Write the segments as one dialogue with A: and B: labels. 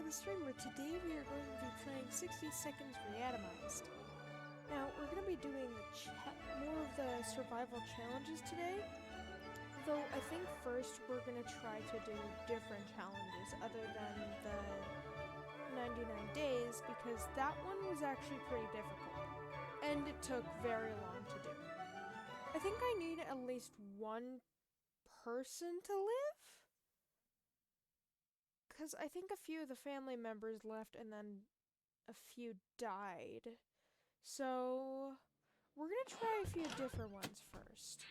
A: the streamer. Today we are going to be playing 60 Seconds Reatomized. Now, we're going to be doing more of the survival challenges today, though I think first we're going to try to do different challenges other than the 99 days, because that one was actually pretty difficult, and it took very long to do. I think I need at least one person to live? Because I think a few of the family members left and then a few died. So, we're going to try a few different ones first.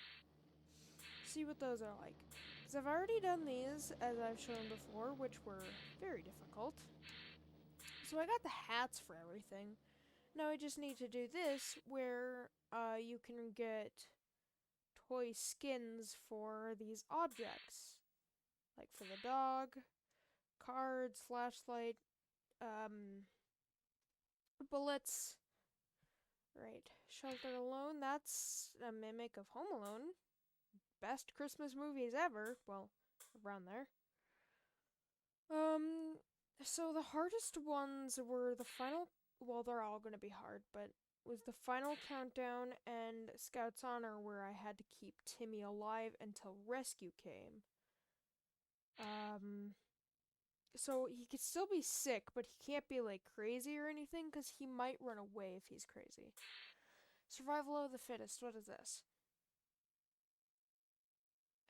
A: See what those are like. Because I've already done these, as I've shown before, which were very difficult. So I got the hats for everything. Now I just need to do this, where you can get toy skins for these objects. Like for the dog, cards, flashlight, bullets. Right. Shelter Alone, that's a mimic of Home Alone. Best Christmas movies ever. Well, around there. So the hardest ones were the final, well, they're all gonna be hard, but was the final countdown and Scout's Honor, where I had to keep Timmy alive until rescue came. So he could still be sick, but he can't be like crazy or anything, because he might run away if he's crazy. Survival of the fittest, what is this?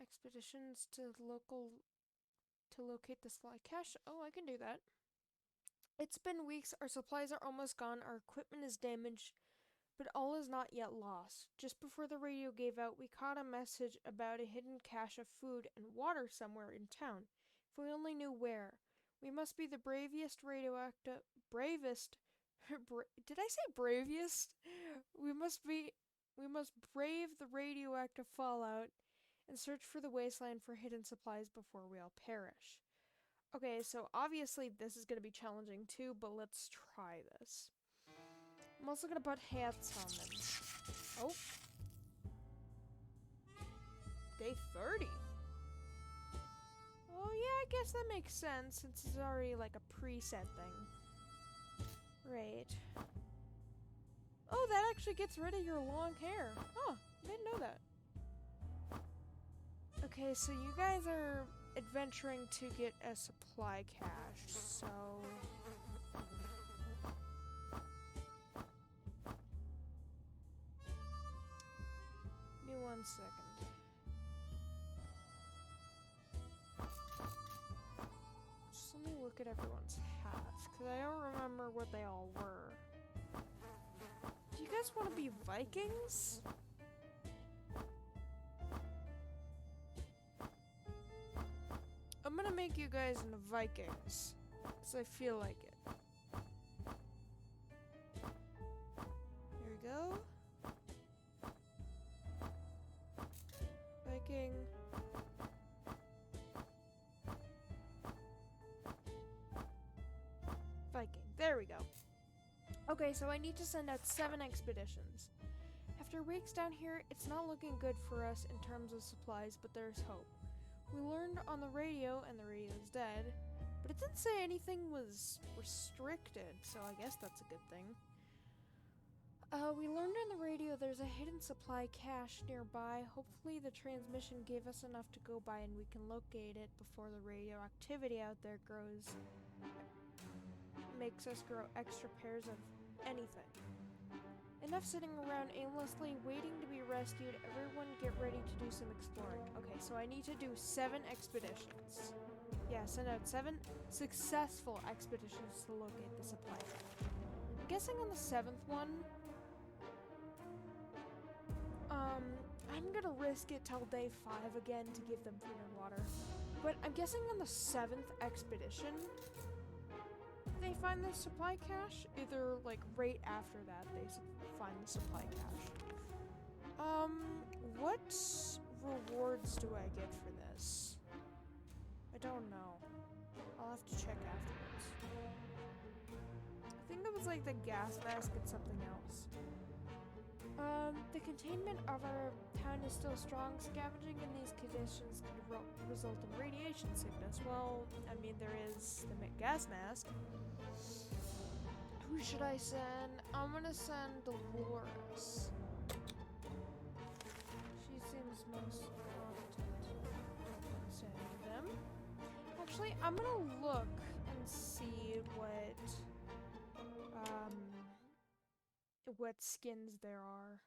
A: Expeditions to locate the supply cache. Oh, I can do that. It's been weeks, our supplies are almost gone, our equipment is damaged, but all is not yet lost. Just before the radio gave out, we caught a message about a hidden cache of food and water somewhere in town. If we only knew where. We must be the bravest, did I say bravest? We must brave the radioactive fallout and search for the wasteland for hidden supplies before we all perish. Okay, so obviously this is going to be challenging too, but let's try this. I'm also going to put hats on them. Oh. Day 30. Oh yeah, I guess that makes sense, since it's already like a preset thing. Right. Oh, that actually gets rid of your long hair. Oh, I didn't know that. Okay, so you guys are adventuring to get a supply cache, so... Give me 1 second. Just let me look at everyone's hats, because I don't remember what they all were. Do you guys want to be Vikings? I'm gonna make you guys into Vikings, because I feel like it. There we go. Viking. Viking. There we go. Okay, so I need to send out 7 expeditions. After weeks down here, it's not looking good for us in terms of supplies, but there's hope. We learned on the radio, and the radio's dead, but it didn't say anything was restricted, so I guess that's a good thing. We learned on the radio there's a hidden supply cache nearby. Hopefully the transmission gave us enough to go by and we can locate it before the radioactivity out there makes us grow extra pairs of anything. Enough sitting around aimlessly waiting to be rescued. Everyone get ready to do some exploring. Okay, so I need to do 7 expeditions. Yeah, send out 7 successful expeditions to locate the supply cache. I'm guessing on the 7th one, I'm gonna risk it till day 5 again to give them food and water. But I'm guessing on the 7th expedition, they find the supply cache, either like right after that they find the supply cache. What rewards do I get for this? I don't know. I'll have to check afterwards. I think it was like the gas mask and something else. The containment of our town is still strong. Scavenging in these conditions can result in radiation sickness. Well, I mean, there is the gas mask. Who should I send? I'm gonna send Dolores. She seems most competent. Sending them. Actually, I'm gonna look and see what skins there are.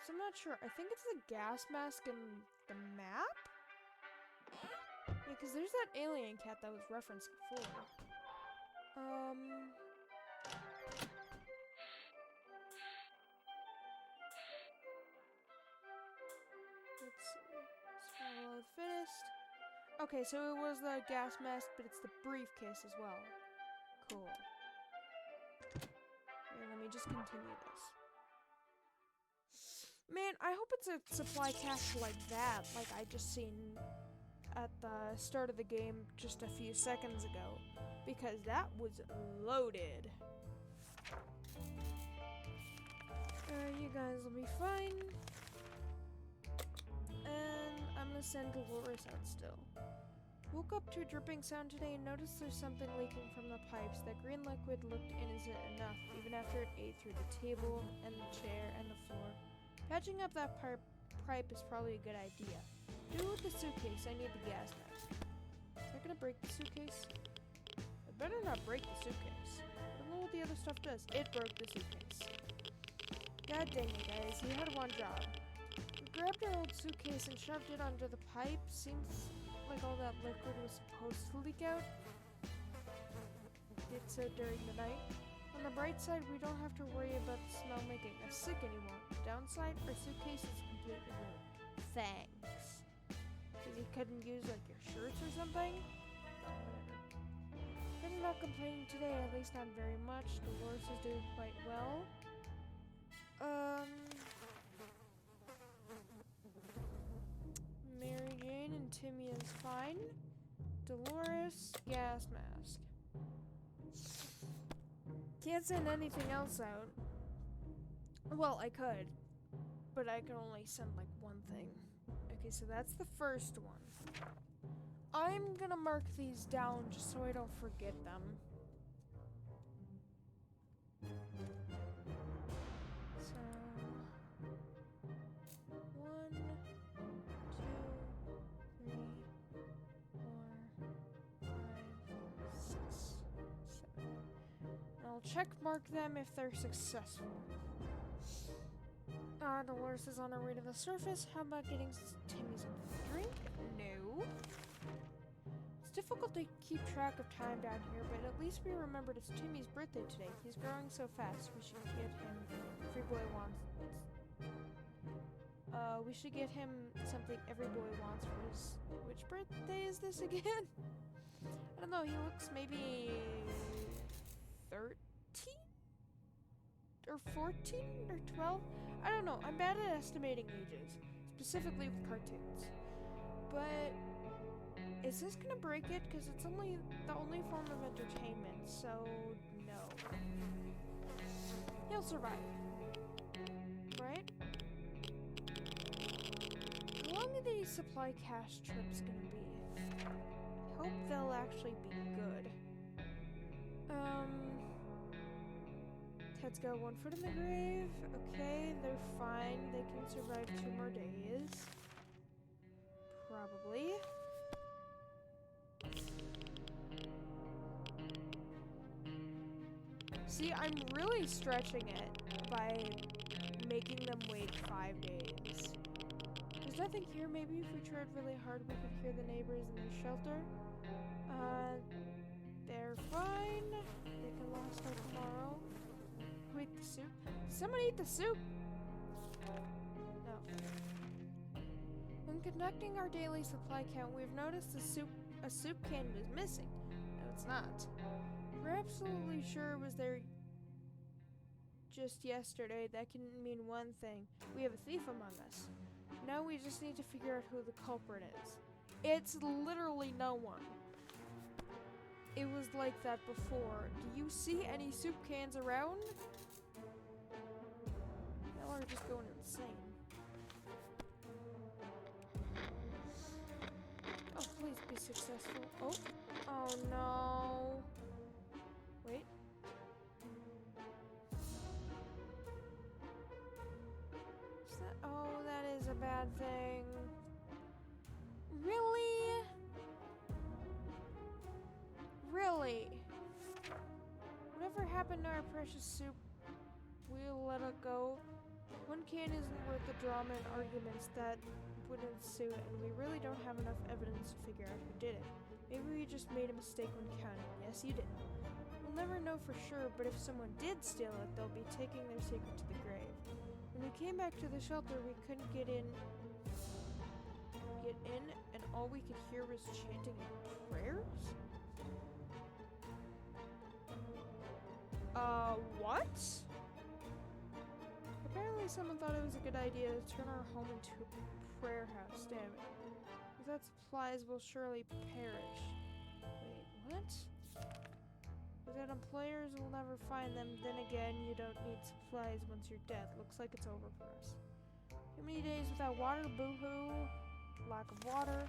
A: So I'm not sure. I think it's the gas mask in the map? Yeah, because there's that alien cat that was referenced before. Let's see. Swallow fittest. Okay, so it was the gas mask, but it's the briefcase as well. Cool. Okay, let me just continue this. Man, I hope it's a supply cache like that, like I just seen at the start of the game just a few seconds ago, because that was loaded. You guys will be fine. And I'm gonna send Dolores out still. Woke up to a dripping sound today and noticed there's something leaking from the pipes. That green liquid looked innocent enough, even after it ate through the table and the chair and the floor. Patching up that pipe is probably a good idea. Do it with the suitcase. I need the gas mask. Is that gonna break the suitcase? I better not break the suitcase. I don't know what the other stuff does. It broke the suitcase. God dang it, guys. You had one job. We grabbed our old suitcase and shoved it under the pipe. Seems like all that liquid was supposed to leak out. It said during the night. On the bright side, we don't have to worry about the smell making us sick anymore. Downside, our suitcase is completely ruined. Thanks. Because you couldn't use like your shirts or something? Whatever. I'm not complaining today, at least not very much. Dolores is doing quite well. Mary Jane and Timmy is fine. Dolores, gas mask. Can't send anything else out. Well, I could, but I can only send like one thing. Okay, so that's the first one. I'm gonna mark these down just so I don't forget them. So 1, 2, 3, 4, 5, 6, 7. I'll check mark them if they're successful. Dolores is on her way to the surface. How about getting Timmy's a drink? No. It's difficult to keep track of time down here, but at least we remembered it's Timmy's birthday today. He's growing so fast. We should get him every boy wants. We should get him something every boy wants for his. Which birthday is this again? I don't know. He looks maybe 13 or 14 or 12. I don't know. I'm bad at estimating ages, specifically with cartoons. But is this gonna break it? Because it's only the only form of entertainment, so no. He'll survive. Right? How long are these supply cache trips gonna be? I hope they'll actually be good. Ted's got one foot in the grave. Okay, they're fine. They can survive 2 more days. Probably. See, I'm really stretching it by making them wait 5 days. There's nothing here. Maybe if we tried really hard, we could hear the neighbors in the shelter. They're fine. They can last till tomorrow. Who ate the soup? Did someone eat the soup? No. When conducting our daily supply count, we've noticed a soup can was missing. No, it's not. We're absolutely sure it was there just yesterday. That can mean one thing. We have a thief among us. Now we just need to figure out who the culprit is. It's literally no one. It was like that before. Do you see any soup cans around? Now are just going insane. Oh, please be successful. Oh. Oh no. Wait. Is that? Oh, that is a bad thing. Really? Really? Whatever happened to our precious soup? We'll let it go. One can isn't worth the drama and arguments that would ensue, and we really don't have enough evidence to figure out who did it. Maybe we just made a mistake when counting. Yes, you did. We'll never know for sure, but if someone did steal it, they'll be taking their secret to the grave. When we came back to the shelter, we couldn't get in, and all we could hear was chanting and prayers? What? Apparently someone thought it was a good idea to turn our home into a prayer house. Damn it. Without supplies, we'll surely perish. Wait, what? Without employers, we'll never find them. Then again, you don't need supplies once you're dead. Looks like it's over for us. Too many days without water, boo-hoo. Lack of water.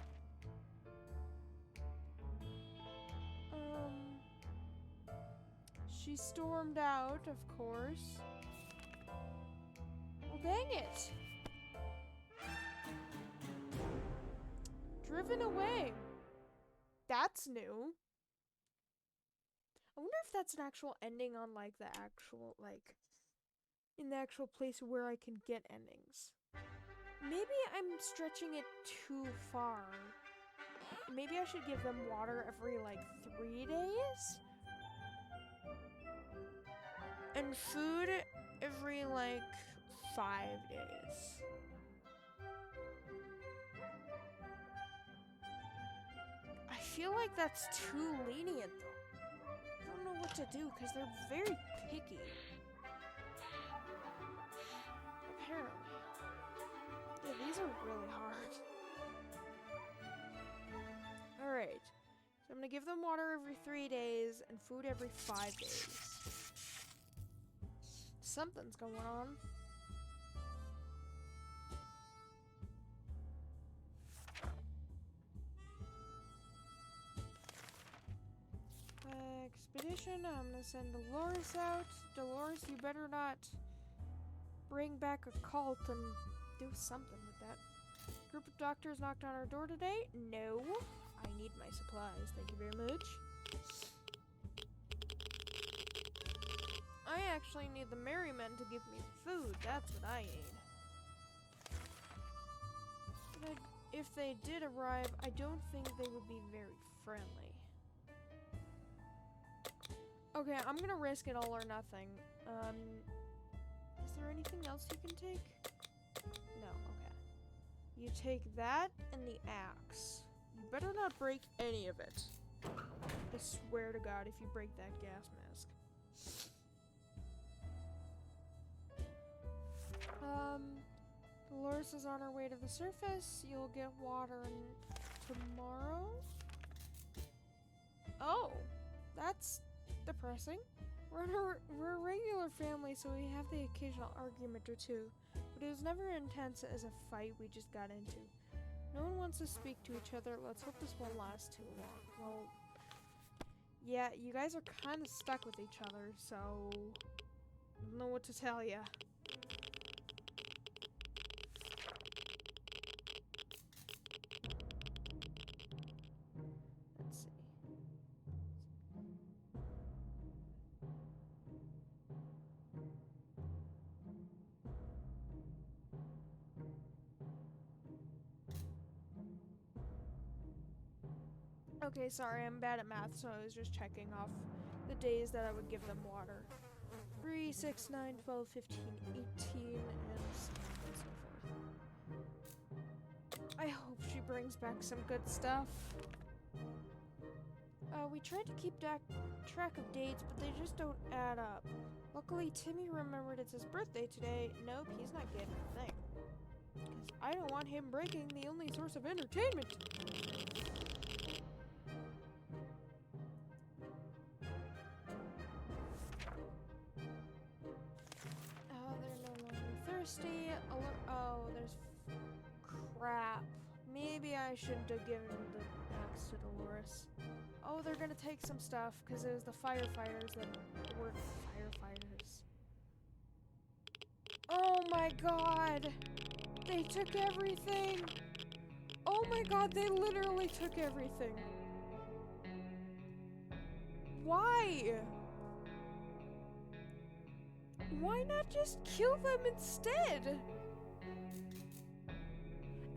A: She stormed out, of course. Well, dang it! Driven away. That's new. I wonder if that's an actual ending on, like, the actual, like, in the actual place where I can get endings. Maybe I'm stretching it too far. Maybe I should give them water every, like, 3 days? And food every, like, 5 days. I feel like that's too lenient, though. I don't know what to do, because they're very picky. Apparently. Yeah, these are really hard. Alright. So I'm gonna give them water every 3 days, and food every 5 days. Something's going on. Expedition, I'm gonna send Dolores out. Dolores, you better not bring back a cult and do something with that. Group of doctors knocked on our door today? No. I need my supplies, thank you very much. I actually need the merry men to give me food. That's what I need. But if they did arrive, I don't think they would be very friendly. Okay, I'm gonna risk it all or nothing. Is there anything else you can take? No, okay. You take that and the axe. You better not break any of it. I swear to God if you break that gas mask. Dolores is on her way to the surface. You'll get water tomorrow? Oh, that's depressing. We're a regular family, so we have the occasional argument or two. But it was never intense as a fight we just got into. No one wants to speak to each other. Let's hope this won't last too long. Well, yeah, you guys are kind of stuck with each other, so I don't know what to tell ya. Let's see. Okay, sorry, I'm bad at math, so I was just checking off the days that I would give them water. 3, 6, 9, 12, 15, 18, and so on and so forth. I hope she brings back some good stuff. We tried to keep track of dates, but they just don't add up. Luckily, Timmy remembered it's his birthday today. Nope, he's not getting a thing. Because I don't want him breaking the only source of entertainment. They're no longer thirsty. Oh, there's crap. Maybe I shouldn't have given the axe to Dolores. Oh, they're gonna take some stuff because it was the firefighters that were firefighters. Oh my god! They took everything! Oh my god, they literally took everything. Why? Why not just kill them instead?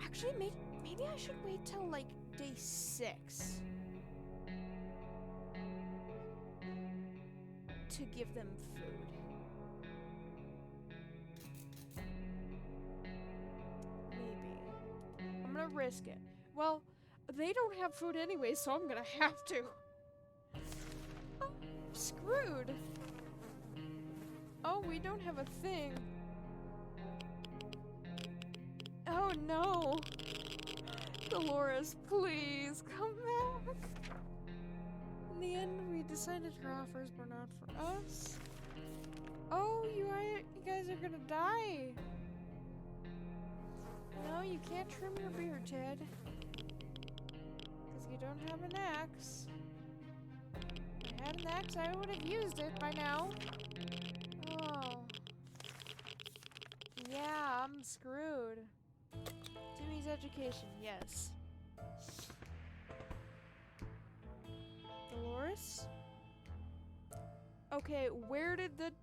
A: Actually, maybe I should wait till like day 6 to give them food. Maybe. I'm gonna risk it. Well, they don't have food anyway, so I'm gonna have to. Oh, I'm screwed. Oh, we don't have a thing. Oh no. Dolores, please come back. In the end, we decided her offers were not for us. Oh, you guys are gonna die. No, you can't trim your beard, Ted. Because you don't have an axe. If I had an axe, I would have used it by now. Oh. Yeah, I'm screwed. Timmy's education, yes. Dolores? Okay, where did the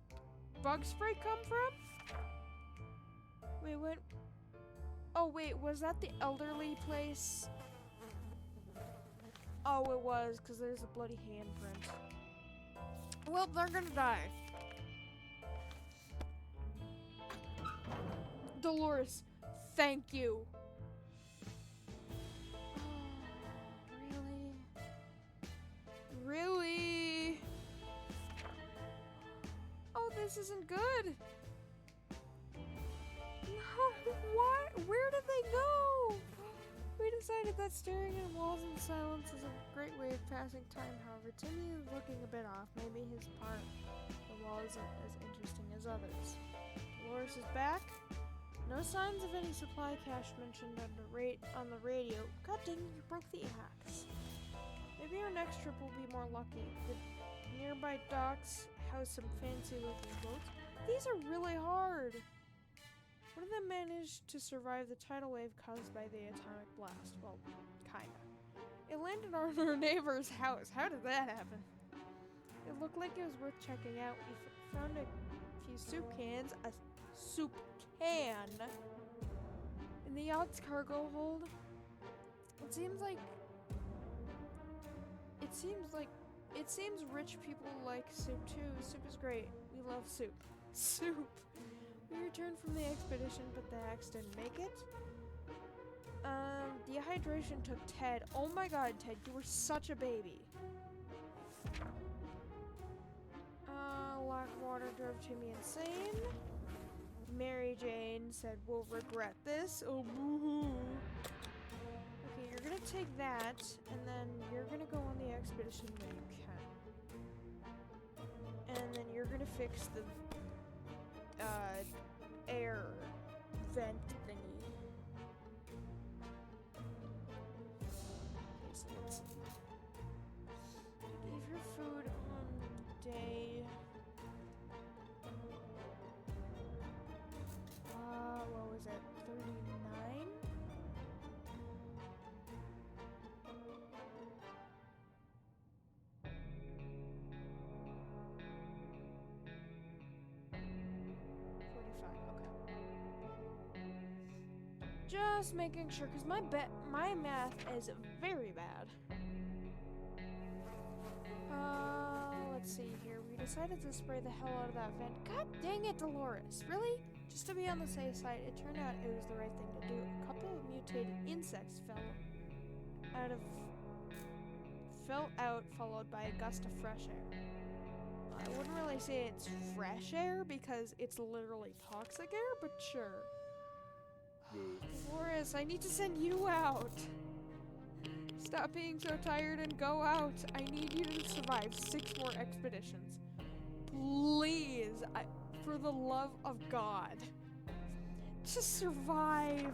A: bug spray come from? Wait, what? Oh, wait, was that the elderly place? Oh, it was, because there's a bloody handprint. Well, they're gonna die. Dolores, thank you. Really? Really? Oh, this isn't good. No, why? Where did they go? We decided that staring at walls in silence is a great way of passing time. However, Timmy is looking a bit off. Maybe his part of the wall isn't as interesting as others. Dolores is back. No signs of any supply cache mentioned on the radio. God dang it, you broke the axe. Maybe our next trip will be more lucky. The nearby docks house some fancy looking boats. These are really hard. One of them managed to survive the tidal wave caused by the atomic blast. Well, kinda. It landed on our neighbor's house. How did that happen? It looked like it was worth checking out. We found a few soup cans. A soup can in the yacht's cargo hold. It seems rich people like soup too. Soup is great. We love soup. Soup. We returned from the expedition, but the axe didn't make it. Dehydration took Ted. Oh my god, Ted, you were such a baby. Lack of water drove Timmy insane. Mary Jane said, we'll regret this. Oh, boo-hoo. Okay, you're gonna take that, and then you're gonna go on the expedition when you can. And then you're gonna fix the, air vent thingy. Okay, so let's see. Leave your food on day... what was it? 39? Just making sure, because my math is very bad. Let's see here. We decided to spray the hell out of that vent. God dang it, Dolores. Really? Just to be on the safe side, it turned out it was the right thing to do. A couple of mutated insects fell out, followed by a gust of fresh air. I wouldn't really say it's fresh air because it's literally toxic air, but sure. Dolores, I need to send you out. Stop being so tired and go out. I need you to survive 6 more expeditions. Please, for the love of God. to survive.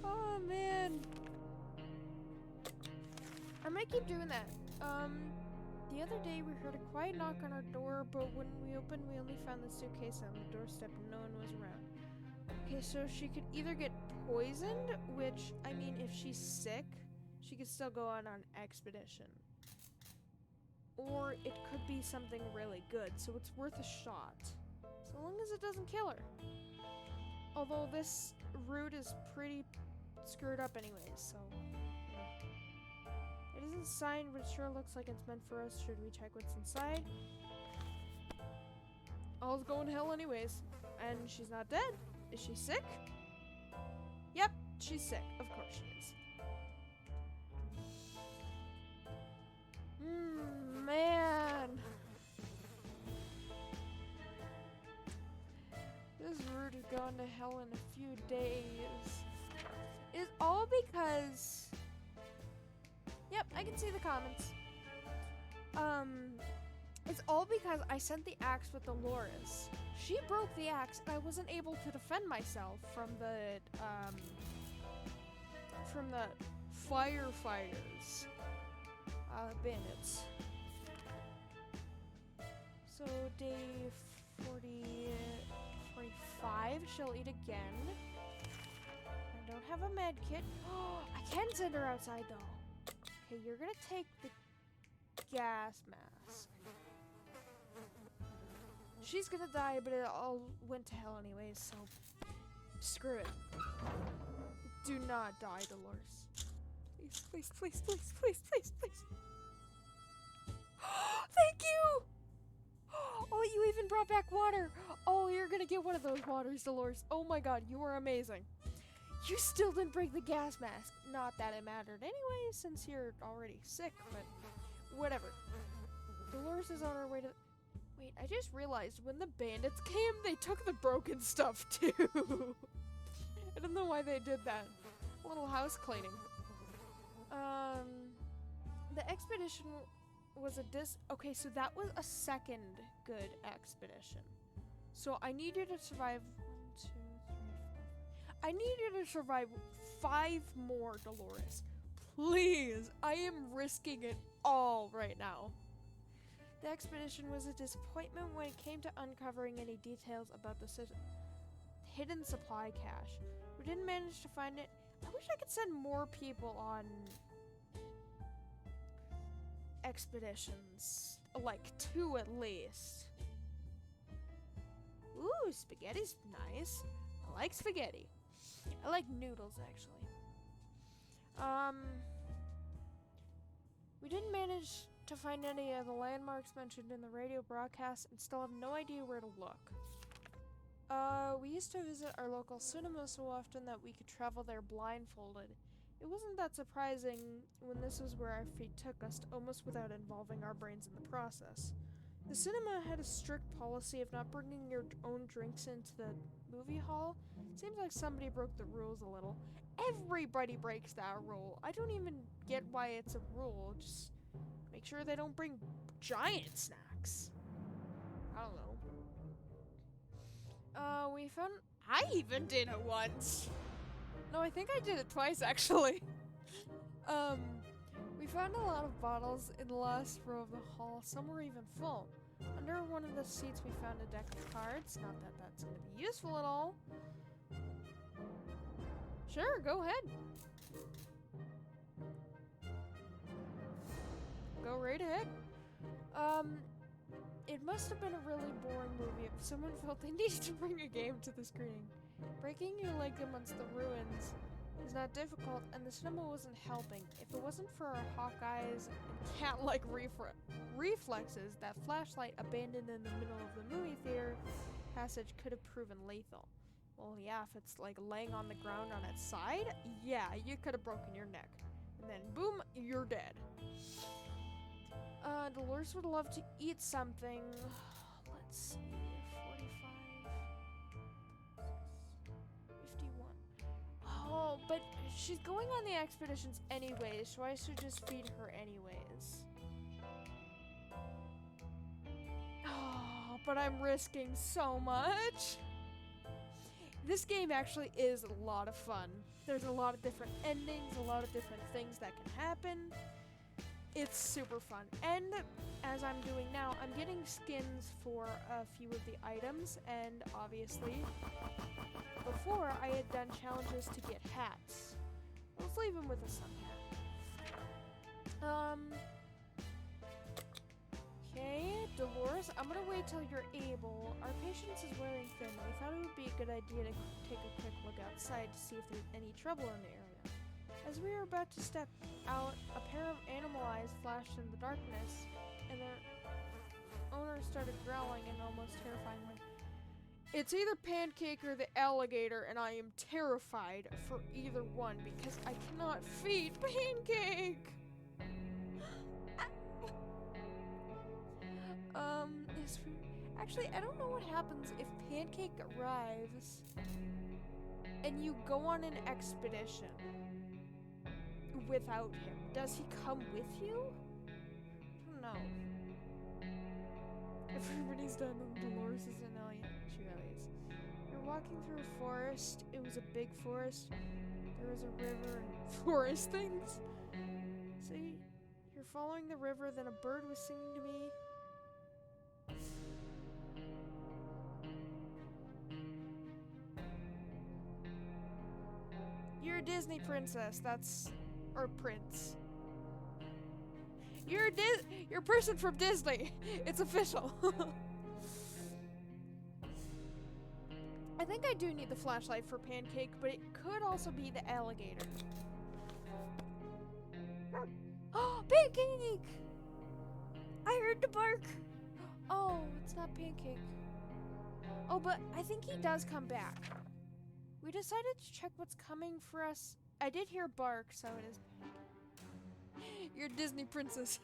A: Oh man. I might keep doing that. The other day we heard a quiet knock on our door, but when we opened, we only found the suitcase on the doorstep and no one was around. Okay, so she could either get poisoned, which, I mean, if she's sick, she could still go on an expedition. Or it could be something really good, so it's worth a shot. So long as it doesn't kill her. Although this route is pretty screwed up anyways, so... It isn't signed, but it sure looks like it's meant for us. Should we check what's inside? All's going to hell anyways. And she's not dead. Is she sick? Yep, she's sick. Of course she is. Man. This route has gone to hell in a few days. It's all because... Yep, I can see the comments. It's all because I sent the axe with Dolores. She broke the axe and I wasn't able to defend myself from the firefighters. Bandits. So day 45, she'll eat again. I don't have a med kit. Oh, I can send her outside though. Okay, you're gonna take the gas mask. She's gonna die, but it all went to hell anyways, so screw it. Do not die, Dolores. Please, please, please, please, please, please, please. Thank you! Oh, you even brought back water. Oh, you're gonna get one of those waters, Dolores. Oh my god, you are amazing. You still didn't break the gas mask. Not that it mattered anyway, since you're already sick, but whatever. Dolores is on her way to... Wait, I just realized when the bandits came, they took the broken stuff too. I don't know why they did that. A little house cleaning. The expedition was okay, so that was a second good expedition. So I need you to survive 1, 2, 3, 4. I need you to survive 5 more, Dolores. Please, I am risking it all right now. The expedition was a disappointment when it came to uncovering any details about the hidden supply cache. We didn't manage to find it. I wish I could send more people on expeditions. Like 2 at least. Ooh, spaghetti's nice. I like spaghetti. I like noodles, actually. We didn't manage to find any of the landmarks mentioned in the radio broadcast and still have no idea where to look. We used to visit our local cinema so often that we could travel there blindfolded. It wasn't that surprising when this was where our feet took us, almost without involving our brains in the process. The cinema had a strict policy of not bringing your own drinks into the movie hall. Seems like somebody broke the rules a little. Everybody breaks that rule. I don't even get why it's a rule. Just make sure they don't bring giant snacks. I don't know. We found... I even did it once! No, I think I did it twice, actually. We found a lot of bottles in the last row of the hall. Some were even full. Under one of the seats we found a deck of cards. Not that that's going to be useful at all. Sure, go ahead. Go right ahead. It must have been a really boring movie if someone felt they needed to bring a game to the screening. Breaking your leg amongst the ruins is not difficult, and the cinema wasn't helping. If it wasn't for our hawk eyes and cat-like reflexes, that flashlight abandoned in the middle of the movie theater passage could have proven lethal. Well, yeah, if it's like laying on the ground on its side, yeah, you could have broken your neck. And then, boom, you're dead. Dolores would love to eat something. Let's see, 45, 51. Oh, but she's going on the expeditions anyways, so I should just feed her anyways. Oh, but I'm risking so much. This game actually is a lot of fun. There's a lot of different endings, a lot of different things that can happen. It's super fun. And as I'm doing now, I'm getting skins for a few of the items, and obviously, before I had done challenges to get hats. Let's leave him with a sun hat. Okay, Dolores, I'm gonna wait till you're able. Our patience is wearing thin. We thought it would be a good idea to take a quick look outside to see if there's any trouble in the area. As we were about to step out, a pair of animal eyes flashed in the darkness, and their owner started growling in almost terrifying way. It's either Pancake or the alligator, and I am terrified for either one because I cannot feed Pancake! Actually, I don't know what happens if Pancake arrives and you go on an expedition without him. Does he come with you? I don't know. Everybody's done Dolores is an alien. She really is. You're walking through a forest. It was a big forest. There was a river and forest things. See? You're following the river, then a bird was singing to me. You're a Disney princess, or prince. You're a person from Disney. It's official. I think I do need the flashlight for Pancake, but it could also be the alligator. Oh, Pancake! I heard the bark. Oh, it's not Pancake. Oh, but I think he does come back. We decided to check what's coming for us. I did hear bark, so it is. You're a Disney princess.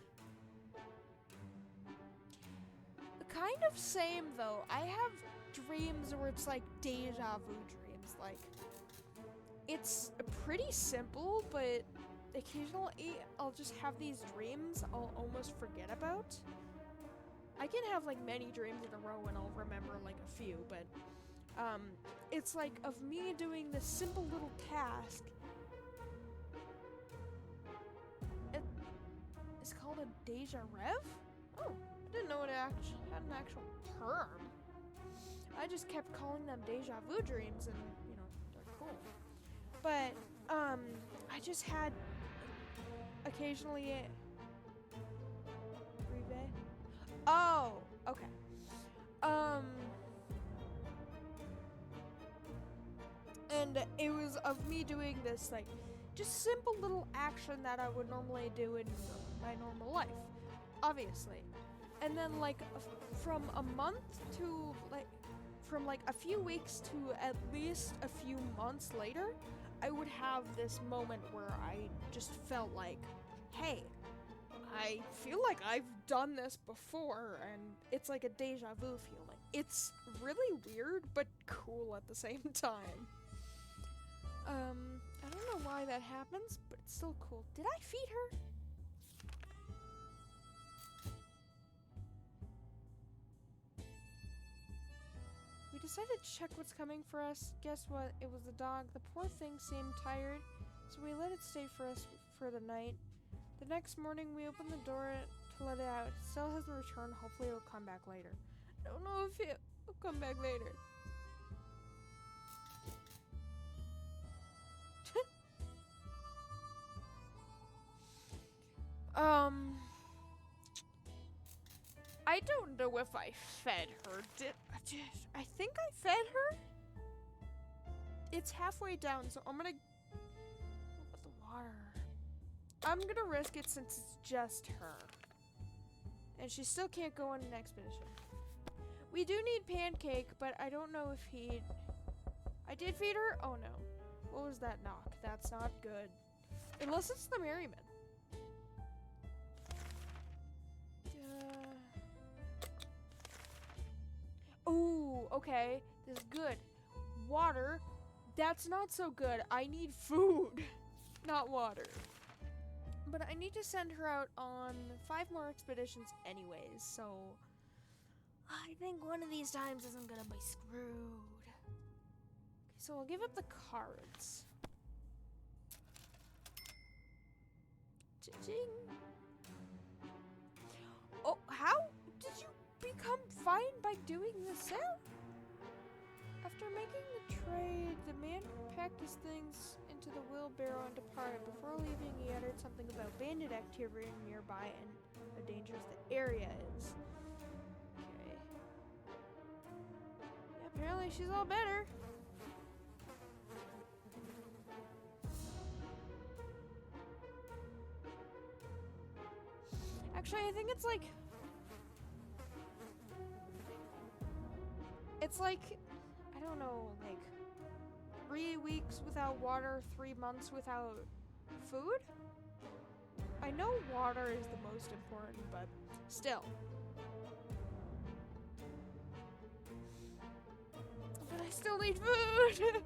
A: Kind of same though. I have dreams where it's like deja vu dreams. Like, it's pretty simple, but occasionally I'll just have these dreams I'll almost forget about. I can have like many dreams in a row and I'll remember like a few, but it's like of me doing this simple little task. It's called a deja rev? Oh, I didn't know it had an actual term. I just kept calling them deja vu dreams and, you know, they're cool. But, I just had occasionally Oh, okay. And it was of me doing this, like, just simple little action that I would normally do in my normal life, obviously. And then, like, from a month to, like, from, like, a few weeks to at least a few months later, I would have this moment where I just felt like, hey, I feel like I've done this before, and it's like a deja vu feeling. It's really weird, but cool at the same time. I don't know why that happens, but it's still cool. Did I feed her? We decided to check what's coming for us. Guess what? It was the dog. The poor thing seemed tired, so we let it stay for us for the night. The next morning, we opened the door to let it out. It still hasn't returned. Hopefully, it'll come back later. I don't know if it'll come back later. I don't know if I fed her. I think I fed her? It's halfway down, so I'm gonna put the water. I'm gonna risk it since it's just her. And she still can't go on an expedition. We do need Pancake, but I don't know if I did feed her? Oh no. What was that knock? That's not good. Unless it's the Merryman. Ooh, okay. This is good. Water. That's not so good. I need food, not water. But I need to send her out on 5 more expeditions anyways, so I think one of these times isn't gonna be screwed. so I'll give up the cards. Cha-ching. Oh, how did you become fine by doing this sale? After making the trade, the man packed his things into the wheelbarrow and departed. Before leaving, he uttered something about bandit activity nearby and how dangerous the area is. Okay. Yeah, apparently she's all better. Actually, I think it's like... I don't know, like 3 weeks without water, 3 months without food? I know water is the most important, but still. But I still need food!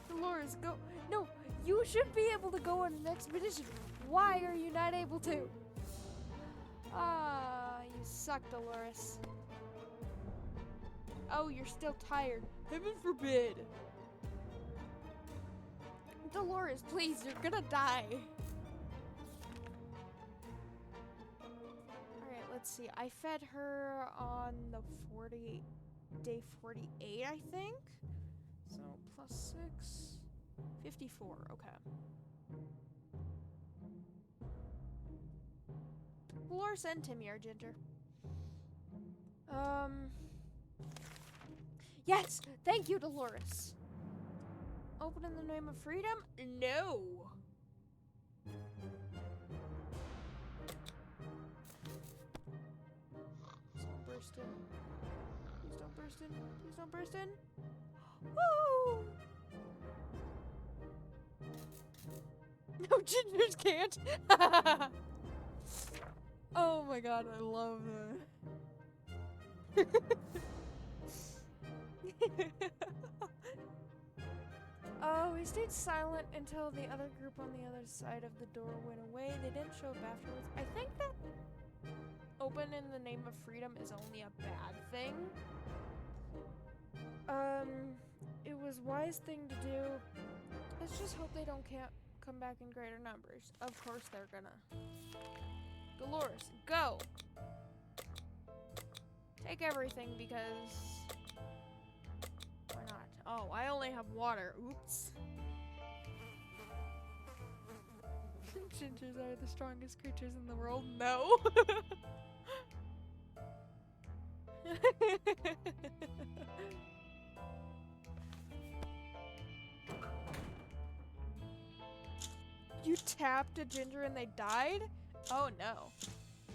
A: Dolores, go. No, you should be able to go on an expedition. Why are you not able to? Ah, you suck, Dolores. Oh, you're still tired. Heaven forbid. Dolores, please, you're gonna die. Alright, let's see. I fed her on the day 48, I think. So, plus 6. 54, okay. Dolores and Timmy are ginger. Yes! Thank you, Dolores! Open in the name of freedom? No! Please don't burst in. Please don't burst in. Please don't burst in. Woo! No, gingers can't! Oh my god, I love that. Oh, we stayed silent until the other group on the other side of the door went away. They didn't show up afterwards. I think that open in the name of freedom is only a bad thing. It was wise thing to do. Let's just hope they don't come back in greater numbers. Of course they're gonna. Dolores, go! Take everything because... why not? Oh, I only have water. Oops. Gingers are the strongest creatures in the world. No! You tapped a ginger and they died? Oh no.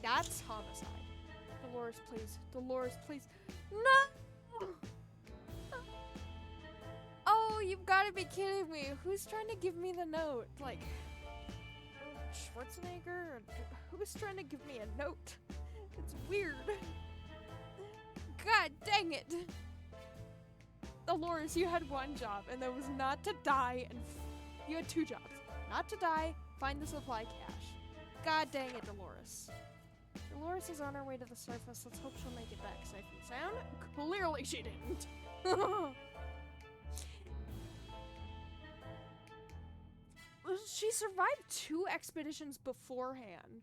A: That's homicide. Dolores, please. Dolores, please. No! Oh, you've got to be kidding me. Who's trying to give me the note? Like, Schwarzenegger? Who's trying to give me a note? It's weird. God dang it. Dolores, you had one job, and that was not to die, and you had 2 jobs. Not to die, find the supply cache. God dang it, Dolores. Dolores is on her way to the surface. Let's hope she'll make it back safe and sound. Clearly she didn't. She survived 2 expeditions beforehand.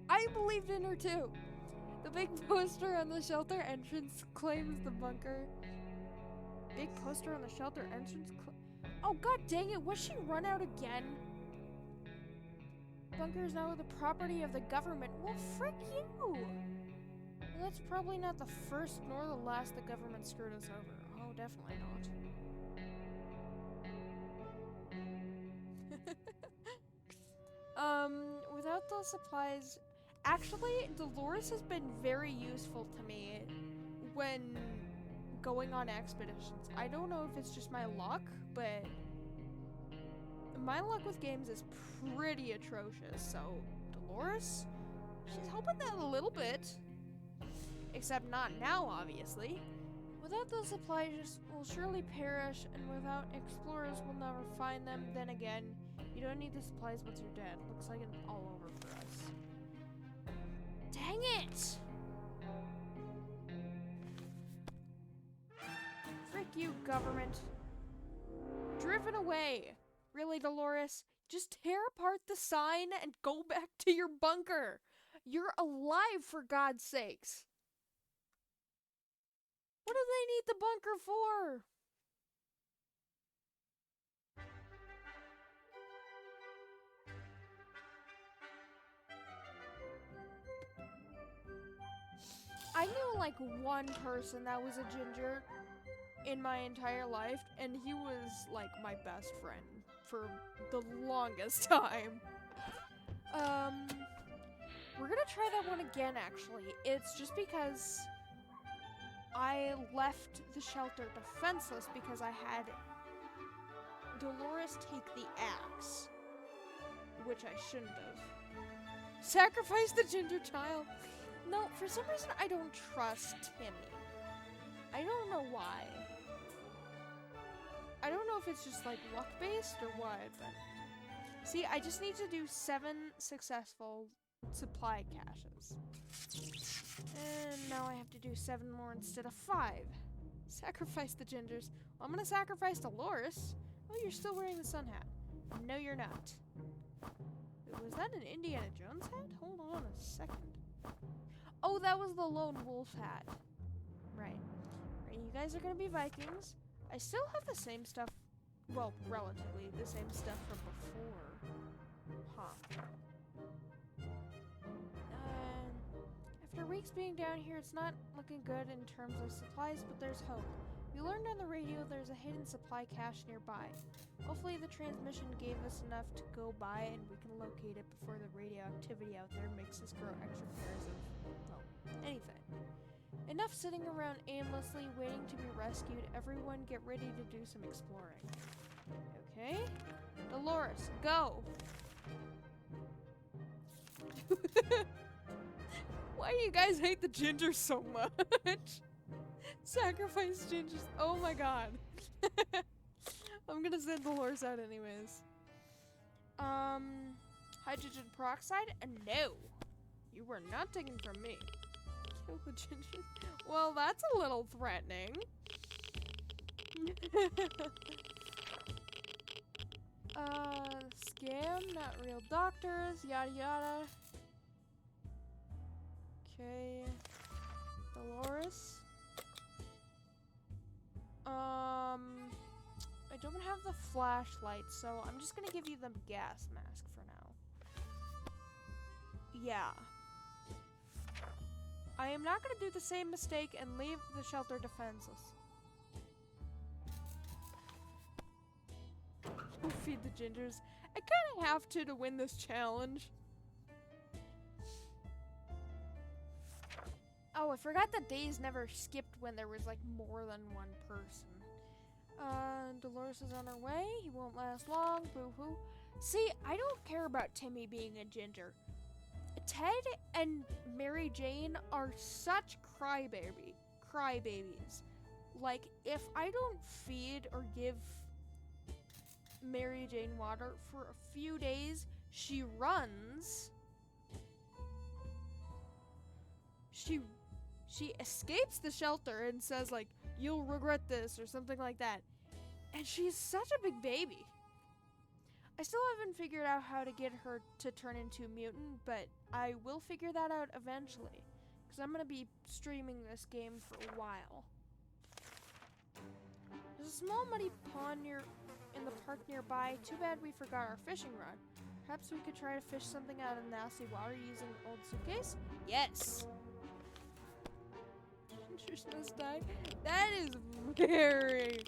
A: I believed in her too. The big poster on the shelter entrance claims the bunker. Big poster on the shelter entrance. Oh god dang it! Was she run out again? Bunker is now the property of the government. Well, frick you! Well, that's probably not the first nor the last the government screwed us over. Oh, definitely not. Without those supplies... Actually, Dolores has been very useful to me when going on expeditions. I don't know if it's just my luck, but my luck with games is pretty atrocious. So, Dolores, she's helping that a little bit. Except not now, obviously. Without those supplies, we'll surely perish, and without explorers, we'll never find them. Then again, you don't need the supplies once you're dead. Looks like it's all over for us. Dang it! Frick you, government. Driven away. Really, Dolores? Just tear apart the sign and go back to your bunker. You're alive, for God's sakes. What do they need the bunker for? I knew like one person that was a ginger in my entire life, and he was like my best friend for the longest time. We're gonna try that one again, actually. It's just because I left the shelter defenseless because I had Dolores take the axe, which I shouldn't have. Sacrifice the ginger child. No, for some reason I don't trust Timmy. I don't know why. I don't know if it's just like luck based or what, but see, I just need to do 7 successful supply caches. And now I have to do 7 more instead of 5. Sacrifice the gingers. Well, I'm gonna sacrifice Dolores. Oh, you're still wearing the sun hat. No, you're not. Was that an Indiana Jones hat? Hold on a second. Oh, that was the lone wolf hat. Right. Right, you guys are gonna be Vikings. I still have the same stuff. Well, relatively the same stuff from before. Huh. After weeks being down here, it's not looking good in terms of supplies, but there's hope. We learned on the radio there's a hidden supply cache nearby. Hopefully the transmission gave us enough to go by and we can locate it before the radioactivity out there makes us grow extra pairs of, well, anything. Enough sitting around aimlessly waiting to be rescued. Everyone get ready to do some exploring. Okay? Dolores, go! Why do you guys hate the gingers so much? Sacrifice gingers. Oh my god. I'm gonna send Dolores out anyways. Hydrogen peroxide? No. You were not taken from me. Kill the ginger. Well, that's a little threatening. Scam, not real doctors, yada yada. Okay. Dolores. I don't have the flashlight, so I'm just gonna give you the gas mask for now. Yeah. I am not gonna do the same mistake and leave the shelter defenseless. Feed the gingers. I kinda have to win this challenge. Oh, I forgot that days never skipped when there was like more than one person. Dolores is on her way. He won't last long. Boo-hoo. See, I don't care about Timmy being a ginger. Ted and Mary Jane are such crybabies. Like, if I don't feed or give Mary Jane water for a few days, she runs. She escapes the shelter and says, like, you'll regret this or something like that. And she's such a big baby. I still haven't figured out how to get her to turn into a mutant, but I will figure that out eventually. Because I'm going to be streaming this game for a while. There's a small muddy pond in the park nearby. Too bad we forgot our fishing rod. Perhaps we could try to fish something out of the nasty water using an old suitcase? Yes! Gingers must die. That is very...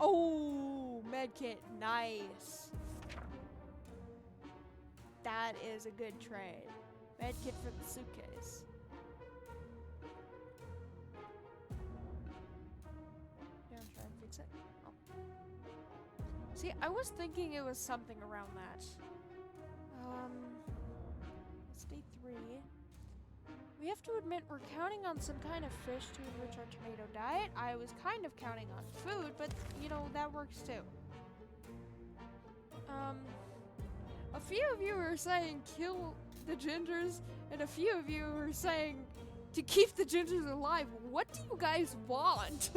A: Oh, medkit, nice. That is a good trade. Medkit for the suitcase. Yeah, I'm trying to fix it. Oh. See, I was thinking it was something around that. It's day 3. We have to admit we're counting on some kind of fish to enrich our tomato diet. I was kind of counting on food, but, you know, that works too. A few of you are saying kill the gingers, and a few of you are saying to keep the gingers alive. What do you guys want?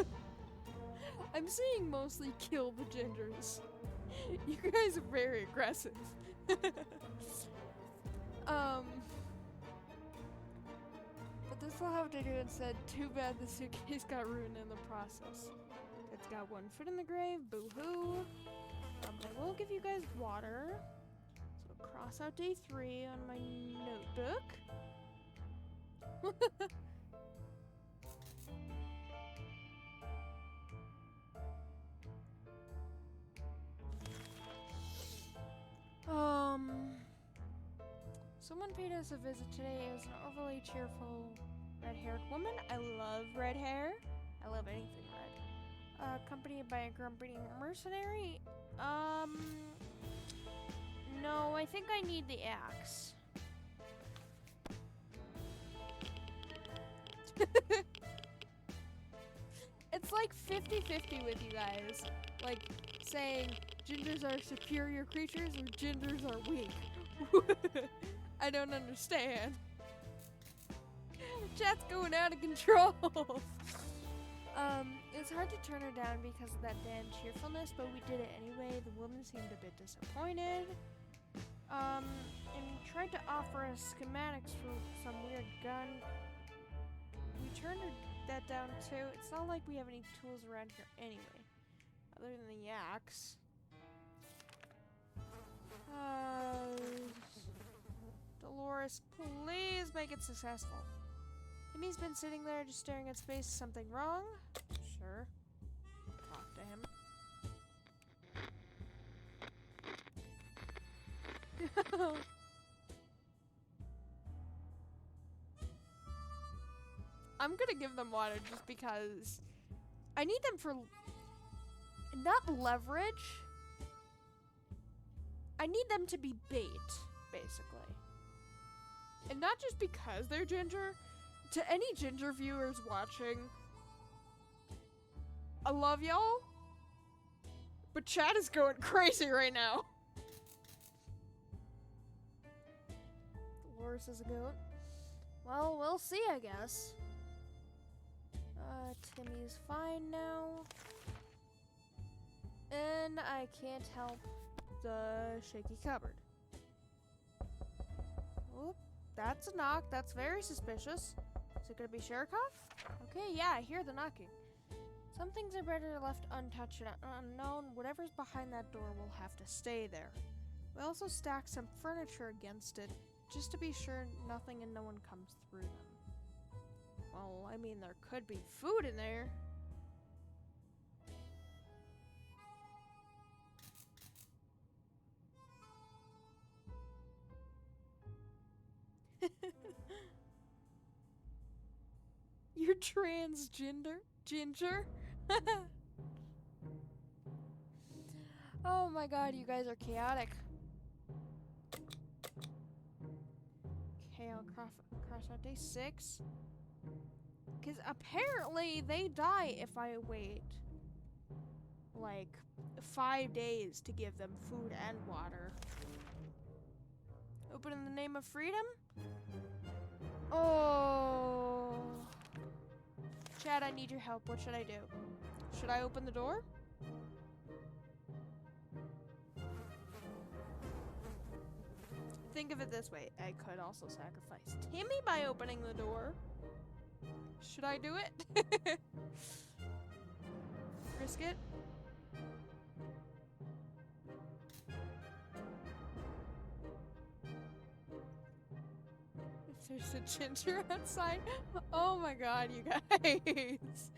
A: I'm seeing mostly kill the gingers. You guys are very aggressive. But this will have to do instead. Too bad the suitcase got ruined in the process. It's got one foot in the grave, boo-hoo. I will give you guys water. So cross out day 3 on my notebook. Someone paid us a visit today. It was an overly cheerful red-haired woman. I love red hair. I love anything red. Accompanied by a grumpy mercenary. No, I think I need the axe. It's like 50-50 with you guys. Like, saying gingers are superior creatures or gingers are weak. I don't understand. Chat's going out of control. It's hard to turn her down because of that damn cheerfulness, but we did it anyway. The woman seemed a bit disappointed. And tried to us schematics for some weird gun. We turned that down too. It's not like we have any tools around here anyway, other than the axe. Dolores, please make it successful. Timmy's been sitting there just staring at space. Something wrong? Sure. Talk to him. I'm gonna give them water just because I need them for not leverage. I need them to be bait, basically. And not just because they're ginger. To any ginger viewers watching, I love y'all, but chat is going crazy right now. Dolores is a goat. Well, we'll see, I guess. Timmy's fine now. And I can't help the shaky cupboard. Oop, that's a knock. That's very suspicious. Is it gonna be Sherikov? Okay, yeah, I hear the knocking. Some things are better left untouched and unknown. Whatever's behind that door will have to stay there. We also stacked some furniture against it, just to be sure nothing and no one comes through them. Well, I mean, there could be food in there. You're transgender? Ginger? Oh my god, you guys are chaotic. Okay, I'll cross out day 6. Because apparently they die if I wait like 5 days to give them food and water. Open in the name of freedom? Oh. Chad, I need your help. What should I do? Should I open the door? Think of it this way. I could also sacrifice Timmy by opening the door. Should I do it? Risk it? There's a ginger outside. Oh my god, you guys.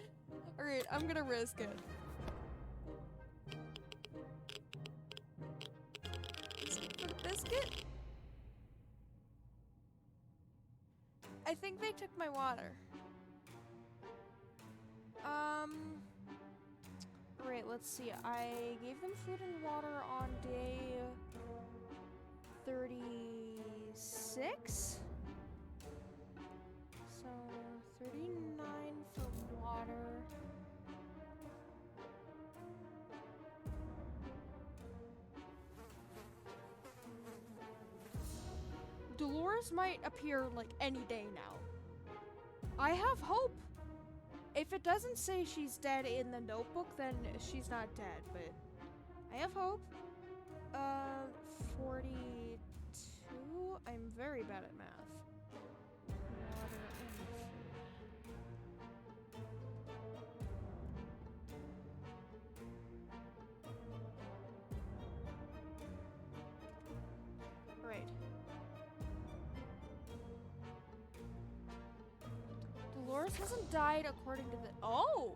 A: Alright, I'm gonna risk it. Biscuit for the biscuit? I think they took my water. Alright, let's see. I gave them food and water on day 36. So 39 for water. Dolores might appear like any day now. I have hope. If it doesn't say she's dead in the notebook, then she's not dead, but I have hope. 42? I'm very bad at math. Water and food. Right. Dolores hasn't died according to the— oh!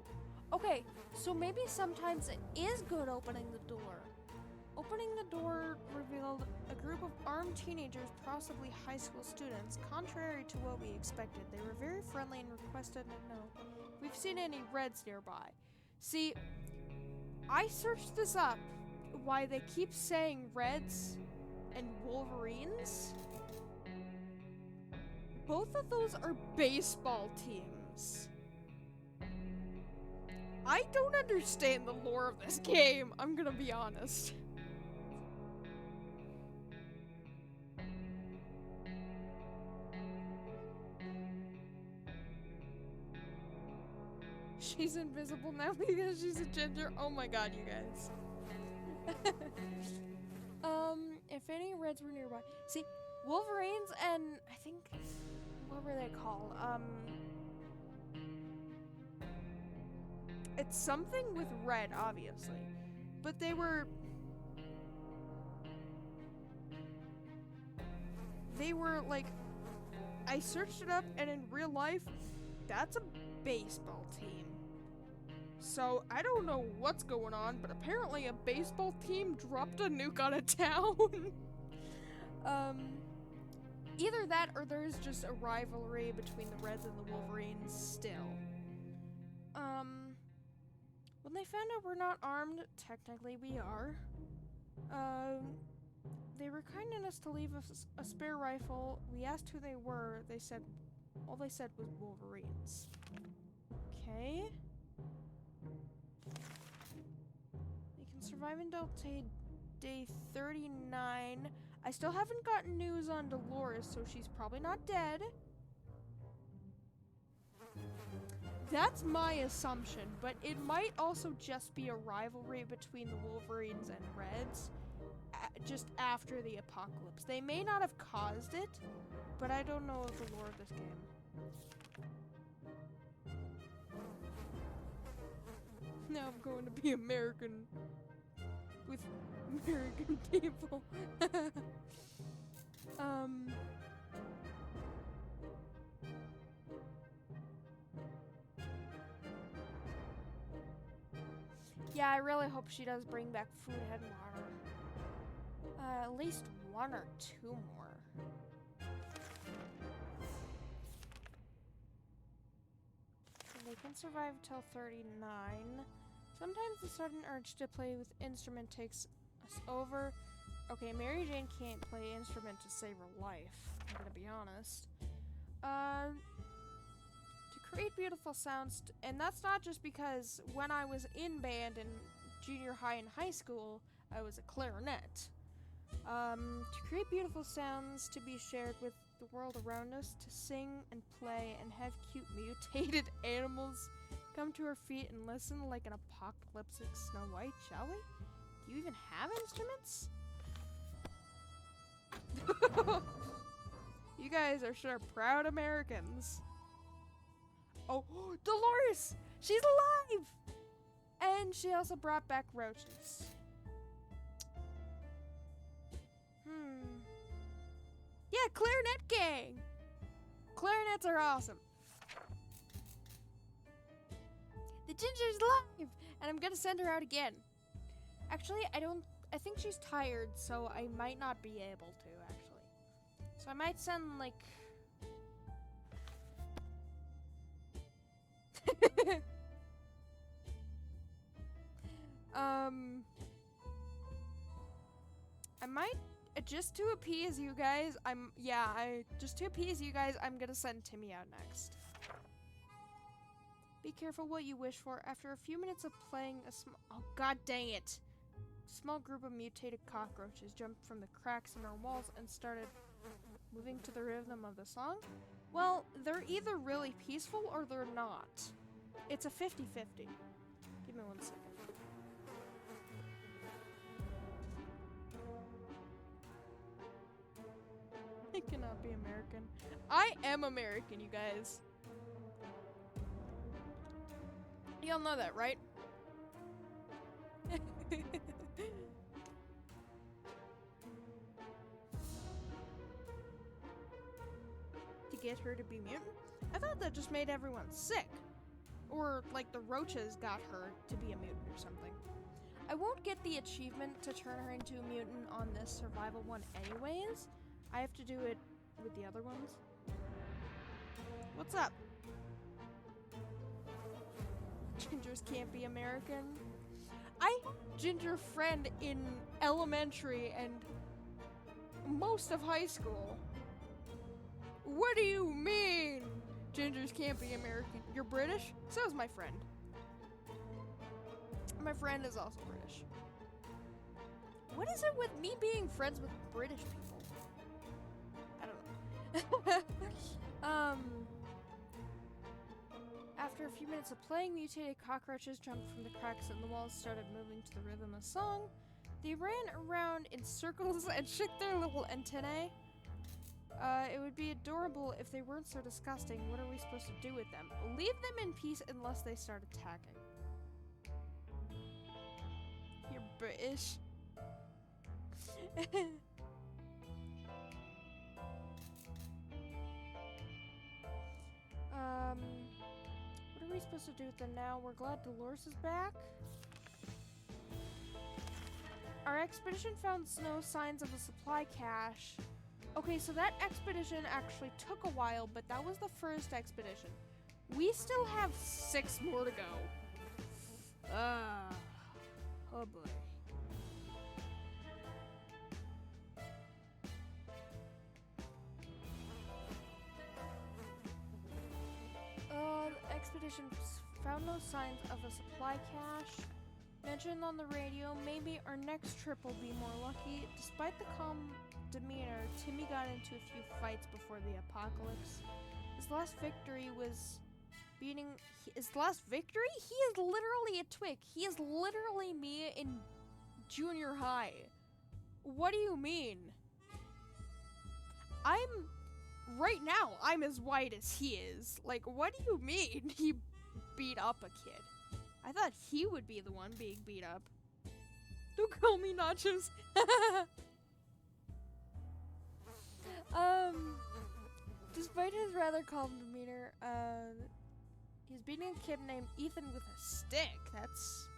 A: Okay, so maybe sometimes it is good opening the door. Opening the door revealed a group of armed teenagers, possibly high school students. Contrary to what we expected, they were very friendly and requested to know if we've seen any Reds nearby. See, I searched this up, why they keep saying Reds and Wolverines. Both of those are baseball teams. I don't understand the lore of this game, I'm gonna be honest. She's invisible now because she's a ginger. Oh my god, you guys. If any Reds were nearby. See, Wolverines and I think, what were they called? It's something with red, obviously. But they were like, I searched it up and in real life, that's a baseball team. So, I don't know what's going on, but apparently a baseball team dropped a nuke on a town. Either that or there's just a rivalry between the Reds and the Wolverines still. When they found out we're not armed, technically we are, they were kind enough to leave us a spare rifle. We asked who they were. All they said was Wolverines. Okay. They can survive until day 39. I still haven't gotten news on Dolores, so she's probably not dead. That's my assumption, but it might also just be a rivalry between the Wolverines and Reds just after the apocalypse. They may not have caused it, but I don't know the lore of this game. Now I'm going to be American with American people. Yeah, I really hope she does bring back food and water. At least one or two more. They can survive till 39. Sometimes the sudden urge to play with instrument takes us over. Okay, Mary Jane can't play instrument to save her life, I'm gonna be honest. To create beautiful sounds, and that's not just because when I was in band in junior high and high school, I was a clarinet. To create beautiful sounds to be shared with the world around us, to sing and play and have cute mutated animals come to our feet and listen like an apocalyptic Snow White, shall we? Do you even have instruments? You guys are sure proud Americans. Oh, Dolores! She's alive! And she also brought back roaches. Yeah, clarinet gang! Clarinets are awesome. The ginger's alive! And I'm gonna send her out again. Actually, I think she's tired, so I might not be able to, actually. So I might send, like... I might, just to appease you guys, just to appease you guys, I'm gonna send Timmy out next. Be careful what you wish for. After a few minutes of playing, oh god dang it! Small group of mutated cockroaches jumped from the cracks in our walls and started moving to the rhythm of the song? Well, they're either really peaceful or they're not. It's a 50-50. Give me 1 second. I cannot be American. I am American, you guys. Y'all know that, right? To get her to be mutant? I thought that just made everyone sick. Or, like, the roaches got her to be a mutant or something. I won't get the achievement to turn her into a mutant on this survival one anyways. I have to do it with the other ones. What's up? Gingers can't be American. I had a ginger friend in elementary and most of high school. What do you mean? Gingers can't be American. You're British? So is my friend. My friend is also British. What is it with me being friends with British people? I don't know. After a few minutes of playing, mutated cockroaches jumped from the cracks in the walls, started moving to the rhythm of song. They ran around in circles and shook their little antennae. It would be adorable if they weren't so disgusting. What are we supposed to do with them? Leave them in peace unless they start attacking. You're British. What are we supposed to do with them now? We're glad Dolores is back. Our expedition found no signs of a supply cache. Okay, so that expedition actually took a while, but that was the first expedition. We still have 6 more to go. Oh boy. The expedition found no signs of a supply cache. Mentioned on the radio, maybe our next trip will be more lucky. Despite the calm demeanor, Timmy got into a few fights before the apocalypse. His last victory was beating... His last victory? He is literally a twig. He is literally me in junior high. What do you mean? Right now, I'm as white as he is. Like, what do you mean he beat up a kid? I thought he would be the one being beat up. Don't call me Nachos. Despite his rather calm demeanor, he's beating a kid named Ethan with a stick. That's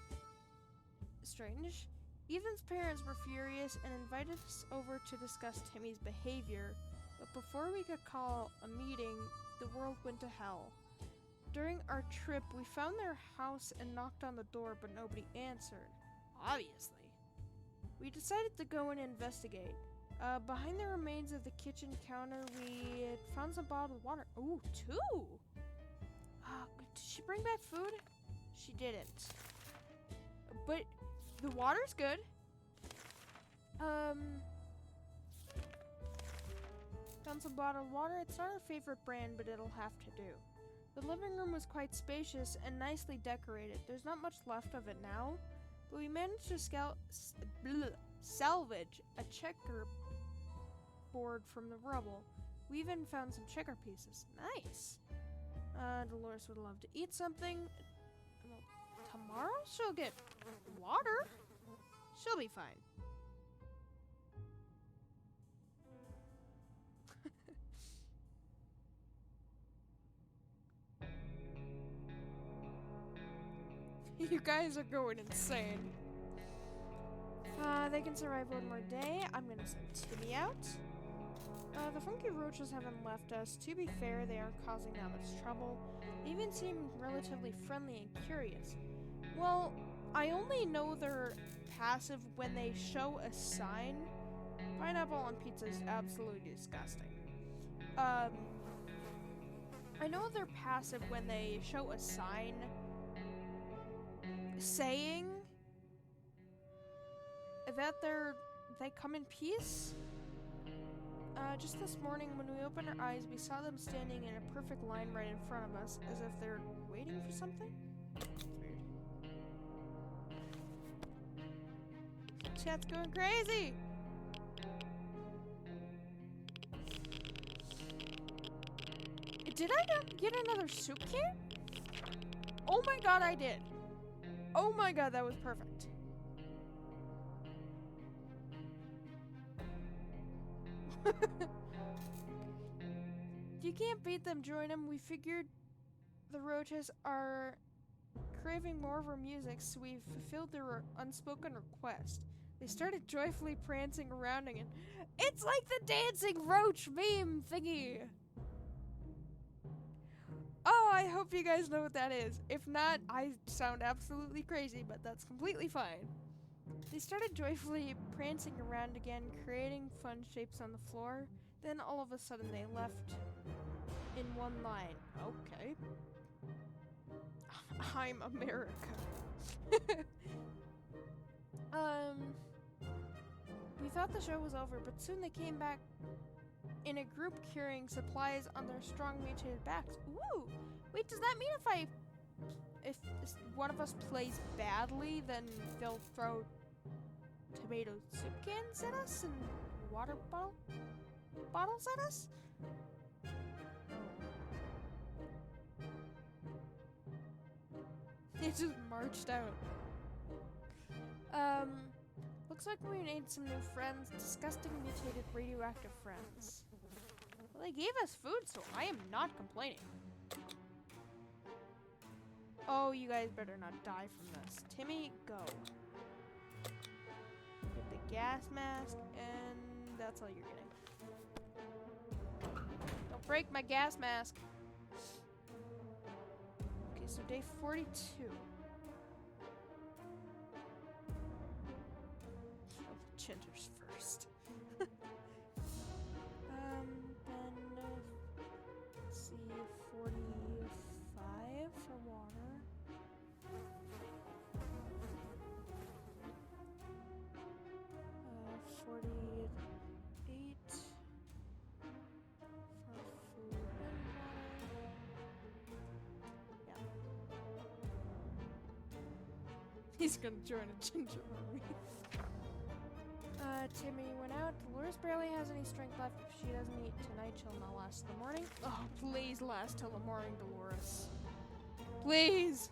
A: strange. Ethan's parents were furious and invited us over to discuss Timmy's behavior. But before we could call a meeting, the world went to hell. During our trip, we found their house and knocked on the door, but nobody answered. Obviously. We decided to go and investigate. Behind the remains of the kitchen counter, we found some bottled water. Ooh, 2! Did she bring back food? She didn't. But the water's good. Found some bottled water. It's not our favorite brand, but it'll have to do. The living room was quite spacious and nicely decorated. There's not much left of it now, but we managed to salvage a checker board from the rubble. We even found some checker pieces. Nice. Dolores would love to eat something. Well, tomorrow she'll get water. She'll be fine. You guys are going insane. They can survive one more day. I'm gonna send Timmy out. The funky roaches haven't left us. To be fair, they aren't causing that much trouble. They even seem relatively friendly and curious. Well, I only know they're passive when they show a sign. Pineapple on pizza is absolutely disgusting. I know they're passive when they show a sign saying that they come in peace. Just this morning, when we opened our eyes, we saw them standing in a perfect line right in front of us, as if they're waiting for something. It's weird. Chat's going crazy! Did I not get another soup can? Oh my god, I did. Oh my god, that was perfect. You can't beat them, join them. We figured the roaches are craving more of our music, so we fulfilled their unspoken request. They started joyfully prancing around again. It's like the dancing roach meme thingy! Oh, I hope you guys know what that is. If not, I sound absolutely crazy, but that's completely fine. They started joyfully prancing around again, creating fun shapes on the floor. Then all of a sudden they left in one line. Okay. I'm America. We thought the show was over, but soon they came back in a group carrying supplies on their strong mutated backs. Ooh! Wait, does that mean if one of us plays badly, then they'll throw tomato soup cans at us and water bottles at us? It just marched out. Looks like we made some new friends. Disgusting mutated radioactive friends. Well, they gave us food, so I am not complaining. Oh, you guys better not die from this. Timmy, go. Get the gas mask, and that's all you're getting. Don't break my gas mask. Okay, so day 42. Kill the gingers first. Let's see, 45 for water. 48 for food and water. Yeah. He's gonna join a ginger army. Timmy went out. Dolores barely has any strength left. If she doesn't eat tonight, she'll not last till the morning. Oh, please last till the morning, Dolores. Please!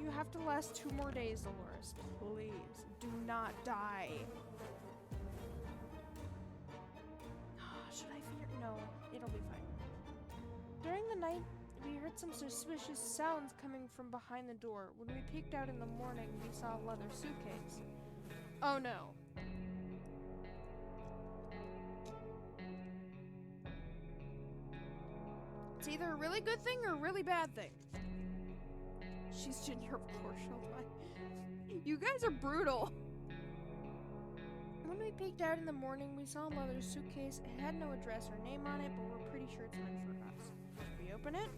A: You have to last 2 more days, Dolores. Please. Do not die. Should I fear? No, it'll be fine. During the night, we heard some suspicious sounds coming from behind the door. When we peeked out in the morning, we saw a leather suitcase. Oh no. It's either a really good thing or a really bad thing. She's ginger, of course she'll die. You guys are brutal. When we peeked out in the morning, we saw a leather suitcase. It had no address or name on it, but we're pretty sure it's meant for us. We open it.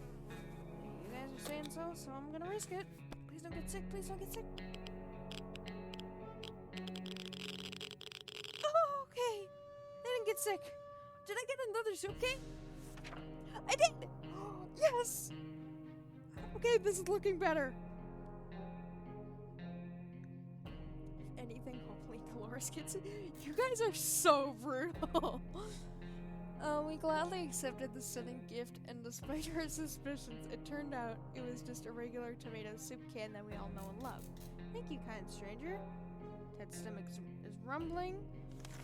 A: You guys are saying so, so I'm gonna risk it. Please don't get sick, please don't get sick. Oh, okay. They didn't get sick. Did I get another suitcase? I did! Yes! Okay, this is looking better. If anything, hopefully Dolores gets it. You guys are so brutal. We gladly accepted the stunning gift, and despite our suspicions, it turned out it was just a regular tomato soup can that we all know and love. Thank you, kind stranger. Ted's stomach is rumbling.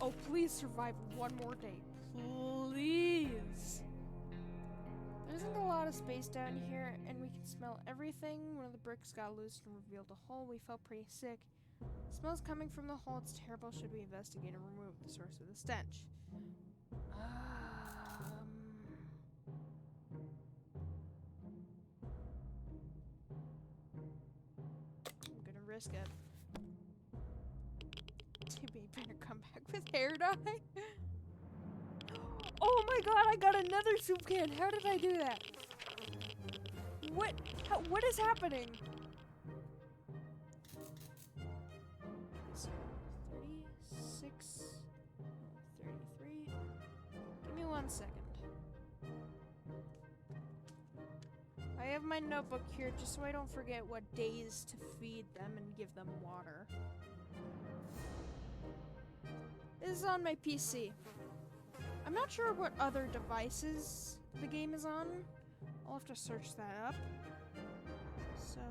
A: Oh, please survive 1 more day. Please. There isn't a lot of space down here, and we can smell everything. One of the bricks got loose and revealed a hole. We felt pretty sick. The smell's coming from the hole. It's terrible. Should we investigate and remove the source of the stench? I'm gonna risk it. Timmy better come back with hair dye. Oh my god, I got another soup can. How did I do that? What is happening? So 36, 33. 1 second. I have my notebook here just so I don't forget what days to feed them and give them water. This is on my PC. I'm not sure what other devices the game is on. I'll have to search that up. So,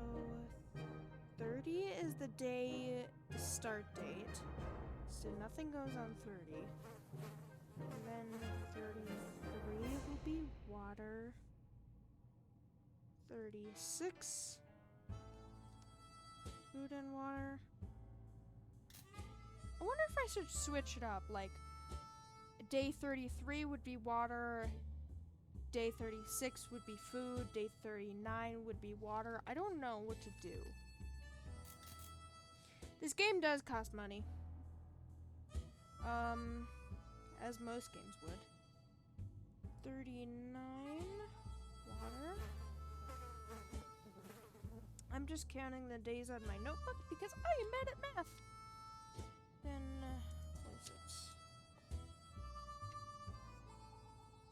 A: 30 is the day start date. So nothing goes on 30. And then 33 will be water. 36. Food and water. I wonder if I should switch it up. Like, day 33 would be water. Day 36 would be food. Day 39 would be water. I don't know what to do. This game does cost money. As most games would. 39 water. I'm just counting the days on my notebook because I am bad at math. Then, what is it?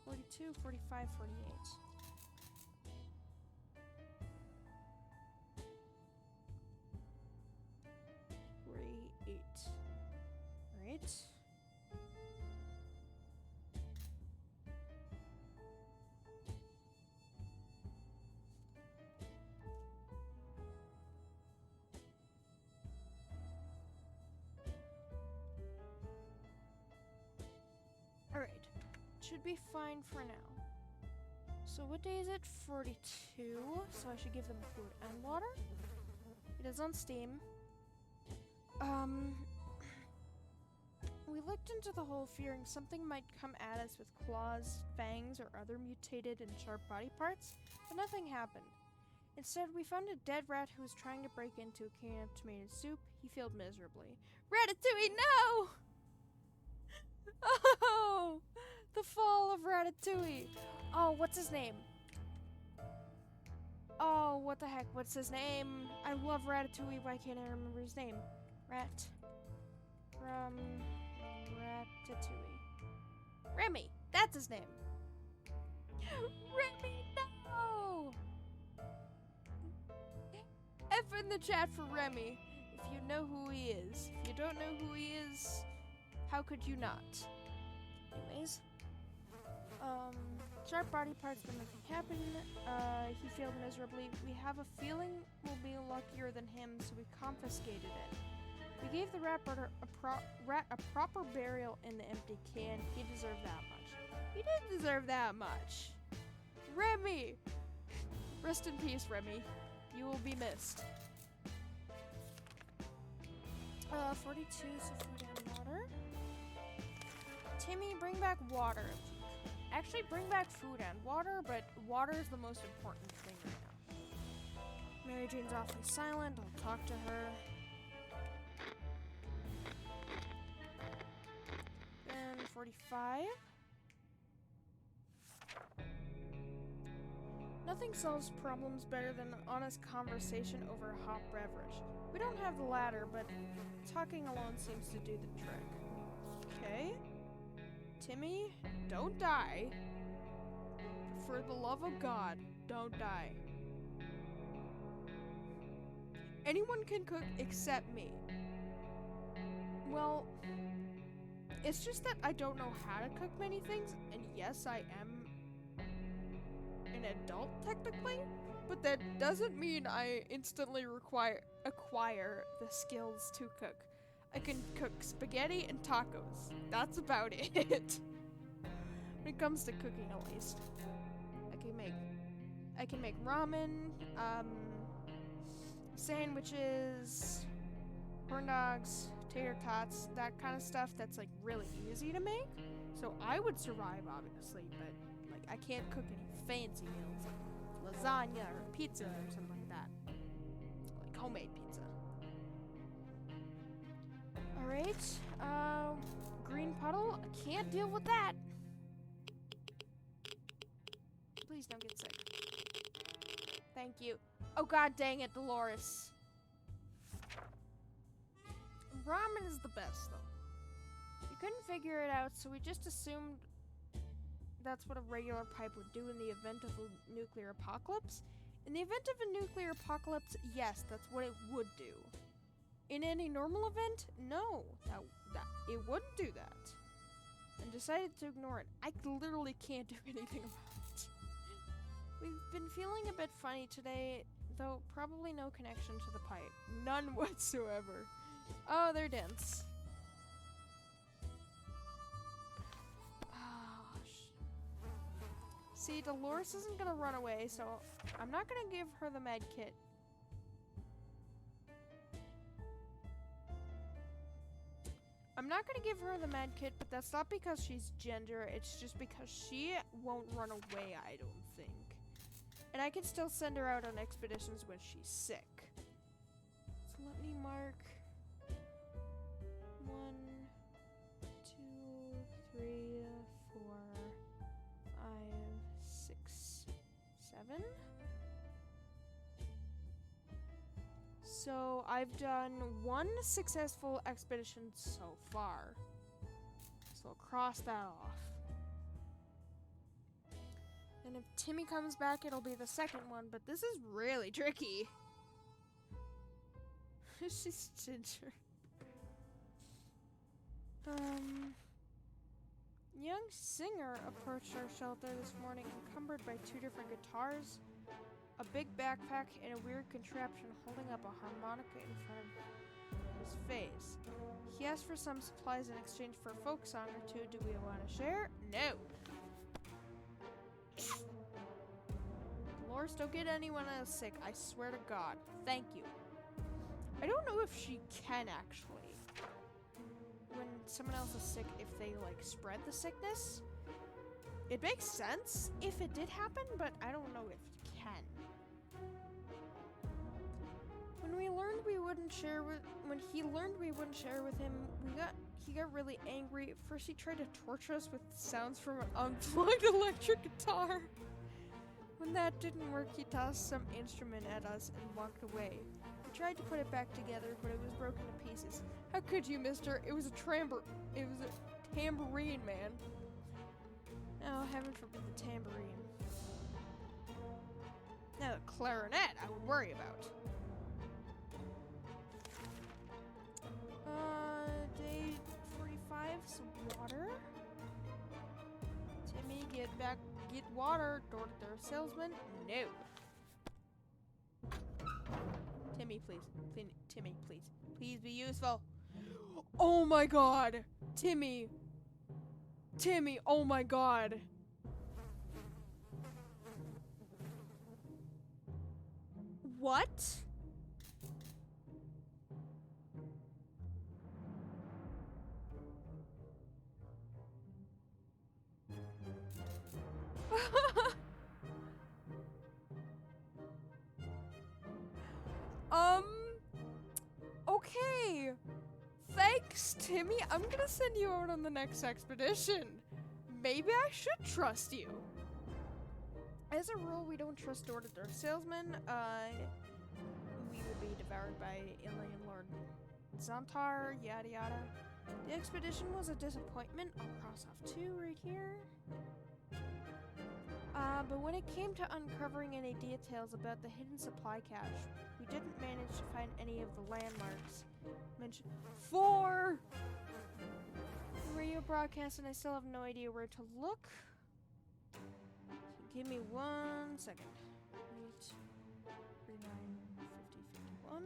A: 42, 45, 48. 48. Right. Alright. Should be fine for now. So what day is it? 42. So I should give them food and water. It is on Steam. We looked into the hole fearing something might come at us with claws, fangs, or other mutated and sharp body parts, but nothing happened. Instead, we found a dead rat who was trying to break into a can of tomato soup. He failed miserably. Ratatouille, no! Oh! The fall of Ratatouille. Oh, what's his name? Oh, what the heck? What's his name? I love Ratatouille. Why can't I remember his name? Rat. From Ratatouille. Remy. That's his name. Remy, no! F in the chat for Remy. If you know who he is. If you don't know who he is, how could you not? Anyways. Sharp body parts, but nothing happened. He failed miserably. We have a feeling we'll be luckier than him, so we confiscated it. We gave the rat a proper burial in the empty can. He deserved that much. He did deserve that much. Remy! Rest in peace, Remy. You will be missed. 42, so food and water. Timmy, bring back water. Actually, bring back food and water, but water is the most important thing right now. Mary Jane's awfully silent. I'll talk to her. Then 45. Nothing solves problems better than an honest conversation over a hot beverage. We don't have the latter, but talking alone seems to do the trick. Okay. Timmy, don't die. For the love of God, don't die. Anyone can cook except me. Well, it's just that I don't know how to cook many things, and yes, I am an adult technically, but that doesn't mean I instantly acquire the skills to cook. I can cook spaghetti and tacos. That's about it. When it comes to cooking, at least. I can make ramen, sandwiches, corn dogs, tater tots, that kind of stuff that's like really easy to make. So I would survive, obviously, but like I can't cook any fancy meals like lasagna or pizza or something like that. Like homemade pizza. Alright, green puddle, I can't deal with that. Please don't get sick. Thank you. Oh god dang it, Dolores. Ramen is the best though. We couldn't figure it out, so we just assumed that's what a regular pipe would do in the event of a nuclear apocalypse. In the event of a nuclear apocalypse, yes, that's what it would do. In any normal event, no, that it wouldn't do that. And decided to ignore it. I literally can't do anything about it. We've been feeling a bit funny today, though probably no connection to the pipe. None whatsoever. Oh, they're dense. See, Dolores isn't gonna run away, so I'm not gonna give her the med kit. I'm not gonna give her the med kit, but that's not because she's ginger, it's just because she won't run away, I don't think. And I can still send her out on expeditions when she's sick. So let me mark 1, 2, 3, 4, 5, 6, 7. So I've done 1 successful expedition so far. So I'll cross that off. And if Timmy comes back, it'll be the second one, but this is really tricky. She's ginger. Young singer approached our shelter this morning encumbered by 2 different guitars, a big backpack, and a weird contraption holding up a harmonica in front of his face. He asked for some supplies in exchange for a folk song or 2. Do we want to share? No. Dolores, don't get anyone else sick. I swear to God. Thank you. I don't know if she can actually. When someone else is sick, if they like spread the sickness. It makes sense if it did happen, but I don't know if it can. When he learned we wouldn't share with him, he got really angry. First he tried to torture us with sounds from an unplugged electric guitar. When that didn't work, he tossed some instrument at us and walked away. We tried to put it back together, but it was broken to pieces. How could you, mister? It was a tambourine, man. Oh, heaven forbid the tambourine. Now the clarinet I would worry about. Day 45, some water. Timmy, get water. Door-to-door salesman, no. Timmy, please. Timmy, please. Please be useful. Oh my God. Timmy, oh my God. What? Okay. Thanks, Timmy. I'm gonna send you out on the next expedition. Maybe I should trust you. As a rule, we don't trust door-to-door salesmen. We will be devoured by alien Lord Zantar, yada yada. The expedition was a disappointment. I'll cross off 2 right here. But when it came to uncovering any details about the hidden supply cache, we didn't manage to find any of the landmarks. Mentioned 4 radio broadcasts, and I still have no idea where to look. So give me 1 second. 8, 39, 50, 51.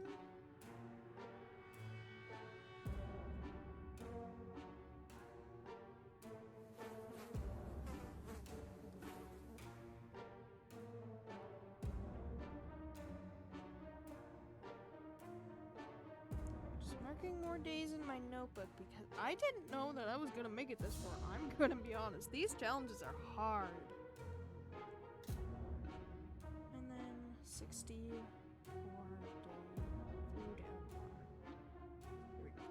A: Marking more days in my notebook because I didn't know that I was gonna make it this far. I'm gonna be honest. These challenges are hard. And then 64 day food and here we go.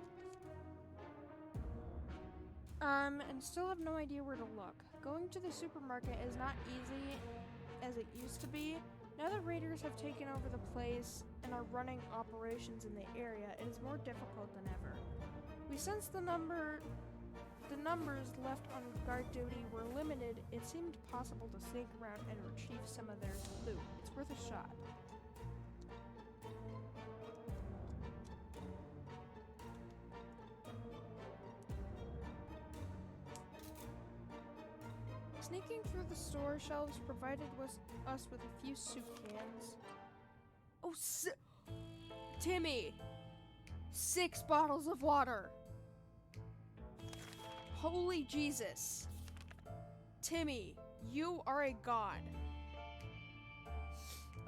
A: And still have no idea where to look. Going to the supermarket is not easy as it used to be. Now that raiders have taken over the place and are running operations in the area, it is more difficult than ever. We sense the number the numbers left on guard duty were limited, it seemed possible to sneak around and retrieve some of their loot. It's worth a shot. Sneaking through the store shelves provided us with a few soup cans. Oh, Timmy! 6 bottles of water! Holy Jesus! Timmy, you are a god.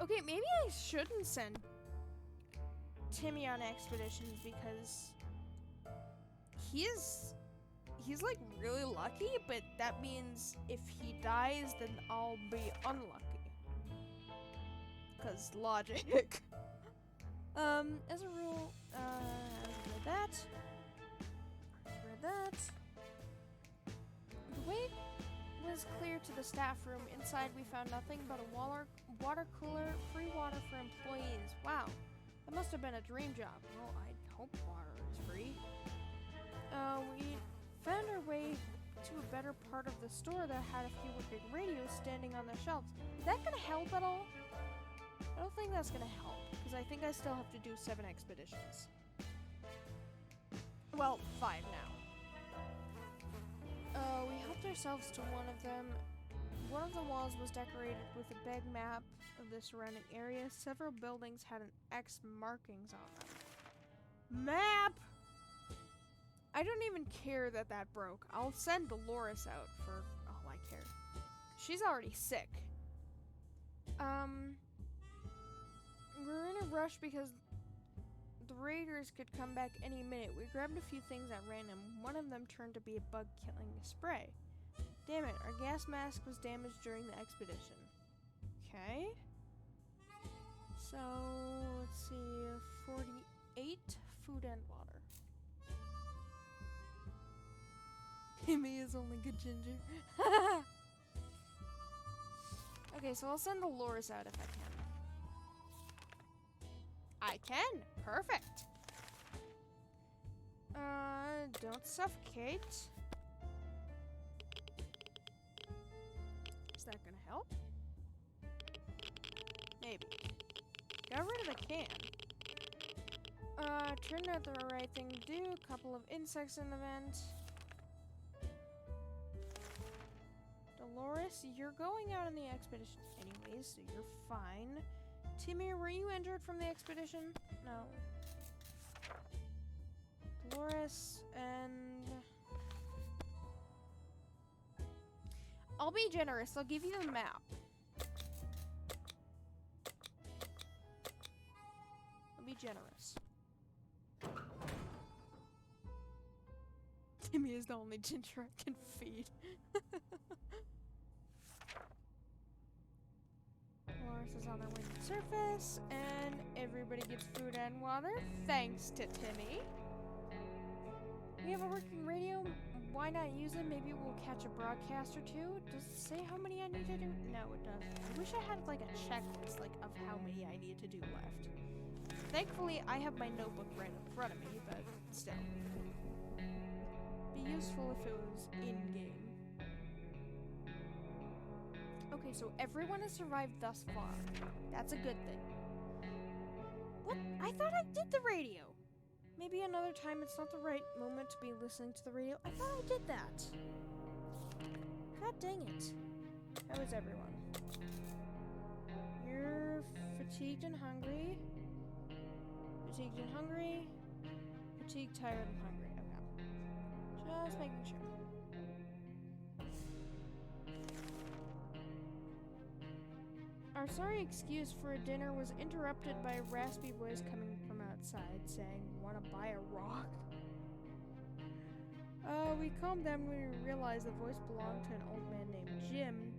A: Okay, maybe I shouldn't send Timmy on expeditions because he's like really lucky, but that means if he dies, then I'll be unlucky. 'Cause logic. As a rule, read that. Read that. The way was clear to the staff room. Inside, we found nothing but a water cooler, free water for employees. Wow, that must have been a dream job. Well, I hope water is free. We found our way to a better part of the store that had a few working radios standing on the shelves. Is that gonna help at all? I don't think that's gonna help, because I think I still have to do 7 expeditions. Well, 5 now. We helped ourselves to one of them. One of the walls was decorated with a big map of the surrounding area. Several buildings had an X markings on them. Map! I don't even care that that broke. I'll send Dolores out for all I care. She's already sick. We're in a rush because the raiders could come back any minute. We grabbed a few things at random. One of them turned to be a bug-killing spray. Damn it, our gas mask was damaged during the expedition. Okay. So, let's see, 48 food and water. Timmy is only good ginger. Okay, so I'll send Dolores out if I can. I can! Perfect! Don't suffocate. Is that gonna help? Maybe. Got rid of the can. Turned out the right thing to do. A couple of insects in the vent. Dolores, you're going out on the expedition anyways, so you're fine. Timmy, were you injured from the expedition? No. Dolores, and... I'll be generous. I'll give you the map. I'll be generous. Timmy is the only ginger I can feed. Dolores is on their way to the surface, and everybody gets food and water, thanks to Timmy. We have a working radio. Why not use it? Maybe we'll catch a broadcast or two. Does it say how many I need to do? No, it doesn't. I wish I had like a checklist like of how many I need to do left. Thankfully, I have my notebook right in front of me, but still. Be useful if it was in-game. Okay, so everyone has survived thus far. That's a good thing. What? I thought I did the radio. Maybe another time it's not the right moment to be listening to the radio. I thought I did that. God dang it. How is everyone? You're fatigued and hungry. Fatigued and hungry. Fatigued, tired, and hungry. Okay. Just making sure. Our sorry excuse for a dinner was interrupted by a raspy voice coming from outside saying, "Wanna buy a rock?" We calmed down when we realized the voice belonged to an old man named Jim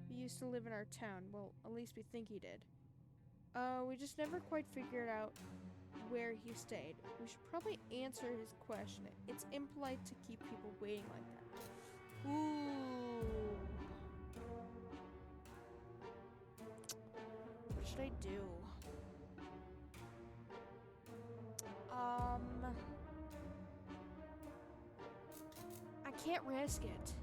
A: who used to live in our town. Well, at least we think he did. We just never quite figured out where he stayed. We should probably answer his question. It's impolite to keep people waiting like that. Ooh. What should I do? I can't risk it.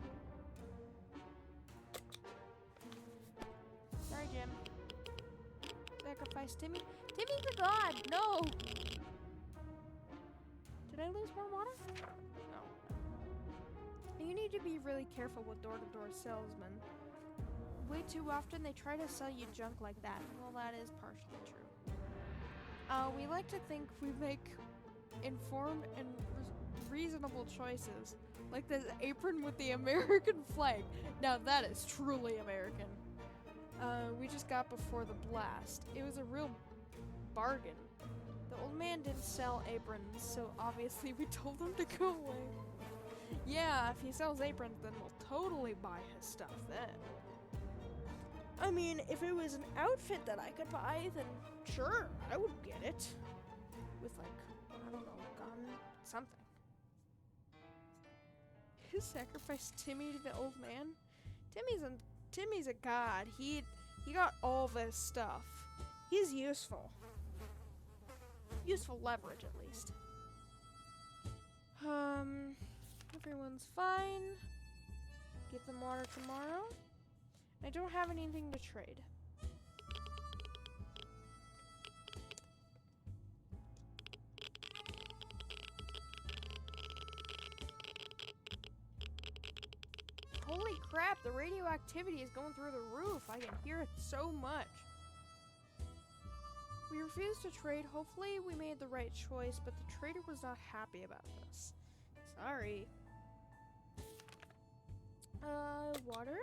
A: Sorry, Jim. Sacrifice Timmy. Timmy's a god! No! Did I lose more water? No. You need to be really careful with door-to-door salesmen. Way too often they try to sell you junk like that. Well, that is partially true. We like to think we make informed and reasonable choices. Like this apron with the American flag. Now that is truly American. We just got before the blast. It was a real bargain. The old man didn't sell aprons, so obviously we told him to go away. Yeah, if he sells aprons, then we'll totally buy his stuff then. I mean, if it was an outfit that I could buy, then sure, I would get it. With like, I don't know, gun, something. Sacrifice Timmy to the old man? Timmy's a god. He got all this stuff. He's useful. Useful leverage, at least. Everyone's fine. Give them water tomorrow. I don't have anything to trade. Holy crap, the radioactivity is going through the roof. I can hear it so much. We refused to trade. Hopefully we made the right choice, but the trader was not happy about this. Sorry. Water?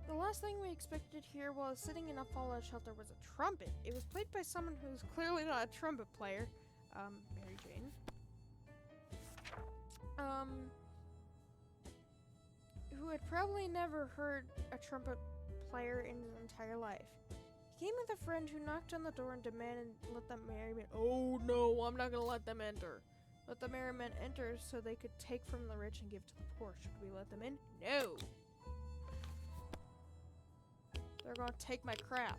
A: The last thing we expected here while sitting in a fallout shelter was a trumpet. It was played by someone who's clearly not a trumpet player. Mary Jane. Who had probably never heard a trumpet player in his entire life. He came with a friend who knocked on the door and demanded let the merrymen— Oh no, I'm not gonna let them enter. Let the merrymen enter so they could take from the rich and give to the poor. Should we let them in? No! They're gonna take my crap.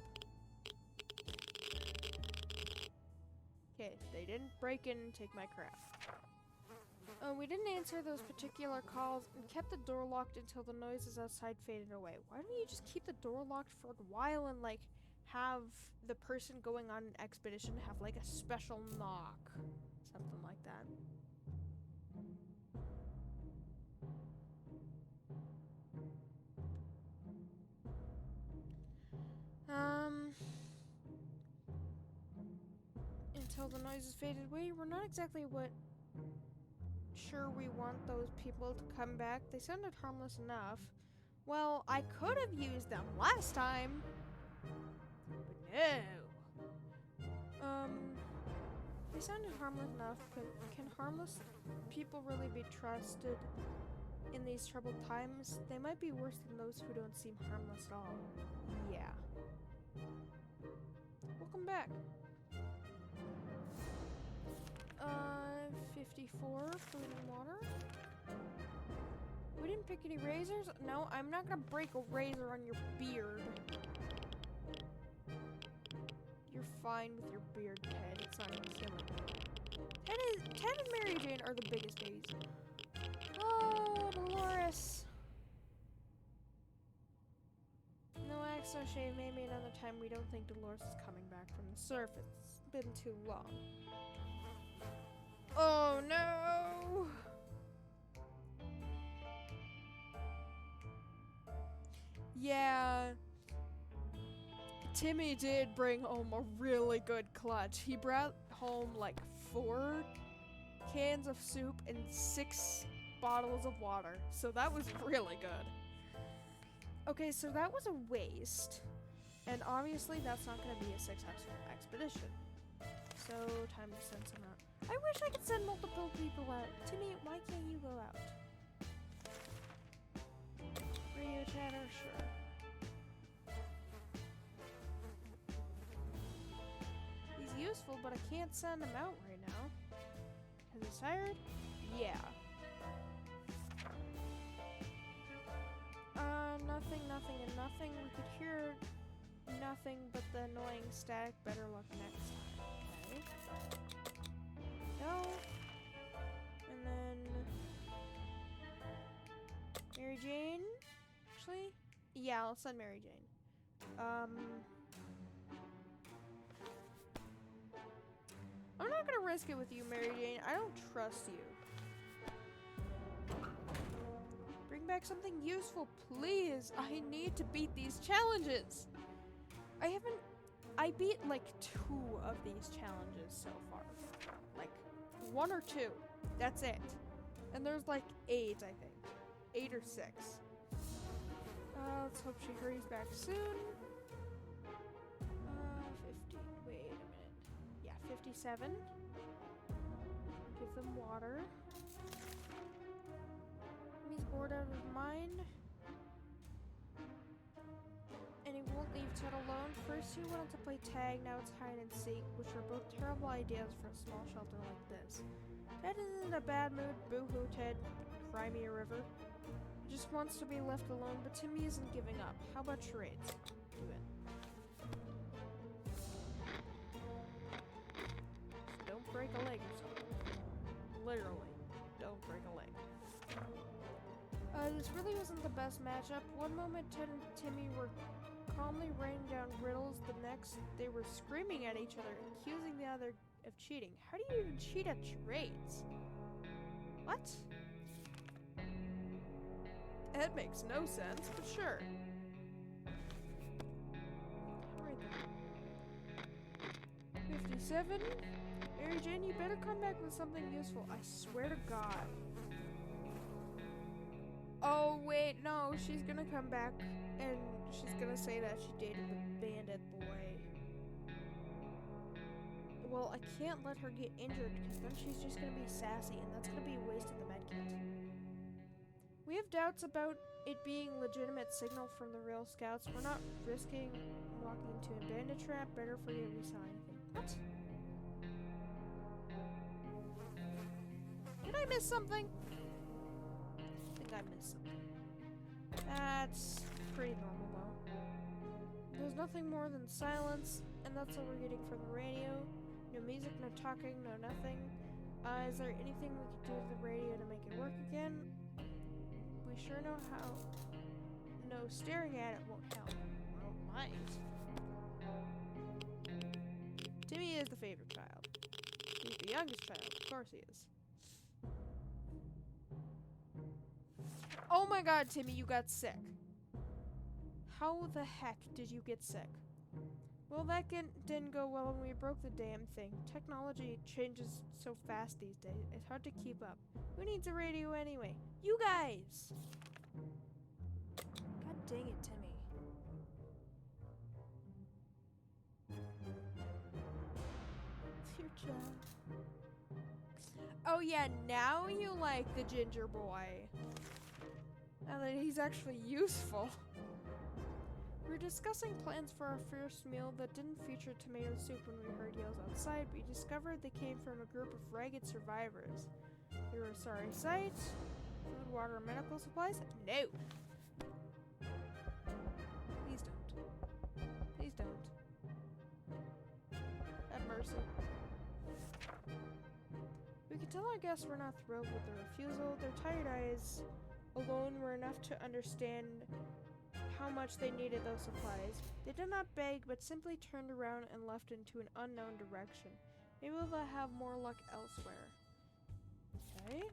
A: Okay, they didn't break in and take my crap. We didn't answer those particular calls and kept the door locked until the noises outside faded away. Why don't you just keep the door locked for a while and, like, have the person going on an expedition have, like, a special knock? Something like that. Until the noises faded away, we're not exactly sure we want those people to come back. They sounded harmless enough. Well, I could have used them last time. But no. They sounded harmless enough, but can harmless people really be trusted in these troubled times? They might be worse than those who don't seem harmless at all. Yeah. Welcome back. 54, food and water. We didn't pick any razors? No, I'm not gonna break a razor on your beard. You're fine with your beard, Ted. It's not gonna kill it. Ted and Mary Jane are the biggest babies. Oh, Dolores. No axe, no shave. Maybe another time. We don't think Dolores is coming back from the surface. It's been too long. Oh no! Yeah. Timmy did bring home a really good clutch. He brought home like 4 cans of soup and 6 bottles of water. So that was really good. Okay, so that was a waste. And obviously that's not going to be a successful expedition. So, time to send some out. I wish I could send multiple people out. Timmy, why can't you go out? Radio chatter, sure. He's useful, but I can't send him out right now. Because he's tired? Yeah. Nothing, and nothing. We could hear nothing but the annoying static. Better luck next time. Okay. No. And then Mary Jane? Actually, yeah, I'll send Mary Jane. I'm not gonna risk it with you, Mary Jane. I don't trust you. Bring back something useful, please. I need to beat these challenges. I beat like 2 of these challenges so far. Like 1 or 2. That's it. And there's like 8, I think. 8 or 6. Let's hope she hurries back soon. 50. Wait a minute. Yeah, 57. Give them water. He's bored out of his mind. And he won't leave Ted alone. First he wanted to play tag, now it's hide and seek, which are both terrible ideas for a small shelter like this. Ted is in a bad mood. Boo-hoo, Ted. Cry me a river. He just wants to be left alone, but Timmy isn't giving up. How about charades? Do it. Just don't break a leg or something. Literally. Don't break a leg. This really wasn't the best matchup. One moment Ted and Timmy were calmly writing down riddles, the next they were screaming at each other, accusing the other of cheating. How do you even cheat at charades? What? That makes no sense, but sure. Right then. 57? Mary Jane, you better come back with something useful. I swear to God. Oh, wait, no, she's gonna come back and she's gonna say that she dated the bandit boy. Well, I can't let her get injured because then she's just gonna be sassy and that's gonna be a waste of the medkit. We have doubts about it being legitimate signal from the real scouts. We're not risking walking into a bandit trap. Better forget we saw anything. What? Did I miss something? I think I missed something. That's pretty normal though. There's nothing more than silence, and that's all we're getting from the radio. No music, no talking, no nothing. Is there anything we could do to the radio to make it work again? We sure know how. No, staring at it won't help. Well, it might. Timmy is the favorite child. He's the youngest child, of course he is. Oh my God, Timmy, you got sick. How the heck did you get sick? Well, that didn't go well when we broke the damn thing. Technology changes so fast these days, it's hard to keep up. Who needs a radio anyway? You guys! God dang it, Timmy. It's your job. Oh yeah, now you like the ginger boy. Now that he's actually useful. We were discussing plans for our first meal that didn't feature tomato soup when we heard yells outside. We discovered they came from a group of ragged survivors. They were a sorry sight. Food, water, and medical supplies? No. Please don't. Please don't. Have mercy. We could tell our guests were not thrilled with the refusal. Their tired eyes alone were enough to understand how much they needed those supplies. They did not beg, but simply turned around and left into an unknown direction. Maybe they'll have more luck elsewhere. Okay.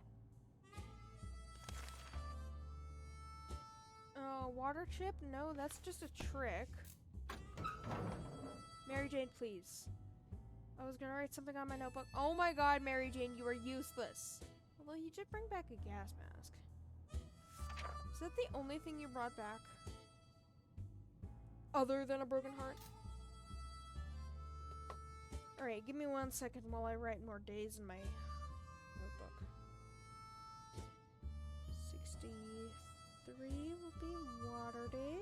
A: Water chip? No, that's just a trick. Mary Jane, please. I was gonna write something on my notebook. Oh my God, Mary Jane, you are useless. Although you did bring back a gas mask. Is that the only thing you brought back? Other than a broken heart? Alright, give me 1 second while I write more days in my notebook. 63 will be water day.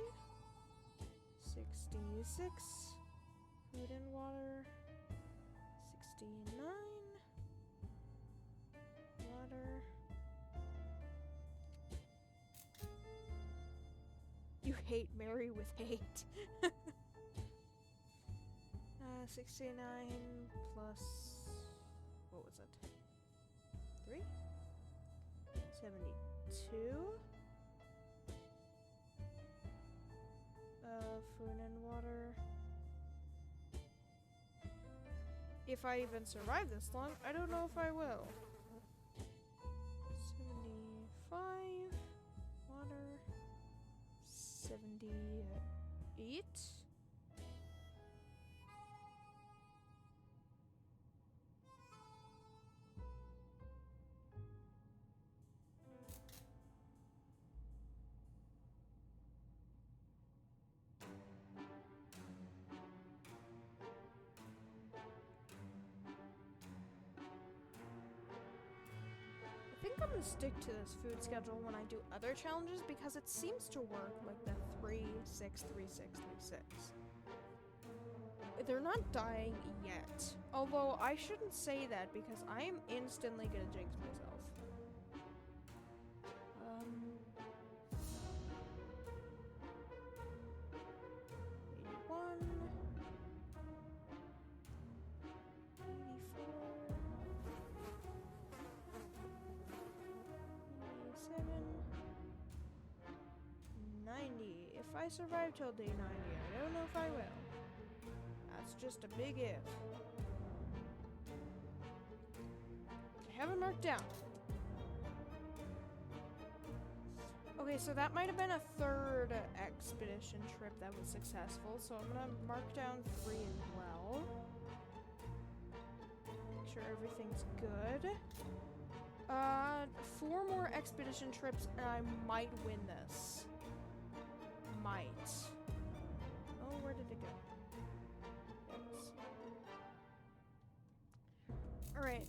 A: 66, food and water. 69, water. You hate Mary with hate. 69 plus, what was it? 3? 72? food and water. If I even survive this long, I don't know if I will. 75 water. 78. I think I'm gonna stick to this food schedule when I do other challenges because it seems to work, like the 3, 6, 3, 6, 3, 6. They're not dying yet. Although I shouldn't say that because I am instantly gonna jinx myself. 81. 90. If I survive till day 90, I don't know if I will. That's just a big if. I have it marked down. Okay, so that might have been a third expedition trip that was successful, so I'm gonna mark down 3 as well. Make sure everything's good. 4 more expedition trips and I might win this. Might. Oh, where did it go? Yes. Alright.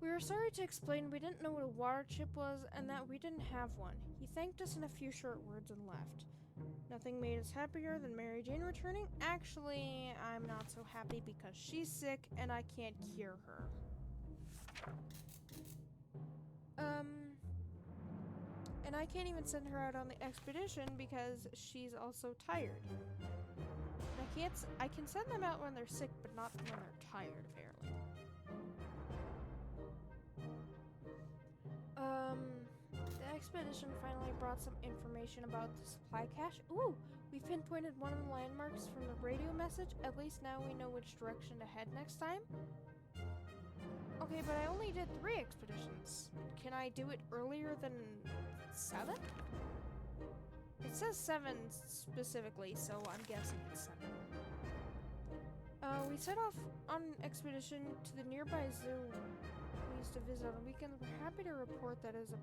A: We were sorry to explain we didn't know what a water chip was and that we didn't have one. He thanked us in a few short words and left. Nothing made us happier than Mary Jane returning. Actually, I'm not so happy because she's sick and I can't cure her. And I can't even send her out on the expedition because she's also tired. And I can send them out when they're sick, but not when they're tired, apparently. The expedition finally brought some information about the supply cache. Ooh, we pinpointed one of the landmarks from the radio message. At least now we know which direction to head next time. Okay, but I only did 3 expeditions. Can I do it earlier than 7? It says 7 specifically, so I'm guessing it's 7. We set off on an expedition to the nearby zoo we used to visit on the weekends. We're happy to report that it is a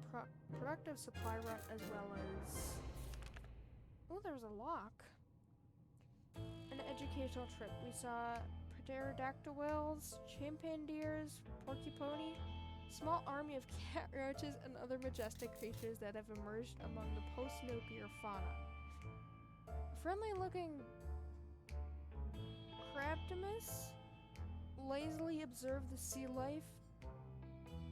A: productive supply run as well as... Oh, there's a lock. An educational trip. We saw pterodactyl whales, chimpandeers, porcupine, small army of cat roaches, and other majestic creatures that have emerged among the post-nuclear fauna. A friendly-looking Crabdamus lazily observed the sea life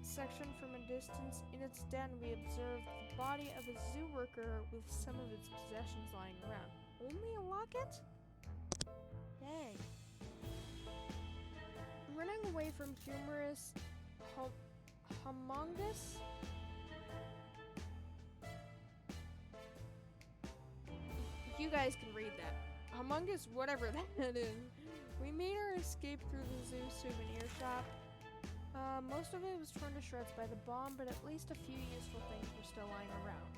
A: section from a distance. In its den, we observed the body of a zoo worker with some of its possessions lying around. Only a locket? Dang. Running away from humorous Humongous? You guys can read that. Humongous, whatever that is. We made our escape through the zoo souvenir shop. Most of it was torn to shreds by the bomb, but at least a few useful things were still lying around.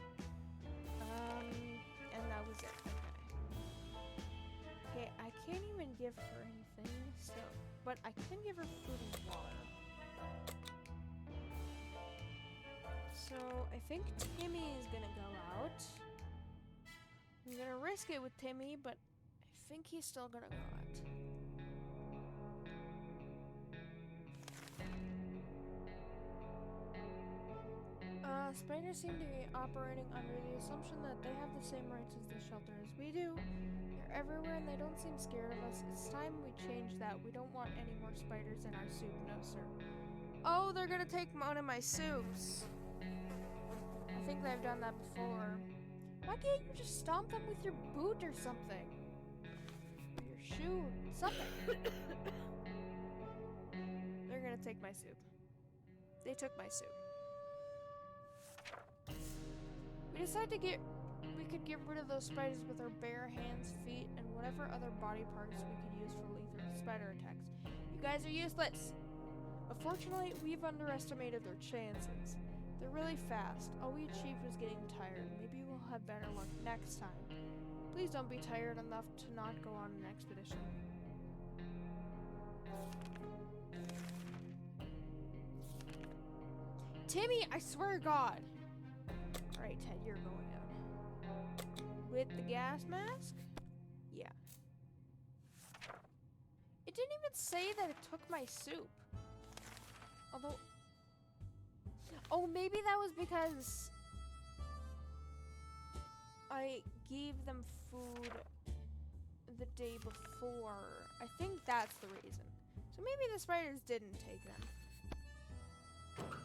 A: And that was it. Okay, I can't even give her anything, so... But I can give her food and water. So, I think Timmy is gonna go out. I'm gonna risk it with Timmy, but I think he's still gonna go out. Spiders seem to be operating under the assumption that they have the same rights as the shelter as we do. They're everywhere and they don't seem scared of us. It's time we change that. We don't want any more spiders in our soup, no sir. Oh, they're gonna take one of my soups. I think they've done that before. Why can't you just stomp them with your boot or something? Or your shoe, something. They're gonna take my soup. They took my soup. We decided to get We could get rid of those spiders with our bare hands, feet, and whatever other body parts we could use for lethal spider attacks. You guys are useless! Unfortunately, we've underestimated their chances. They're really fast. All we achieved was getting tired. Maybe we'll have better luck next time. Please don't be tired enough to not go on an expedition. Timmy, I swear to God! Alright, Ted, you're going out. With the gas mask? Yeah. It didn't even say that it took my soup. Although... Oh, maybe that was because I gave them food the day before. I think that's the reason. So maybe the spiders didn't take them.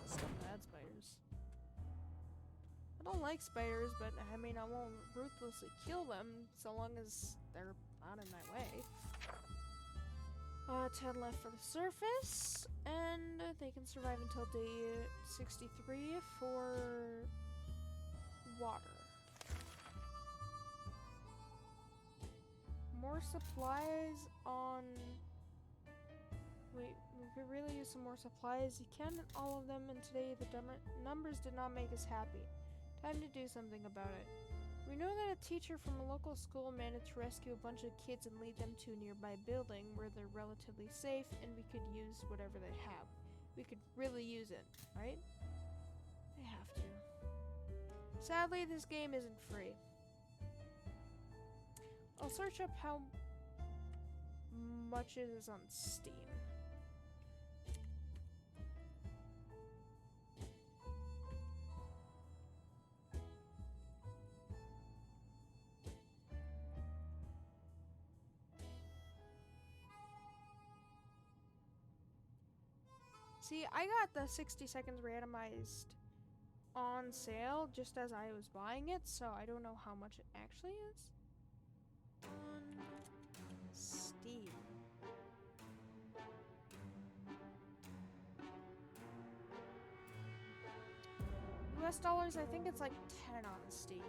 A: Still bad spiders. I don't like spiders, but I mean, I won't ruthlessly kill them so long as they're not in my way. 10 left for the surface, and they can survive until day 63 for water. More supplies on... Wait, we could really use some more supplies. You can't get all of them, and today the numbers did not make us happy. Time to do something about it. We know that a teacher from a local school managed to rescue a bunch of kids and lead them to a nearby building where they're relatively safe, and we could use whatever they have. We could really use it, right? They have to. Sadly, this game isn't free. I'll search up how much it is on Steam. See, I got the 60 seconds Reatomized on sale just as I was buying it, so I don't know how much it actually is. On Steam. US dollars, I think it's like 10 on Steam.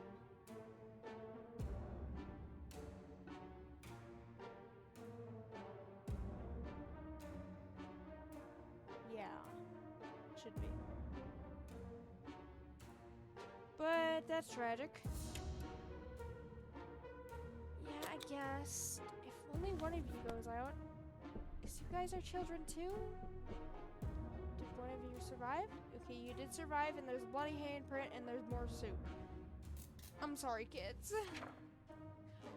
A: Yeah, should be. But that's tragic. Yeah, I guess. If only one of you goes out. Because you guys are children too? Did one of you survive? Okay, you did survive, and there's a bloody handprint, and there's more soup. I'm sorry, kids.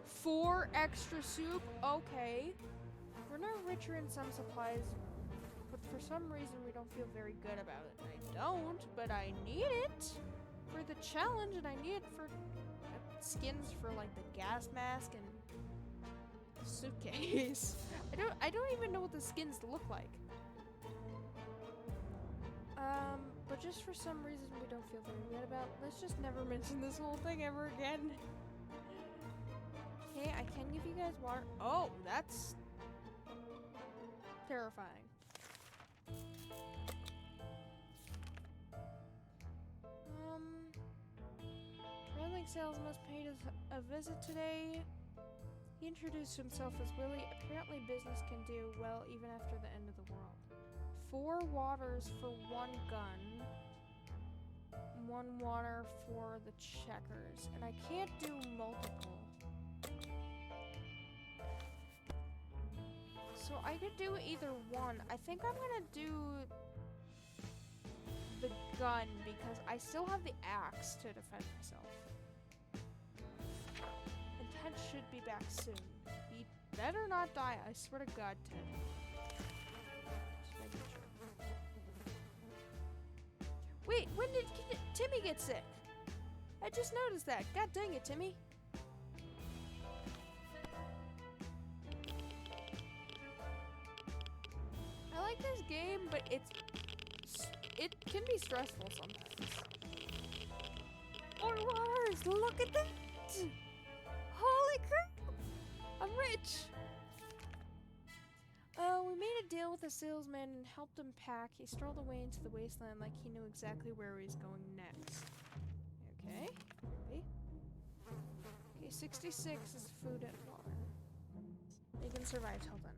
A: 4 extra soup? Okay. We're not richer in some supplies, but for some reason we don't feel very good about it. I don't, but I need it for the challenge, and I need it for skins for like the gas mask and suitcase. I don't even know what the skins look like. But just for some reason we don't feel very good about. Let's just never mention this whole thing ever again. Okay, I can give you guys water. Oh, that's terrifying. Traveling sales must pay us a visit today. He introduced himself as Willie. Apparently business can do well even after the end of the world. 4 waters for 1 gun. 1 water for the checkers. And I can't do multiple. So I could do either one. I think I'm gonna do the gun because I still have the axe to defend myself. And Ted should be back soon. He better not die. I swear to God, Ted. Just making sure. Wait, when did Timmy get sick? I just noticed that. God dang it, Timmy. I like this game, but it can be stressful sometimes. More waters! Look at that! Holy crap! I'm rich! We made a deal with the salesman and helped him pack. He strolled away into the wasteland like he knew exactly where he was going next. Okay. Maybe. 66 is food and water. They can survive till then.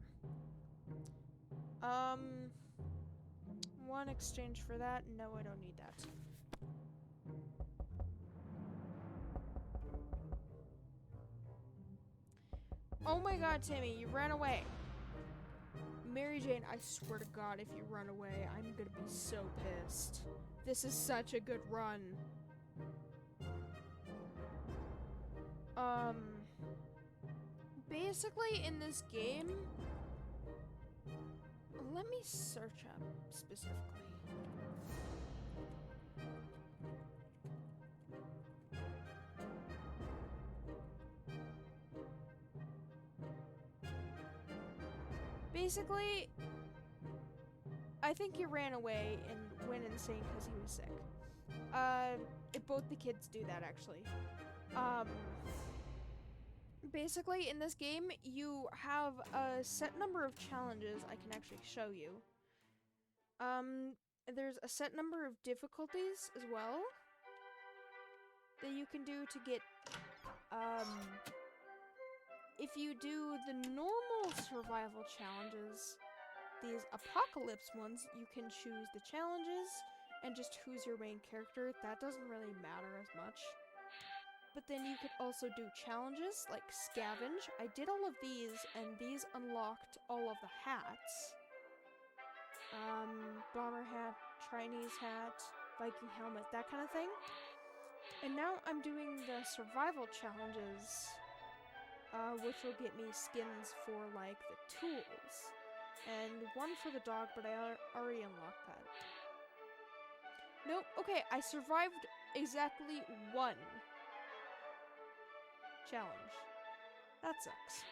A: One exchange for that. No, I don't need that. Oh my god, Timmy, you ran away. Mary Jane, I swear to God, if you run away, I'm gonna be so pissed. This is such a good run. Basically in this game, let me search up specifically. Basically, I think he ran away and went insane because he was sick. Both the kids do that, actually. Basically, in this game, you have a set number of challenges I can actually show you. There's a set number of difficulties as well that you can do to get, if you do the normal survival challenges, these apocalypse ones, you can choose the challenges and just who's your main character. That doesn't really matter as much. But then you could also do challenges like scavenge. I did all of these, and these unlocked all of the hats. Bomber hat, Chinese hat, Viking helmet, that kind of thing. And now I'm doing the survival challenges, which will get me skins for, like, the tools. And one for the dog, but I already unlocked that. Nope, okay, I survived exactly one challenge. That sucks.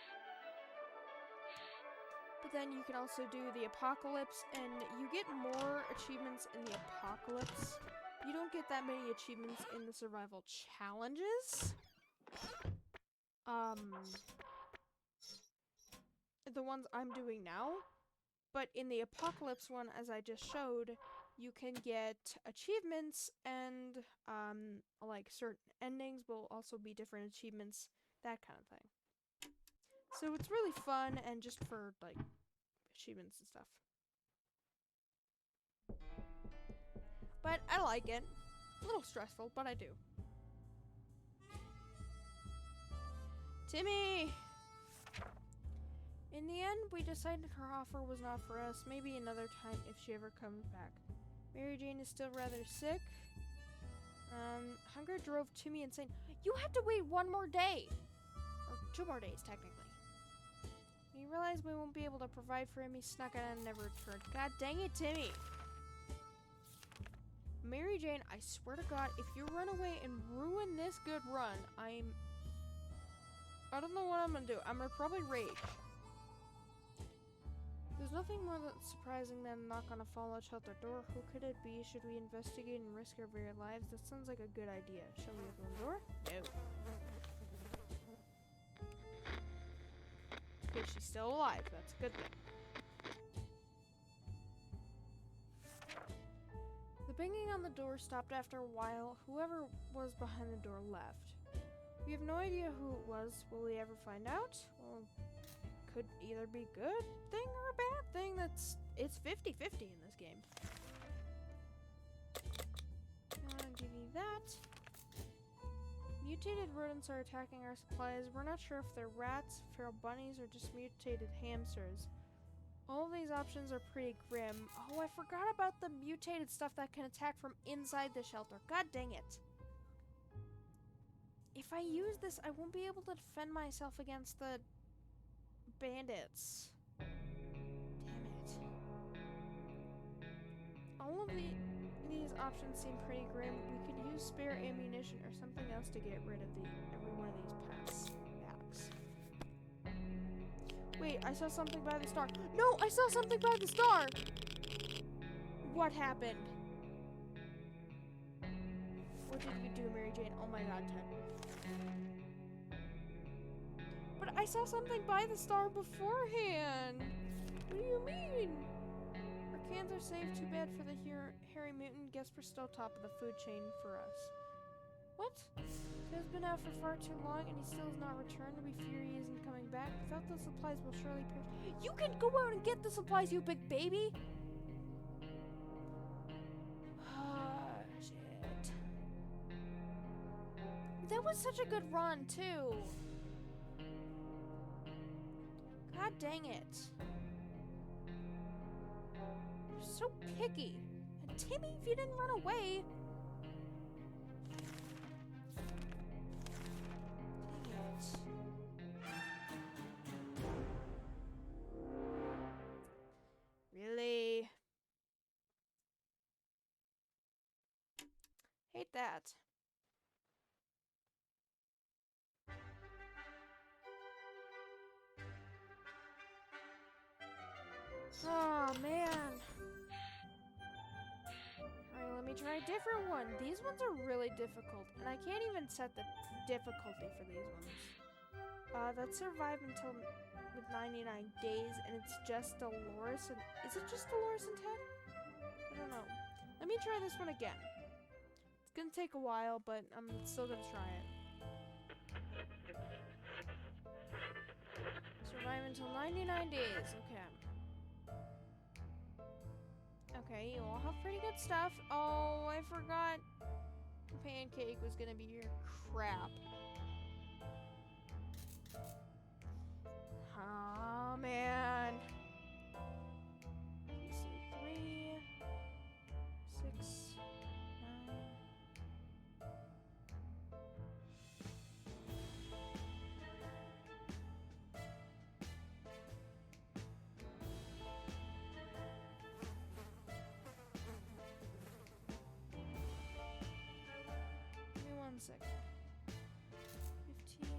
A: But then you can also do the apocalypse, and you get more achievements in the apocalypse. You don't get that many achievements in the survival challenges. The ones I'm doing now. But in the apocalypse one, as I just showed, you can get achievements, and like certain endings will also be different achievements, that kind of thing. So it's really fun, and just for like achievements and stuff. But I like it. A little stressful, but I do. Timmy! In the end, we decided her offer was not for us. Maybe another time if she ever comes back. Mary Jane is still rather sick. Hunger drove Timmy insane. You have to wait one more day! Or 2 more days, technically. When you realize we won't be able to provide for him, he snuck out and never returned. God dang it, Timmy! Mary Jane, I swear to God, if you run away and ruin this good run, I don't know what I'm gonna do. I'm gonna probably rage. There's nothing more surprising than a knock on a fallout shelter door. Who could it be? Should we investigate and risk our very lives? That sounds like a good idea. Shall we open the door? No. Okay, she's still alive. That's a good thing. The banging on the door stopped after a while. Whoever was behind the door left. We have no idea who it was. Will we ever find out? Well, it could either be a good thing or a bad thing. It's 50-50 in this game. I'll give you that. Mutated rodents are attacking our supplies. We're not sure if they're rats, feral bunnies, or just mutated hamsters. All of these options are pretty grim. Oh, I forgot about the mutated stuff that can attack from inside the shelter. God dang it. If I use this, I won't be able to defend myself against the bandits. Damn it. All of these options seem pretty grim. We could use spare ammunition or something else to get rid of every one of these packs. Wait, I saw something by the star. No, I saw something by the star! What happened? What did you do, Mary Jane? Oh my God, Ted. But I saw something by the star beforehand! What do you mean? Our cans are safe. Too bad for the hairy mutant. Guess we're still top of the food chain for us. What? He's been out for far too long and he still has not returned. We fear he isn't coming back. Without the supplies, we'll surely perish. You can go out and get the supplies, you big baby! Ah, shit. That was such a good run, too. God dang it. You're so picky. And Timmy, if you didn't run away... Really? Hate that. Oh, man. Alright, let me try a different one. These ones are really difficult, and I can't even set the difficulty for these ones. Let's survive until with 99 days, and it's just Dolores and... Is it just Dolores and Ted? I don't know. Let me try this one again. It's gonna take a while, but I'm still gonna try it. Survive until 99 days. Okay. Okay, you all have pretty good stuff. Oh, I forgot. Pancake was gonna be your crap. Oh, man. Okay, so 3, 6, 9. Give me 1 second. 15.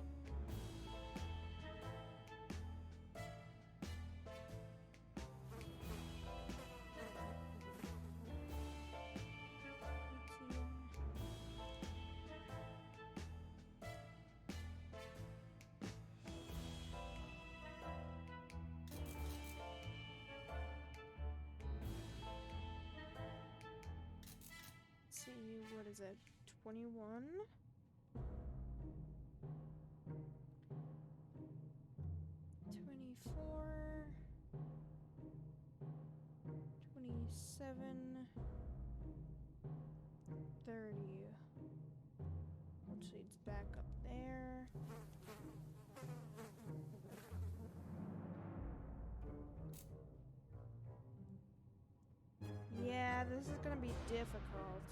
A: See, what is it? 21? 24, 27, 30. Actually, it's back up there. Yeah, this is gonna be difficult.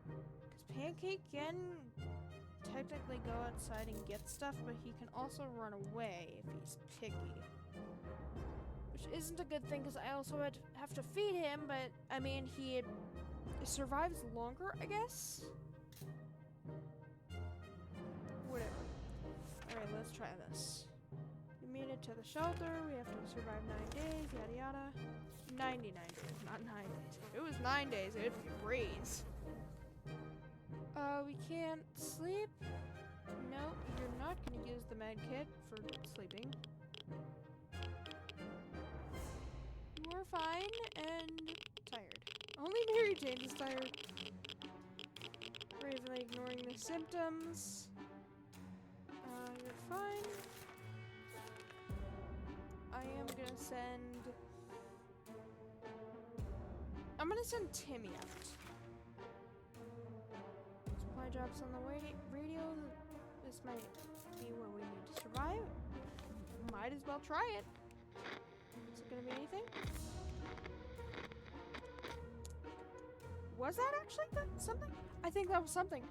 A: Because Pancake can technically go outside and get stuff, but he can also run away if he's picky. Which isn't a good thing, because I also have to feed him, but, I mean, he survives longer, I guess? Whatever. Alright, let's try this. We made it to the shelter, we have to survive 9 days, yada yada. 99 days, not 9 days. If it was 9 days, it'd be a breeze. We can't sleep. No, you're not gonna use the med kit for sleeping. You are fine and tired. Only Mary Jane is tired. Bravely ignoring the symptoms. You're fine. I am gonna send... I'm gonna send Timmy out. Supply drops on the radio. This might be what we need to survive. Might as well try it. Is it gonna be anything? Was that actually something? I think that was something.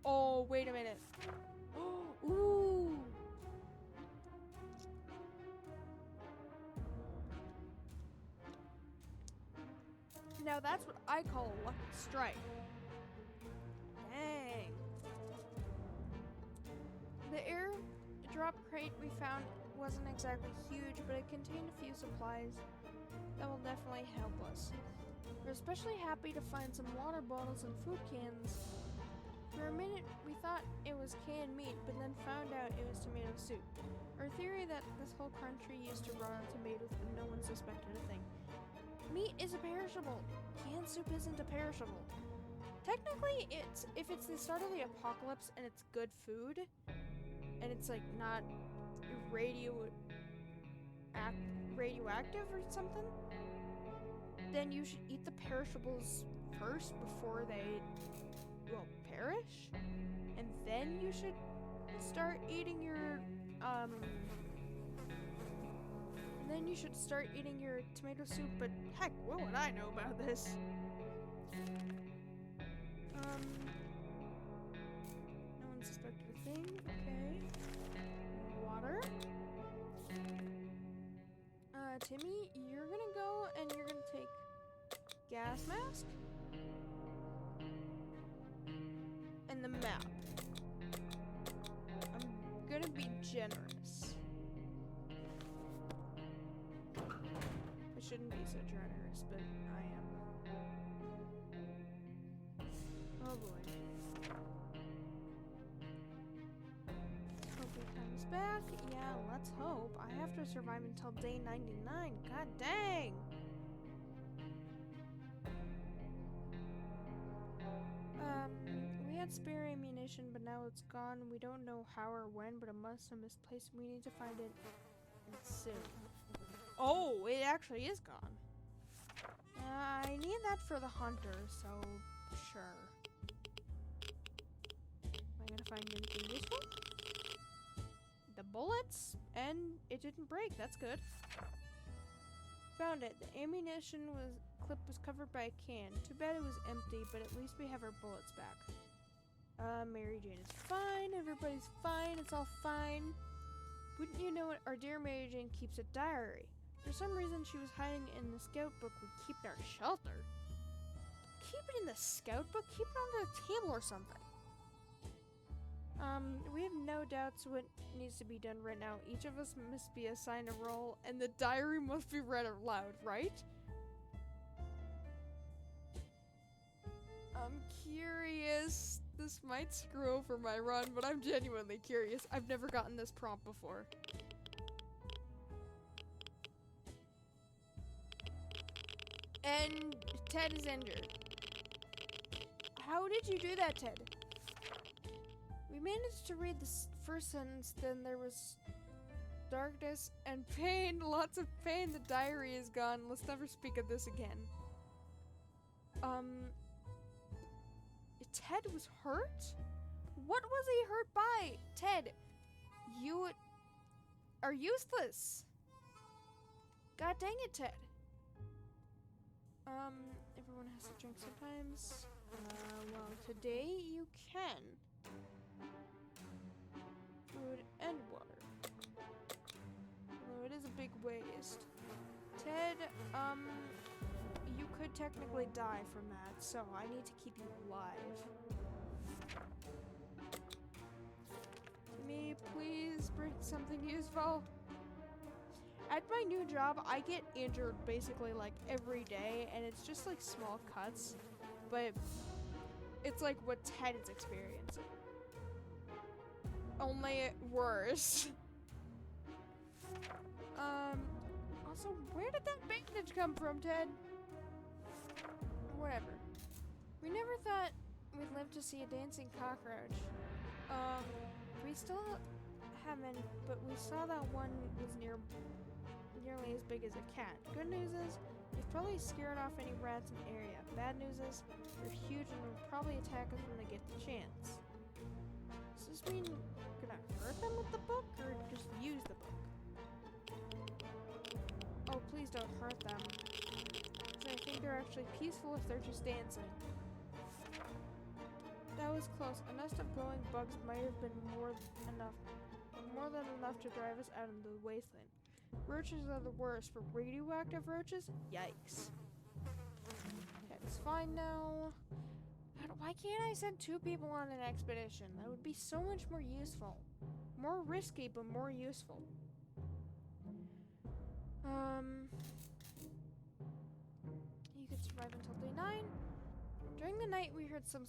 A: Oh, wait a minute. Ooh. Now that's what I call a lucky strike. Dang. The airdrop crate we found wasn't exactly huge, but it contained a few supplies that will definitely help us. We're especially happy to find some water bottles and food cans. For a minute, we thought it was canned meat, but then found out it was tomato soup. Our theory that this whole country used to run on tomatoes, but no one suspected a thing. Meat is a perishable. Canned soup isn't a perishable. Technically, if it's the start of the apocalypse and it's good food, and it's like not radioactive or something, then you should eat the perishables first before they, well, perish, and then you should start eating your tomato soup. But heck, what would I know about this? No one suspected a thing. Okay. Water. Timmy, you're gonna go and you're gonna take gas mask and the map. I'm gonna be generous. I shouldn't be so generous, but I am. Oh boy. Hope he comes back. Yeah, let's hope. I have to survive until day 99. God dang! We had spare ammunition, but now it's gone. We don't know how or when, but it must have misplaced. We need to find it soon. Oh, it actually is gone. I need that for the hunter, so sure. Am I gonna find anything useful? The bullets, and it didn't break. That's good. Found it. The ammunition clip was covered by a can. Too bad it was empty, but at least we have our bullets back. Mary Jane is fine. Everybody's fine. It's all fine. Wouldn't you know it? Our dear Mary Jane keeps a diary. For some reason, she was hiding in the scout book we keep in our shelter. Keep it in the scout book? Keep it under the table or something. We have no doubts what needs to be done right now. Each of us must be assigned a role, and the diary must be read aloud, right? I'm curious. This might screw over my run, but I'm genuinely curious. I've never gotten this prompt before. And Ted is injured. How did you do that, Ted? We managed to read the first sentence, then there was darkness and pain, lots of pain. The diary is gone. Let's never speak of this again. Ted was hurt? What was he hurt by? Ted, you are useless. God dang it, Ted. Everyone has to drink sometimes. Well, today you can. Food and water. Although it is a big waste. Ted, you could technically die from that, so I need to keep you alive. Me, please bring something useful. At my new job, I get injured basically like every day, and it's just like small cuts, but it's like what Ted is experiencing. Only worse. Also, where did that bandage come from, Ted? Whatever. We never thought we'd live to see a dancing cockroach. We still haven't, but we saw that one was nearly as big as a cat. Good news is, we've probably scared off any rats in the area. Bad news is, they're huge and will probably attack us when they get the chance. Does this mean we're gonna hurt them with the book, or just use the book? Oh, please don't hurt them. Because I think they're actually peaceful if they're just dancing. That was close. A nest of glowing bugs might have been more than enough to drive us out into the wasteland. Roaches are the worst, but radioactive roaches? Yikes. Okay, it's fine now. God, why can't I send 2 people on an expedition? That would be so much more useful. More risky, but more useful. You could survive until day 9. During the night, we heard some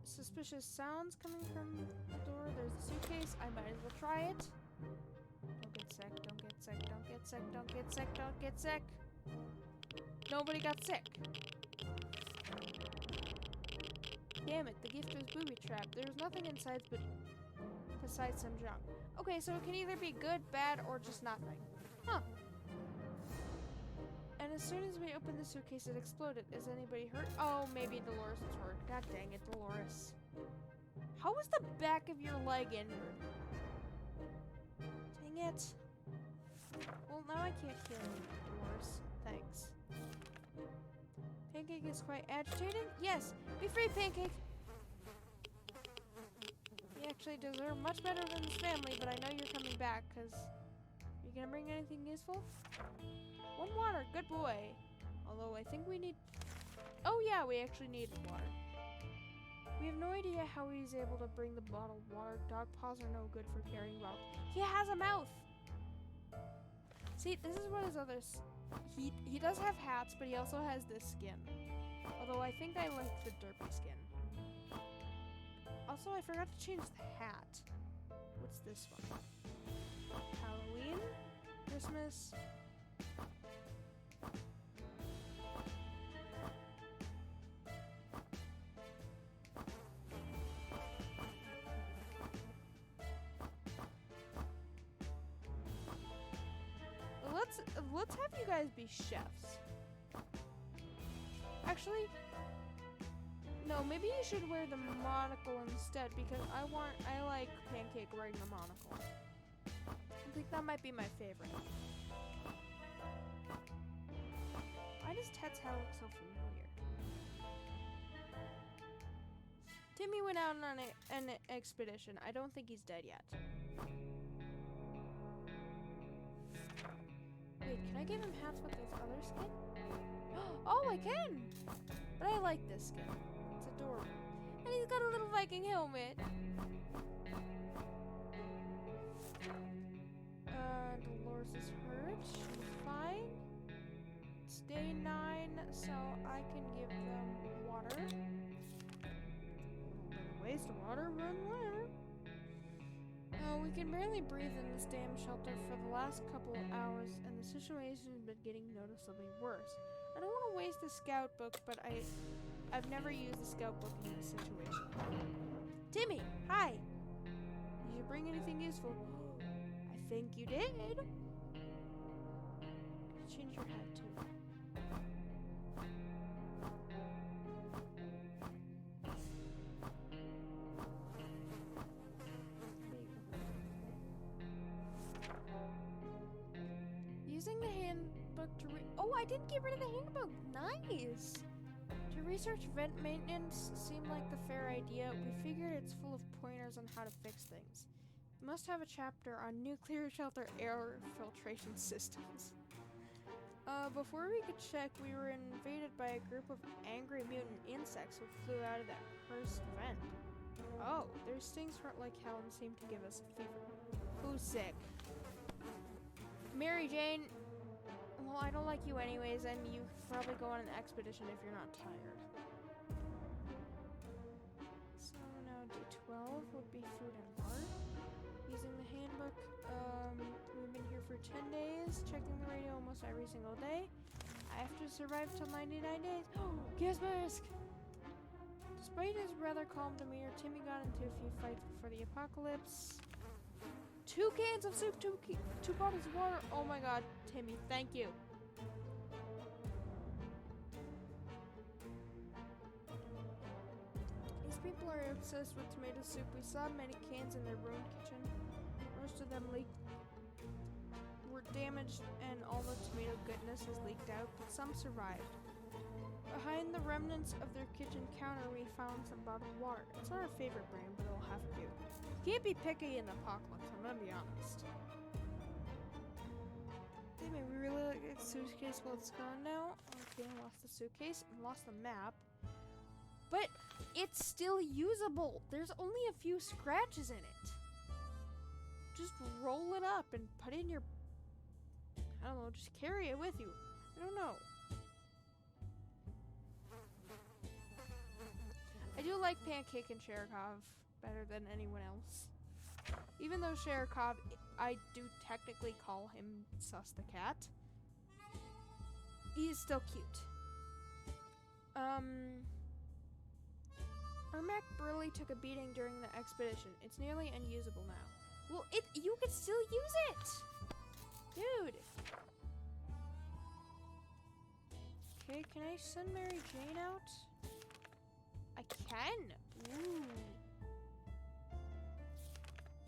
A: suspicious sounds coming from the door. There's a suitcase. I might as well try it. Don't get sick, don't get sick, don't get sick, don't get sick, don't get sick. Nobody got sick. Damn it, the gift was booby-trapped. There's nothing inside besides some junk. Okay, so it can either be good, bad, or just nothing. Huh. And as soon as we opened the suitcase, it exploded. Is anybody hurt? Oh, maybe Dolores is hurt. God dang it, Dolores. How was the back of your leg injured? Dang it. Well, now I can't heal you, Dolores. Thanks. Pancake is quite agitated? Yes! Be free, Pancake! You actually deserve much better than this family, but I know you're coming back, because... You gonna bring anything useful? One water, good boy. Although I think we need... Oh yeah, we actually need water. We have no idea how he's able to bring the bottled water. Dog paws are no good for carrying bottles. He has a mouth! See, this is what his others... He does have hats, but he also has this skin. Although I think I like the derpy skin. Also, I forgot to change the hat. What's this one? Halloween? Christmas? Let's have you guys be chefs. Actually, no, maybe you should wear the monocle instead because I like Pancake wearing the monocle. I think that might be my favorite. Why does Ted's hat look so familiar? Timmy went out on an expedition. I don't think he's dead yet. Wait, can I give him hats with this other skin? Oh, I can! But I like this skin. It's adorable. And he's got a little Viking helmet. Dolores is hurt. She's fine. It's day 9, so I can give them water. Waste of water, run where? We can barely breathe in this damn shelter for the last couple of hours, and the situation's been getting noticeably worse. I don't want to waste the scout book, but I've never used the scout book in this situation. Timmy, hi! Did you bring anything useful? I think you did. Change your hat too. Using the handbook to oh, I didn't get rid of the handbook. Nice. To research vent maintenance seemed like the fair idea. We figured it's full of pointers on how to fix things. We must have a chapter on nuclear shelter air filtration systems. Before we could check, we were invaded by a group of angry mutant insects who flew out of that cursed vent. Oh, their stings hurt like hell and seemed to give us a fever. Who's sick? Mary Jane. Well, I don't like you anyways, and you probably go on an expedition if you're not tired. So now D12 would be food and water. Using the handbook, we've been here for 10 days, checking the radio almost every single day. I have to survive till 99 days. Oh, gas mask! Despite his rather calm demeanor, Timmy got into a few fights before the apocalypse. 2 cans of soup, 2 bottles of water. Oh my god, Timmy, thank you. These people are obsessed with tomato soup. We saw many cans in their ruined kitchen. Most of them were damaged and all the tomato goodness has leaked out, but some survived. Behind the remnants of their kitchen counter, we found some bottled water. It's not our favorite brand, but it'll have to do. You can't be picky in the apocalypse, I'm gonna be honest. Damn it, we really like the suitcase. Well, it's gone now. Okay, I lost the suitcase and lost the map. But it's still usable. There's only a few scratches in it. Just roll it up and put it in your... I don't know, just carry it with you. I don't know. I do like Pancake and Sherikov better than anyone else. Even though Sherikov, I do technically call him Sus the Cat. He is still cute. Our mech really took a beating during the expedition. It's nearly unusable now. Well, you could still use it! Dude! Okay, can I send Mary Jane out? I can! Ooh.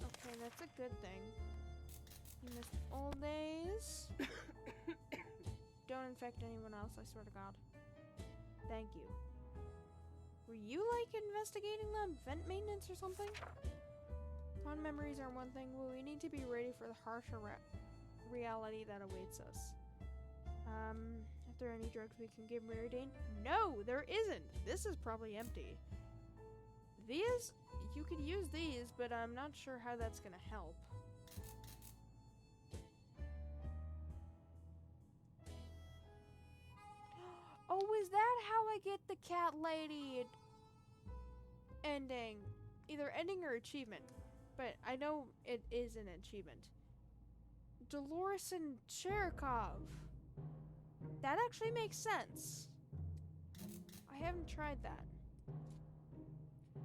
A: Okay, that's a good thing. You missed old days. Don't infect anyone else, I swear to God. Thank you. Were you, like, investigating the vent maintenance or something? Fond memories are one thing, but we need to be ready for the harsher reality that awaits us. If there are any drugs we can give Mary Jane? No, there isn't! This is probably empty. These? You could use these, but I'm not sure how that's gonna help. Oh, is that how I get the cat lady ending? Either ending or achievement. But I know it is an achievement. Dolores and Cherikov. That actually makes sense. I haven't tried that.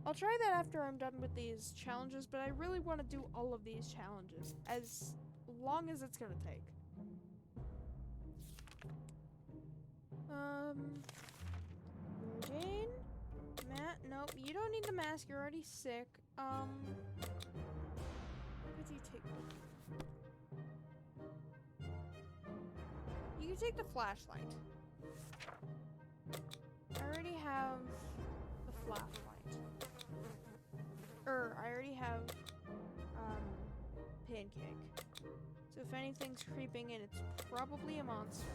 A: I'll try that after I'm done with these challenges, but I really want to do all of these challenges as long as it's gonna take. Mary Jane? Matt? Nope, you don't need the mask, you're already sick. What do you take? You can take the flashlight. I already have the flashlight. I already have, Pancake. So if anything's creeping in, it's probably a monster.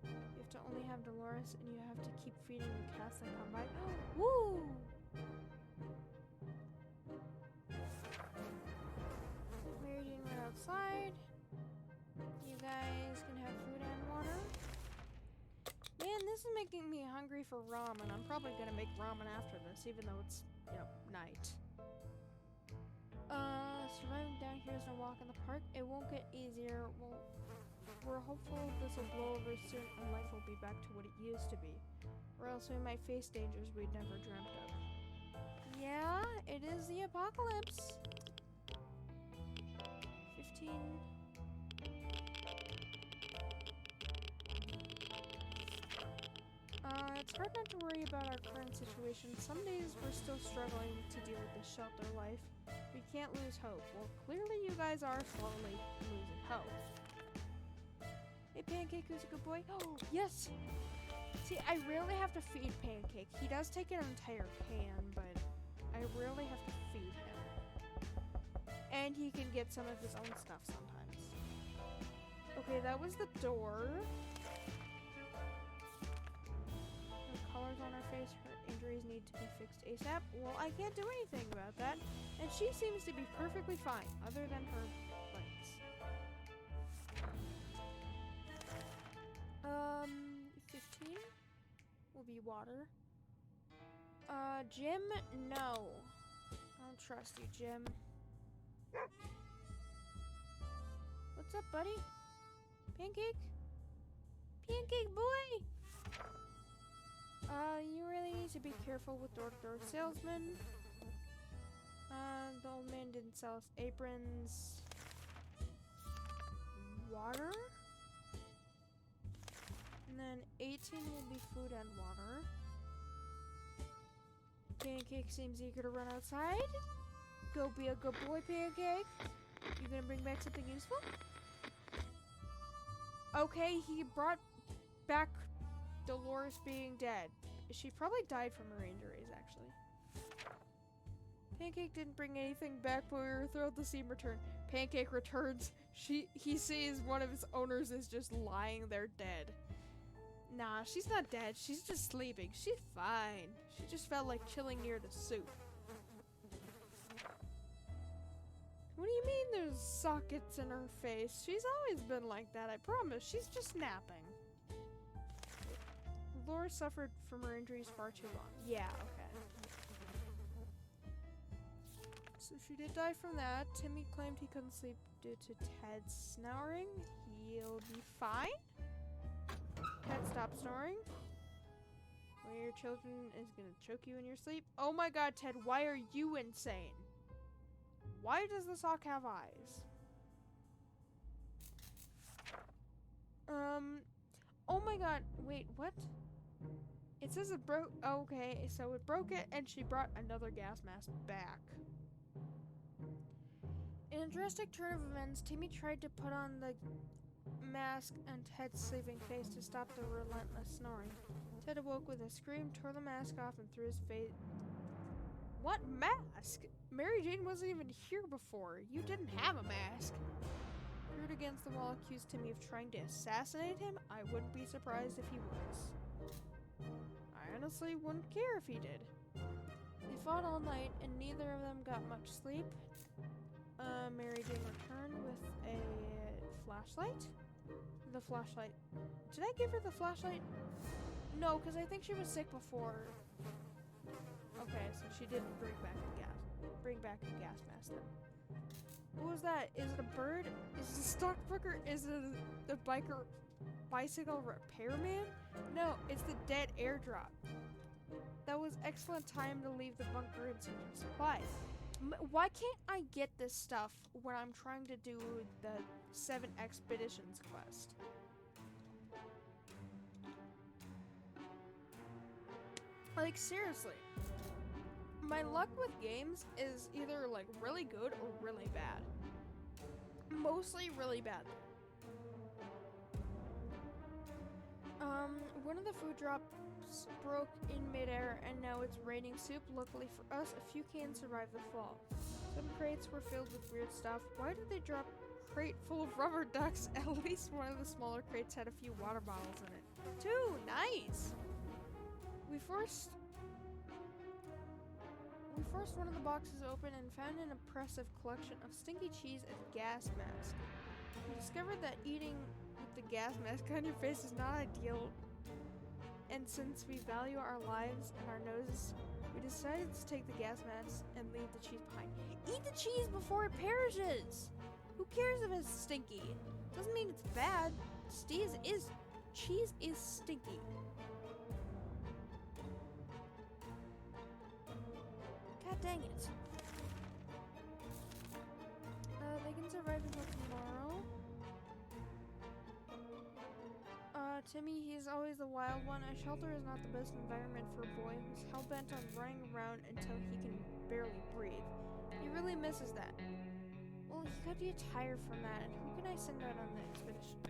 A: You have to only have Dolores, and you have to keep feeding the cats that come by. Woo! Mary Jane went outside. You guys can have food and water. Man, this is making me hungry for ramen. I'm probably gonna make ramen after this, even though it's, night. Surviving down here is no walk in the park. It won't get easier. Well, we're hopeful this will blow over soon and life will be back to what it used to be. Or else we might face dangers we'd never dreamt of. Yeah, it is the apocalypse. 15. It's hard not to worry about our current situation. Some days we're still struggling to deal with this shelter life. We can't lose hope. Well, clearly you guys are slowly losing hope. Hey, Pancake, who's a good boy? Oh, yes! See, I rarely have to feed Pancake. He does take an entire can, but I rarely have to feed him. And he can get some of his own stuff sometimes. Okay, that was the door. Colors on her face, her injuries need to be fixed ASAP. Well, I can't do anything about that. And she seems to be perfectly fine, other than her legs. 15 will be water. Jim, no. I don't trust you, Jim. What's up, buddy? Pancake? Pancake boy! You really need to be careful with door-to-door salesmen. The old man didn't sell us aprons. Water? And then 18 will be food and water. Pancake seems eager to run outside. Go be a good boy, Pancake. You gonna bring back something useful? Okay, he brought back Dolores being dead. She probably died from her injuries, actually. Pancake didn't bring anything back, but we were thrilled to see him return. Pancake returns. He sees one of his owners is just lying there dead. Nah, she's not dead. She's just sleeping. She's fine. She just felt like chilling near the soup. What do you mean there's sockets in her face? She's always been like that, I promise. She's just napping. Laura suffered from her injuries far too long. Yeah, okay. So she did die from that. Timmy claimed he couldn't sleep due to Ted's snoring. He'll be fine. Ted, stop snoring. One of your children is gonna choke you in your sleep. Oh my god, Ted, why are you insane? Why does the sock have eyes? Oh my god, wait, what? It says it broke. Okay, so it broke it and she brought another gas mask back. In a drastic turn of events, Timmy tried to put on the mask on Ted's sleeping face to stop the relentless snoring. Ted awoke with a scream, tore the mask off, and threw his face. What mask? Mary Jane wasn't even here before. You didn't have a mask. Screwed against the wall, accused Timmy of trying to assassinate him. I wouldn't be surprised if he was. I honestly wouldn't care if he did. They fought all night, and neither of them got much sleep. Mary Jane returned with a flashlight. The flashlight. Did I give her the flashlight? No, because I think she was sick before. Okay, so she didn't bring back the gas mask then. What was that? Is it a bird? Is it a stockbroker? Is it the bicycle repairman? No, it's the dead airdrop. That was excellent time to leave the bunker and search for supplies. Why can't I get this stuff when I'm trying to do the 7 Expeditions quest? Like, seriously. My luck with games is either, like, really good or really bad. Mostly really bad. One of the food drops broke in midair, and now it's raining soup. Luckily for us, a few cans survived the fall. Some crates were filled with weird stuff. Why did they drop a crate full of rubber ducks? At least one of the smaller crates had a few water bottles in it. 2, nice! We forced one of the boxes open and found an impressive collection of stinky cheese and gas mask. We discovered that eating with the gas mask on your face is not ideal, and since we value our lives and our noses, we decided to take the gas mask and leave the cheese behind. Eat the cheese before it perishes! Who cares if it's stinky? Doesn't mean it's bad. Cheese is stinky. God dang it. They can survive until tomorrow. Timmy, he's always the wild one. A shelter is not the best environment for a boy who's hell-bent on running around until he can barely breathe. He really misses that. Well, he could get tired from that, and who can I send out on the expedition?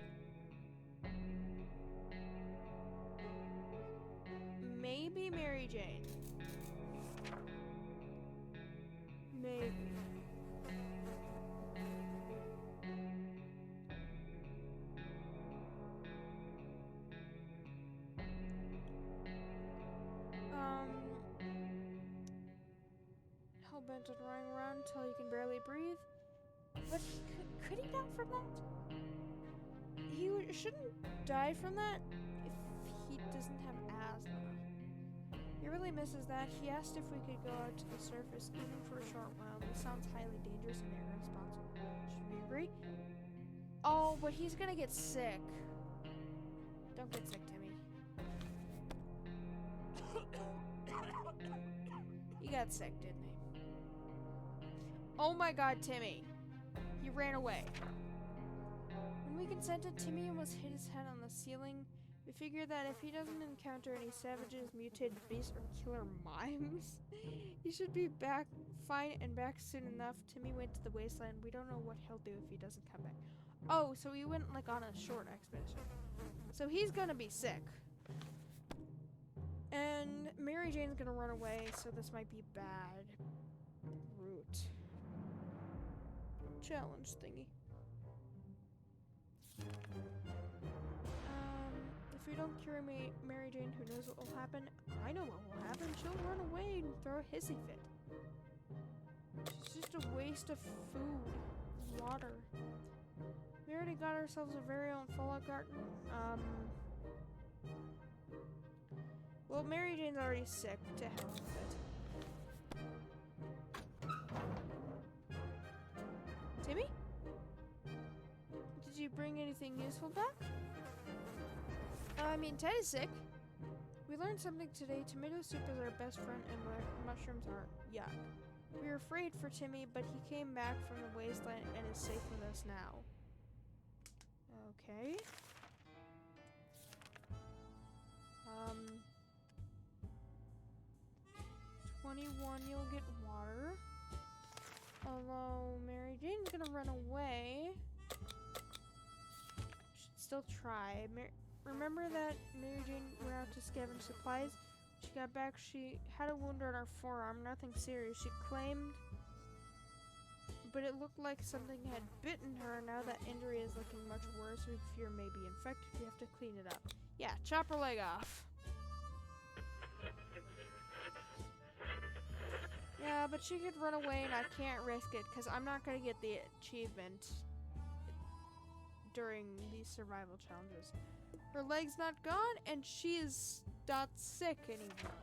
A: Maybe Mary Jane. Maybe. Hell-bent on running around until he can barely breathe. But could he die from that? He shouldn't die from that if he doesn't have asthma. He really misses that. He asked if we could go out to the surface, even for a short while. This sounds highly dangerous and irresponsible. Should we agree? Oh, but he's gonna get sick. Don't get sick, Timmy. He got sick, didn't he? Oh my god, Timmy. He ran away. When we consented, Timmy almost hit his head on the ceiling. We figured that if he doesn't encounter any savages, mutated beasts, or killer mimes, he should be back fine and back soon enough. Timmy went to the wasteland. We don't know what he'll do if he doesn't come back. Oh, so he went like on a short expedition. So he's gonna be sick. And Mary Jane's gonna run away, so this might be bad. Route. Challenge thingy. If we don't cure Mary Jane, who knows what will happen? I know what will happen. She'll run away and throw a hissy fit. It's just a waste of food. Water. We already got ourselves a very own fallout garden. Well, Mary Jane's already sick. To hell with it. Timmy? Did you bring anything useful back? I mean, Teddy's sick. We learned something today. Tomato soup is our best friend and mushrooms are yuck. We were afraid for Timmy, but he came back from the wasteland and is safe with us now. Okay. 21, you'll get water. Although Mary Jane's gonna run away. Should still try. Remember that Mary Jane went out to scavenge supplies? She got back, she had a wound on her forearm, nothing serious. She claimed, but it looked like something had bitten her. Now that injury is looking much worse. We fear may be infected. We have to clean it up. Yeah, chop her leg off. Yeah, but she could run away and I can't risk it because I'm not going to get the achievement during these survival challenges. Her leg's not gone and she is not sick anymore.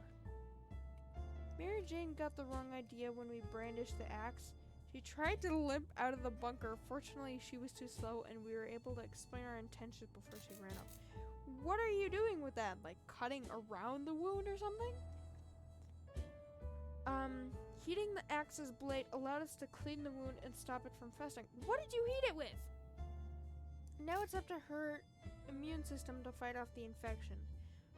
A: Mary Jane got the wrong idea when we brandished the axe. She tried to limp out of the bunker. Fortunately, she was too slow and we were able to explain our intentions before she ran up. What are you doing with that? Like cutting around the wound or something? Heating the axe's blade allowed us to clean the wound and stop it from festering. What did you heat it with? Now it's up to her immune system to fight off the infection.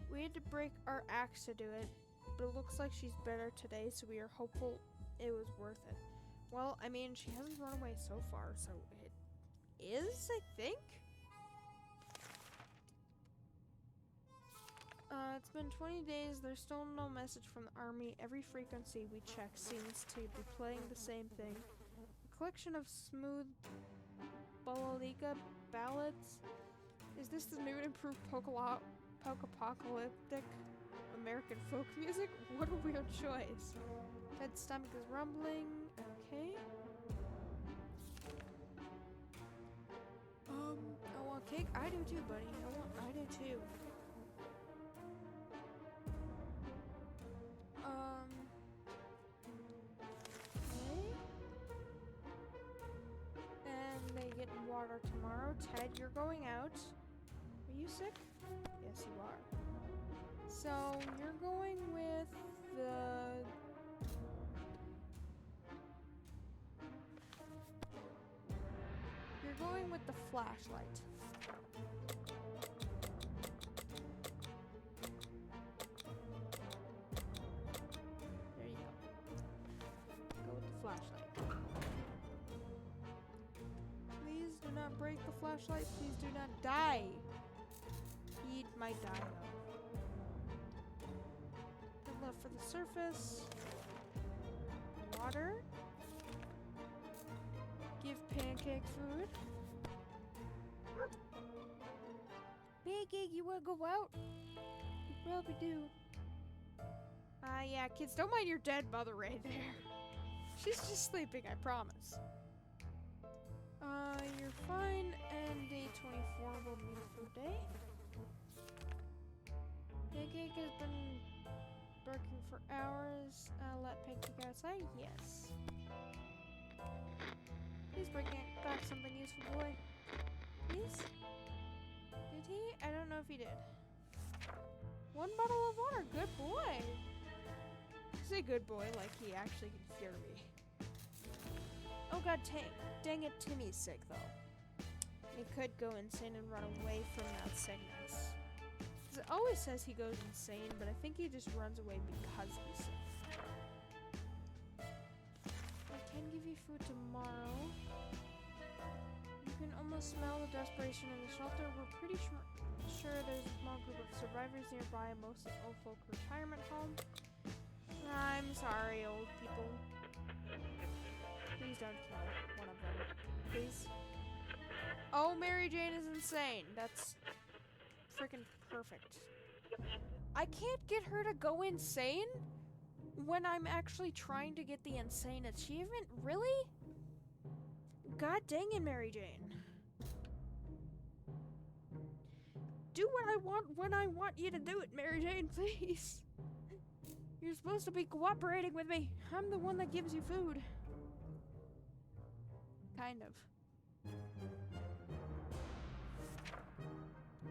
A: We had to break our axe to do it, but it looks like she's better today, so we are hopeful it was worth it. Well, I mean, she hasn't run away so far, so it is, I think? It's been 20 days. There's still no message from the army. Every frequency we check seems to be playing the same thing. A collection of smooth balalaika ballads. Is this the new and improved post-apocalyptic American folk music? What a weird choice. Ted's stomach is rumbling. Okay. I want cake. I do too, buddy. I do too. Okay. And they get water tomorrow. Ted, you're going out. Are you sick? Yes, you are. So, you're going with the... You're going with the flashlight. There you go. Go with the flashlight. Please do not break the flashlight. Please do not die. He might die though. Good left for the surface. Water. Give Pancake food. Pancake, you wanna go out? You probably do. Yeah, kids, don't mind your dead mother right there. She's just sleeping, I promise. You're fine, and day 24 will be the food day. Pancake has been barking for hours. Let Pancake outside? Yes. Please bring back something useful, boy. Please? Did he? I don't know if he did. 1 bottle of water. Good boy. Say good boy like he actually can hear me. Oh god, dang it, Timmy's sick though. He could go insane and run away from that sickness. It always says he goes insane, but I think he just runs away because he's sick. I can give you food tomorrow. You can almost smell the desperation in the shelter. We're pretty sure there's a small group of survivors nearby, mostly old folk retirement home. I'm sorry, old people. Please don't kill one of them. Please. Oh, Mary Jane is insane. That's freaking perfect. I can't get her to go insane when I'm actually trying to get the insane achievement? Really? God dang it, Mary Jane. Do what I want when I want you to do it, Mary Jane, please. You're supposed to be cooperating with me. I'm the one that gives you food. Kind of.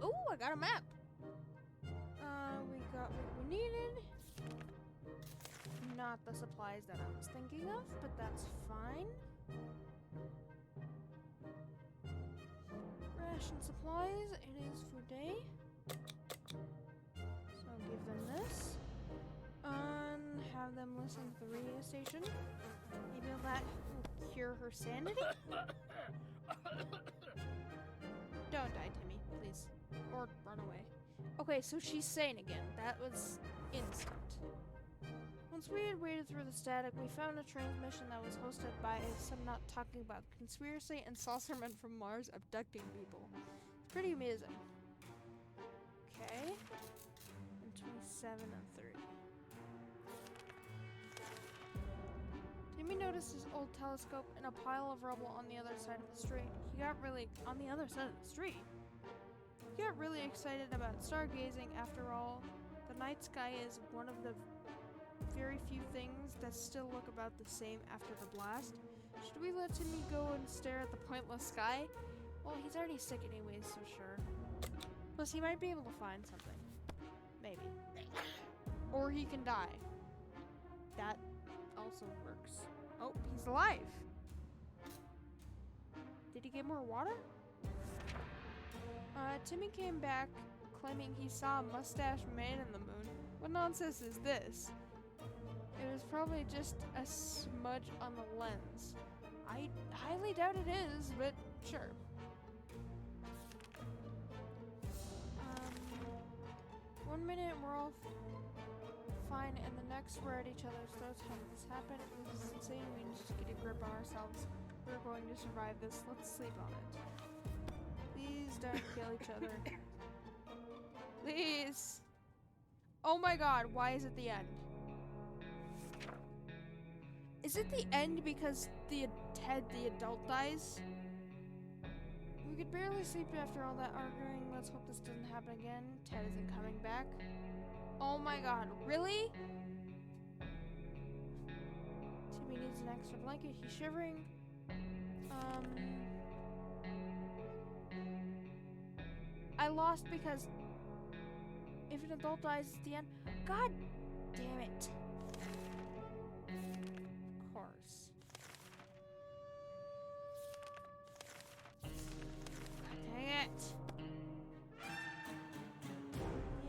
A: Ooh, I got a map. We got what we needed. Not the supplies that I was thinking of, but that's fine. Ration supplies, it is food day. So I'll give them this. Have them listen to the radio station. Maybe that will cure her sanity? Don't die, Timmy, please. Or run away. Okay, so she's sane again. That was instant. Once we had waded through the static, we found a transmission that was hosted by some nut talking about conspiracy and saucermen from Mars abducting people. It's pretty amazing. Okay. And 27 and 30. Timmy noticed his old telescope in a pile of rubble on the other side of the street. He got really excited about stargazing. After all, the night sky is one of the very few things that still look about the same after the blast. Should we let Timmy go and stare at the pointless sky? Well, he's already sick anyways, so sure. Plus, he might be able to find something. Maybe. Or he can die. That also works. Oh, he's alive! Did he get more water? Timmy came back claiming he saw a mustached man in the moon. What nonsense is this? It was probably just a smudge on the lens. I highly doubt it is, but sure. 1 minute we're all fine, and the next we're at each other's throats. How did this happen? It was insane. We need to get a grip on ourselves. We're going to survive this. Let's sleep on it. Please don't kill each other. Please. Oh my god, why is it the end? Is it the end because Ted, the adult, dies? We could barely sleep after all that arguing. Let's hope this doesn't happen again. Ted isn't coming back. Oh my god, really? Timmy needs an extra blanket. He's shivering. I lost because if an adult dies, it's the end. God damn it. Of course. God dang it.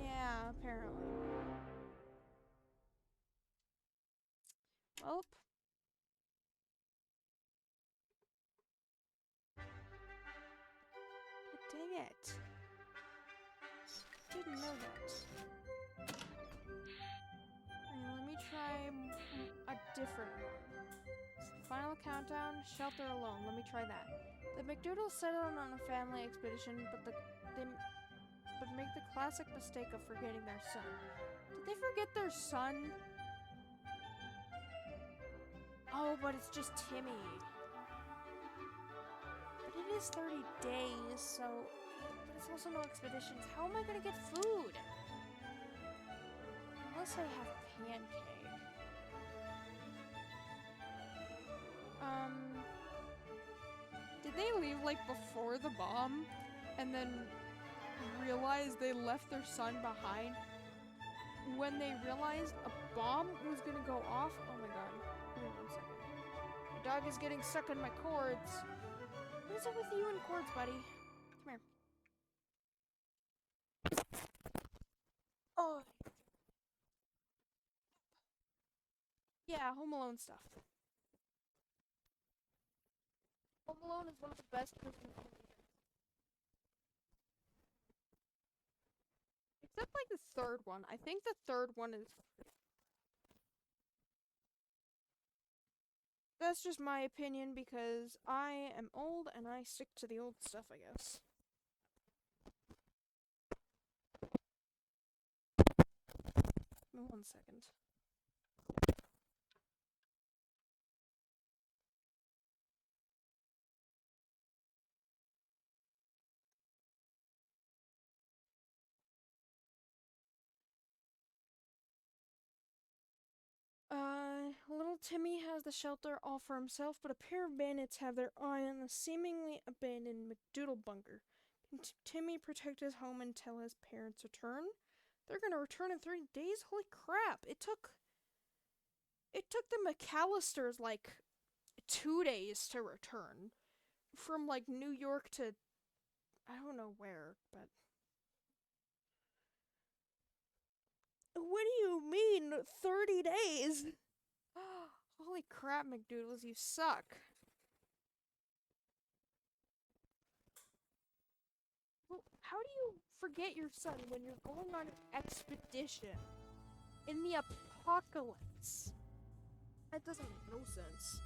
A: Yeah, apparently. Welp. God dang it. Didn't know that. Let me try a different one. Final countdown, shelter alone. Let me try that. The McDoodles set out on a family expedition, but make the classic mistake of forgetting their son. Did they forget their son? Oh, but it's just Timmy. But it is 30 days, so... But it's also no expeditions. How am I gonna get food? Unless I have pancake. Did they leave, like, before the bomb? And then realize they left their son behind? When they realized a bomb was gonna go off? Oh my god. Give me 1 second. My dog is getting stuck in my cords. What is it with you and cords, buddy? Come here. Oh. Yeah, Home Alone stuff. Home Alone is one of the best Christmas movies. Except like the third one. I think the third one is... That's just my opinion because I am old and I stick to the old stuff, I guess. Give me 1 second. Little Timmy has the shelter all for himself, but a pair of bandits have their eye on the seemingly abandoned McDoodle bunker. Can Timmy protect his home until his parents return? They're gonna return in 3 days? Holy crap. It took the McAllisters like 2 days to return. From like New York to I don't know where, but what do you mean 30 days? Holy crap, McDoodles, you suck. Well, how do you forget your son when you're going on an expedition in the apocalypse? That doesn't make no sense.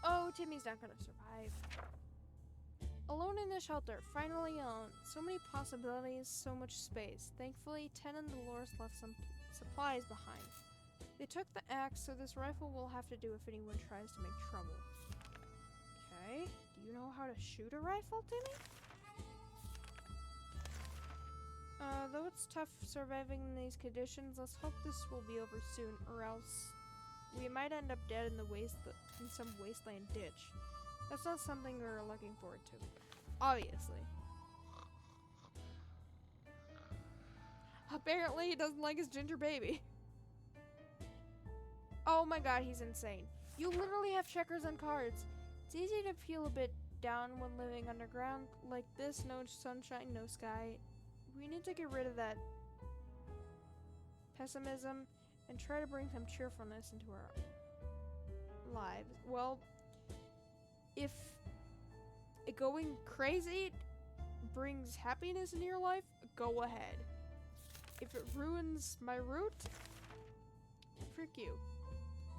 A: Oh, Timmy's not gonna survive. Alone in the shelter, finally alone. So many possibilities, so much space. Thankfully, Ten and Dolores left some supplies behind. They took the axe, so this rifle will have to do if anyone tries to make trouble. Okay, do you know how to shoot a rifle, Timmy? Though it's tough surviving in these conditions, let's hope this will be over soon, or else we might end up dead in in some wasteland ditch. That's not something we're looking forward to. Obviously. Apparently he doesn't like his ginger baby. Oh my god, he's insane. You literally have checkers on cards. It's easy to feel a bit down when living underground. Like this, no sunshine, no sky. We need to get rid of that pessimism and try to bring some cheerfulness into our lives. Well, if going crazy brings happiness into your life, go ahead. If it ruins my route, frick you.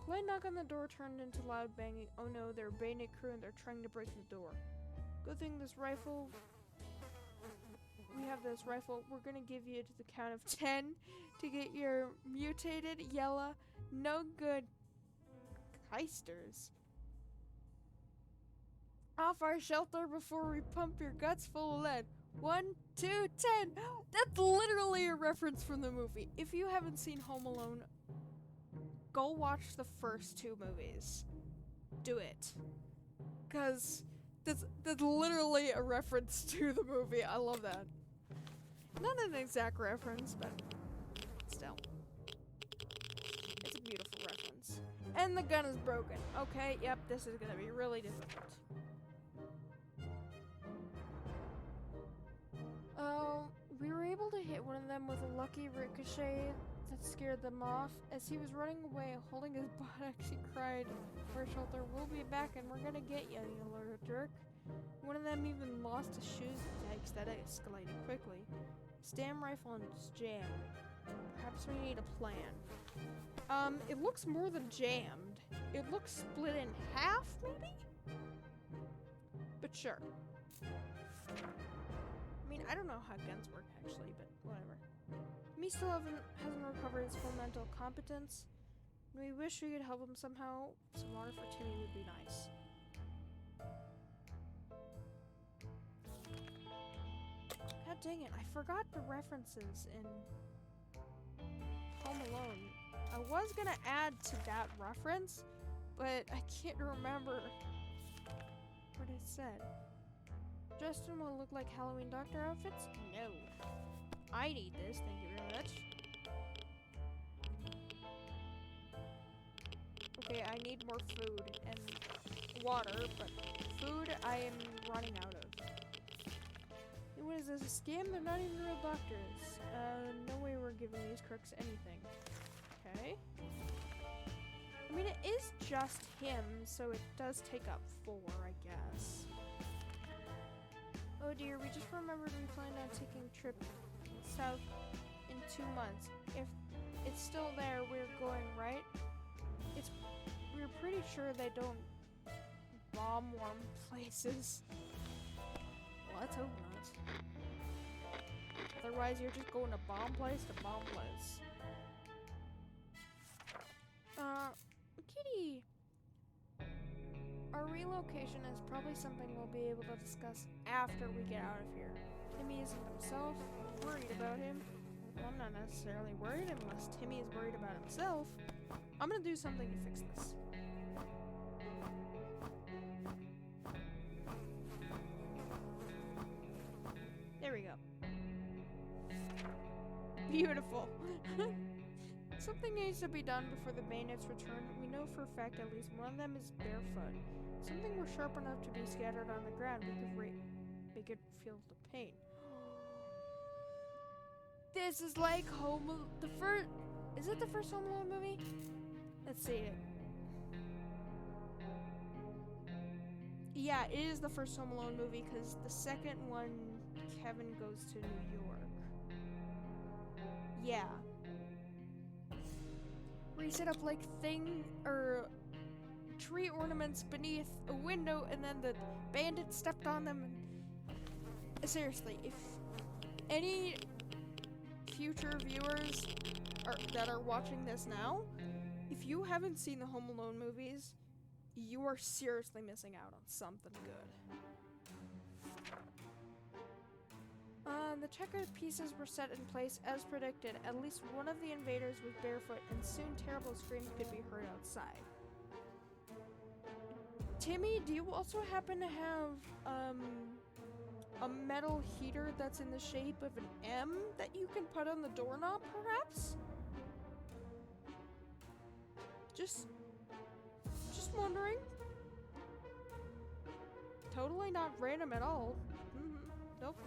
A: Polite knock on the door turned into loud banging. Oh no, they're a Bandit crew and they're trying to break the door. Good thing this rifle... We have this rifle. We're gonna give you to the count of 10 to get your mutated, yellow, no good heisters off our shelter before we pump your guts full of lead. 1, 2, 10. That's literally a reference from the movie. If you haven't seen Home Alone, go watch the first 2 movies. Do it. Because that's literally a reference to the movie. I love that. Not an exact reference, but still. It's a beautiful reference. And the gun is broken. Okay, yep, this is gonna be really difficult. We were able to hit one of them with a lucky ricochet that scared them off. As he was running away, holding his buttocks, he cried for a shelter, "We'll be back and we're gonna get you, you little jerk." One of them even lost his shoes. Yikes, that escalated quickly. Stam rifle and jam. Perhaps we need a plan. It looks more than jammed. It looks split in half, maybe? But sure. I mean, I don't know how guns work, actually, but whatever. Me still hasn't recovered his full mental competence. We wish we could help him somehow. Some water for Timmy would be nice. God dang it, I forgot the references in Home Alone. I was gonna add to that reference, but I can't remember what it said. Justin will look like Halloween doctor outfits? No. I need this, thank you very much. Okay, I need more food and water, but food I am running out of. What is this, a scam? They're not even real doctors. No way we're giving these crooks anything. Okay. I mean, it is just him, so it does take up 4, I guess. Oh dear, we just remembered we planned on taking a trip south in 2 months. If it's still there, we're going, right? We're pretty sure they don't bomb warm places. Well, let's hope not. Otherwise, you're just going to bomb place to bomb place. Kitty! Our relocation is probably something we'll be able to discuss after we get out of here. Timmy isn't himself worried about him. Well, I'm not necessarily worried unless Timmy is worried about himself. I'm gonna do something to fix this. There we go. Beautiful. Something needs to be done before the bandits return. We know for a fact at least one of them is barefoot. Something were sharp enough to be scattered on the ground. We could feel the pain. This is like the first. Is it the first Home Alone movie? Let's see it. Yeah, it is the first Home Alone movie because the second one, Kevin goes to New York. Yeah. Where he set up like tree ornaments beneath a window, and then the bandit stepped on them. And seriously, if any future viewers that are watching this now, if you haven't seen the Home Alone movies, you are seriously missing out on something good. The checkered pieces were set in place as predicted. At least one of the invaders was barefoot, and soon terrible screams could be heard outside. Timmy, do you also happen to have a metal heater that's in the shape of an M that you can put on the doorknob, perhaps? Just wondering. Totally not random at all. Nope.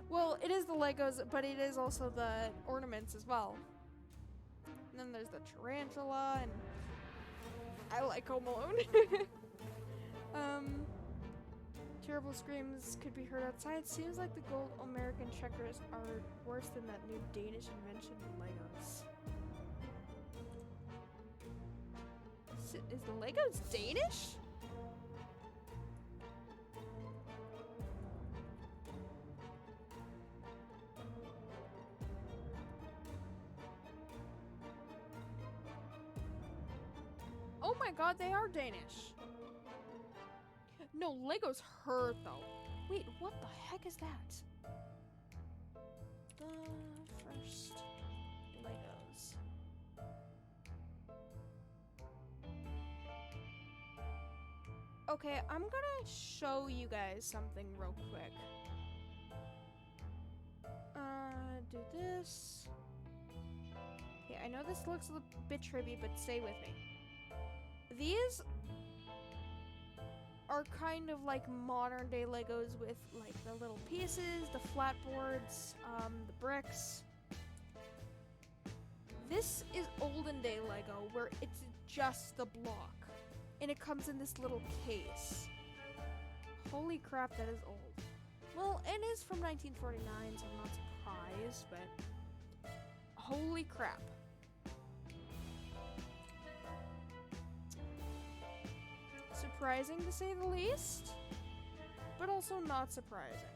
A: Well, it is the Legos, but it is also the ornaments as well. And then there's the tarantula, and I like Home Alone. Terrible screams could be heard outside. Seems like the gold American checkers are worse than that new Danish invention in Legos. Is the Legos Danish? Oh my god, they are Danish. No, Legos hurt though. Wait, what the heck is that? The first Legos. Okay, I'm gonna show you guys something real quick. Do this. Okay, I know this looks a bit trippy, but stay with me. These are kind of like modern day Legos with like the little pieces, the flat boards, the bricks. This is olden day Lego where it's just the block and it comes in this little case. Holy crap, that is old. Well, it is from 1949, so I'm not surprised, but holy crap. Surprising to say the least, but also not surprising.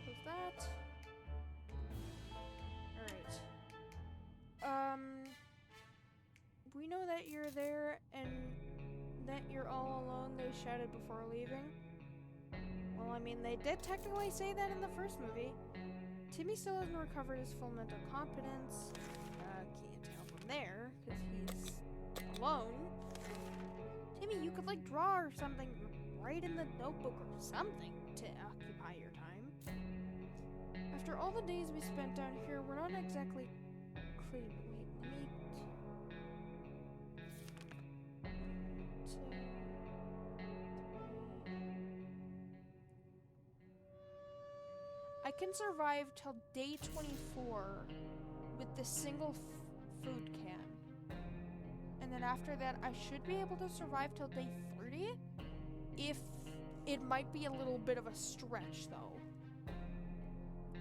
A: Close that. Alright. We know that you're there and that you're all alone, they shouted before leaving. Well, I mean, they did technically say that in the first movie. Timmy still hasn't recovered his full mental competence. Can't help him there, because he's alone. Timmy, you could, like, draw or something, write in the notebook or something to occupy your time. After all the days we spent down here, we're not exactly clean. Wait, let me... I can survive till day 24 with this single food can. And then after that, I should be able to survive till day 30. If it might be a little bit of a stretch, though.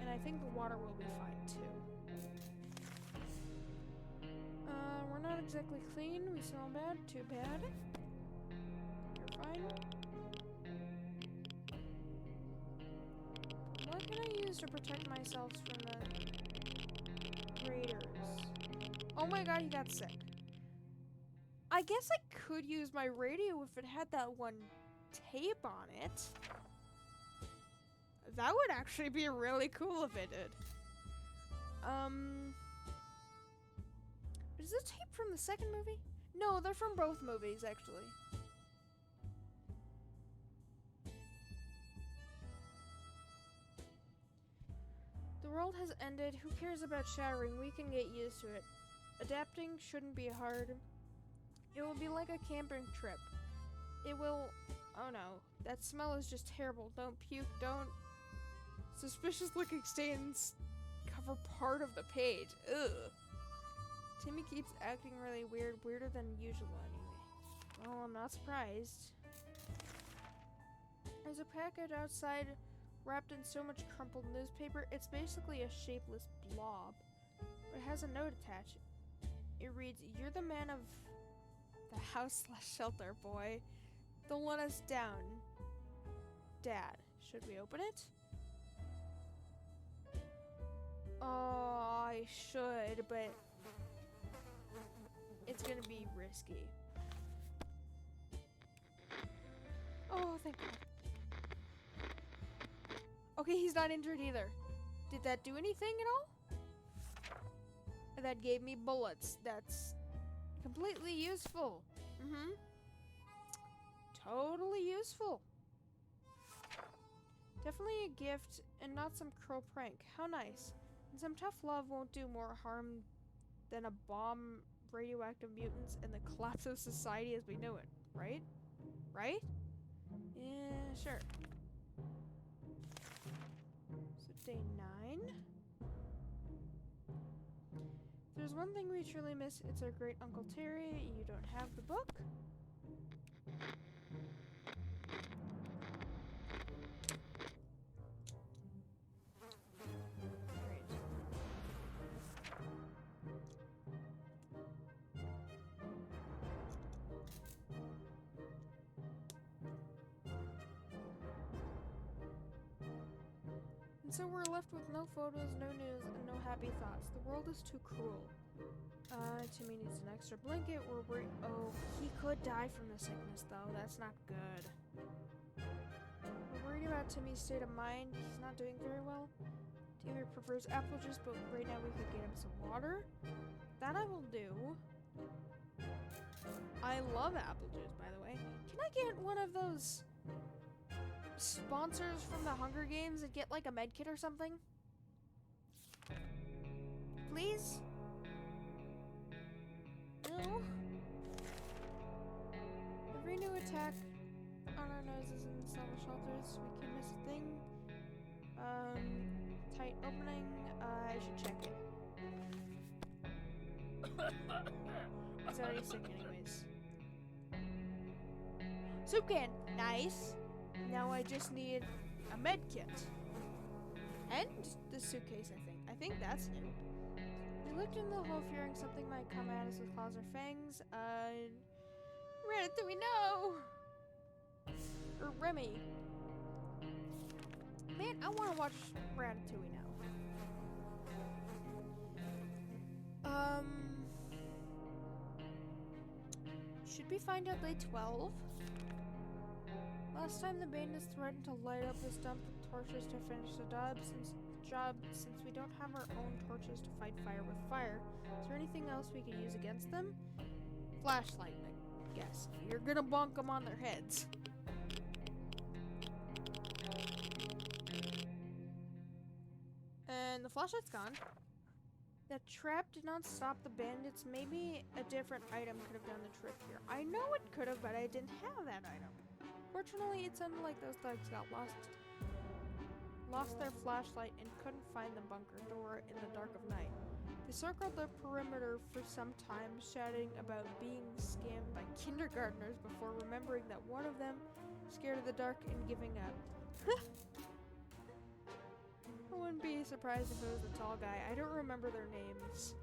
A: And I think the water will be fine, too. We're not exactly clean. We smell bad. Too bad. You're fine. What can I use to protect myself from the raiders? Oh my god, he got sick. I guess I could use my radio if it had that one tape on it. That would actually be really cool if it did. Is this tape from the second movie? No, they're from both movies, actually. The world has ended. Who cares about shattering? We can get used to it. Adapting shouldn't be hard. It will be like a camping trip. It will... Oh no. That smell is just terrible. Don't puke. Don't... Suspicious looking stains cover part of the page. Ugh. Timmy keeps acting really weird. Weirder than usual anyway. Well, I'm not surprised. There's a package outside wrapped in so much crumpled newspaper. It's basically a shapeless blob. But it has a note attached. It reads, "You're the man of the house/shelter, boy. Don't let us down. Dad." Should we open it? Oh, I should, but it's gonna be risky. Oh, thank God. Okay, he's not injured either. Did that do anything at all? That gave me bullets. That's completely useful. Totally useful. Definitely a gift and not some cruel prank. How nice. And some tough love won't do more harm than a bomb, radioactive mutants, and the collapse of society as we know it. Right? Right? Yeah, sure. So day 9. If there's one thing we truly miss, it's our great Uncle Terry. You don't have the book? Great. And so we're left with no photos, no news, and no happy thoughts. The world is too cruel. Timmy needs an extra blanket. We're worried. Oh, he could die from the sickness, though. That's not good. We're worried about Timmy's state of mind. He's not doing very well. Timmy prefers apple juice, but right now we could get him some water. That I will do. I love apple juice, by the way. Can I get one of those sponsors from the Hunger Games and get like a med kit or something? Please? No? Every new attack on our noses in the cell shelters, we can miss a thing. Tight opening. I should check it. He's already sick anyways. Soup can. Nice. Now I just need a med kit. And the suitcase, I think. I think that's new. We looked in the hole fearing something might come at us with claws or fangs. Ratatouille, no! Or Remy. Man, I want to watch Ratatouille now. Should we find out day 12? Last time the bandits threatened to light up this dump with torches to finish the job. Since we don't have our own torches to fight fire with fire, is there anything else we could use against them? Flashlight, I guess. You're gonna bonk them on their heads. And the flashlight's gone. That trap did not stop the bandits. Maybe a different item could have done the trick here. I know it could have, but I didn't have that item. Fortunately, it sounded like those thugs got lost their flashlight and couldn't find the bunker door in the dark of night. They circled the perimeter for some time, shouting about being scammed by kindergartners before remembering that one of them scared of the dark and giving up. I wouldn't be surprised if it was the tall guy. I don't remember their names.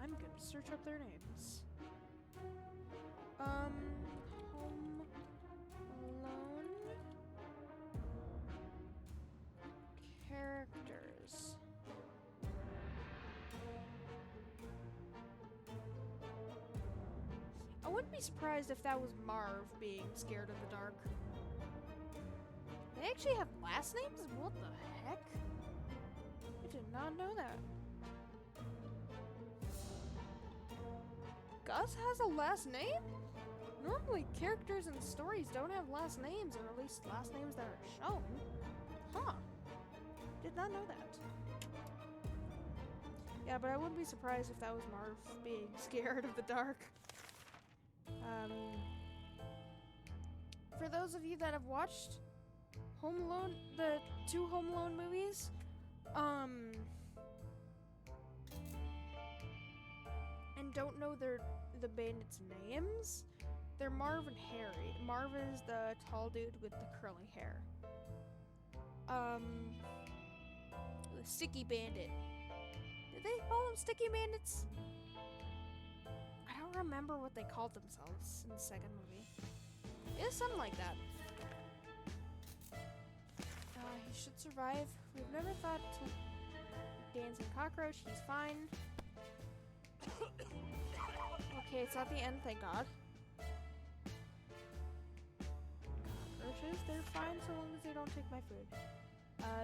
A: I'm gonna search up their names. Home Alone characters. I wouldn't be surprised if that was Marv being scared of the dark. They actually have last names? What the heck? I did not know that. Gus has a last name? Normally, characters in stories don't have last names, or at least last names that are shown. Huh. Did not know that. Yeah, but I wouldn't be surprised if that was Marv being scared of the dark. For those of you that have watched Home Alone, the 2 Home Alone movies, and don't know the bandits' names, they're Marv and Harry. Marv is the tall dude with the curly hair. The Sticky Bandit. Did they call them Sticky Bandits? I don't remember what they called themselves in the second movie. It's something like that. He should survive. We've never thought to dancing cockroach. He's fine. Okay, it's not the end, thank God. Cockroaches, they're fine so long as they don't take my food.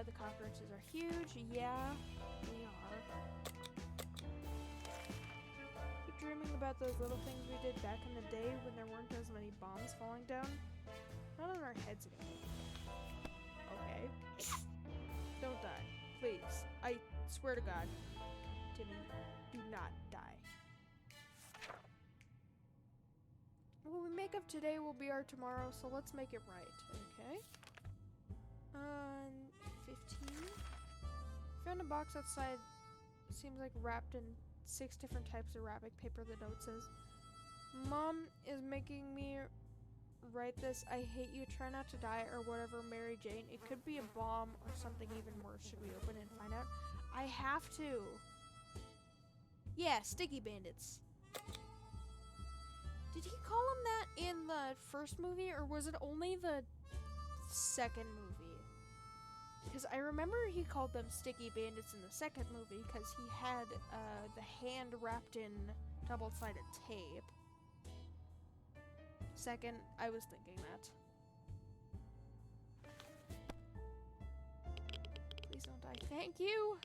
A: The cockroaches are huge. Yeah, they are. Keep dreaming about those little things we did back in the day when there weren't as many bombs falling down. Not on our heads anymore. Okay. Don't die. Please. I swear to God. Timmy, do not die. What we make of today will be our tomorrow, so let's make it right. Okay. 15. Found a box outside. Seems like wrapped in 6 different types of wrapping paper, the note says. Mom is making me write this. I hate you, try not to die, or whatever, Mary Jane. It could be a bomb or something even worse. Should we open it and find out? I have to. Yeah, Sticky Bandits. Did he call him that in the first movie, or was it only the second movie? Because I remember he called them Sticky Bandits in the second movie because he had the hand wrapped in double-sided tape. Second, I was thinking that. Please don't die. Thank you!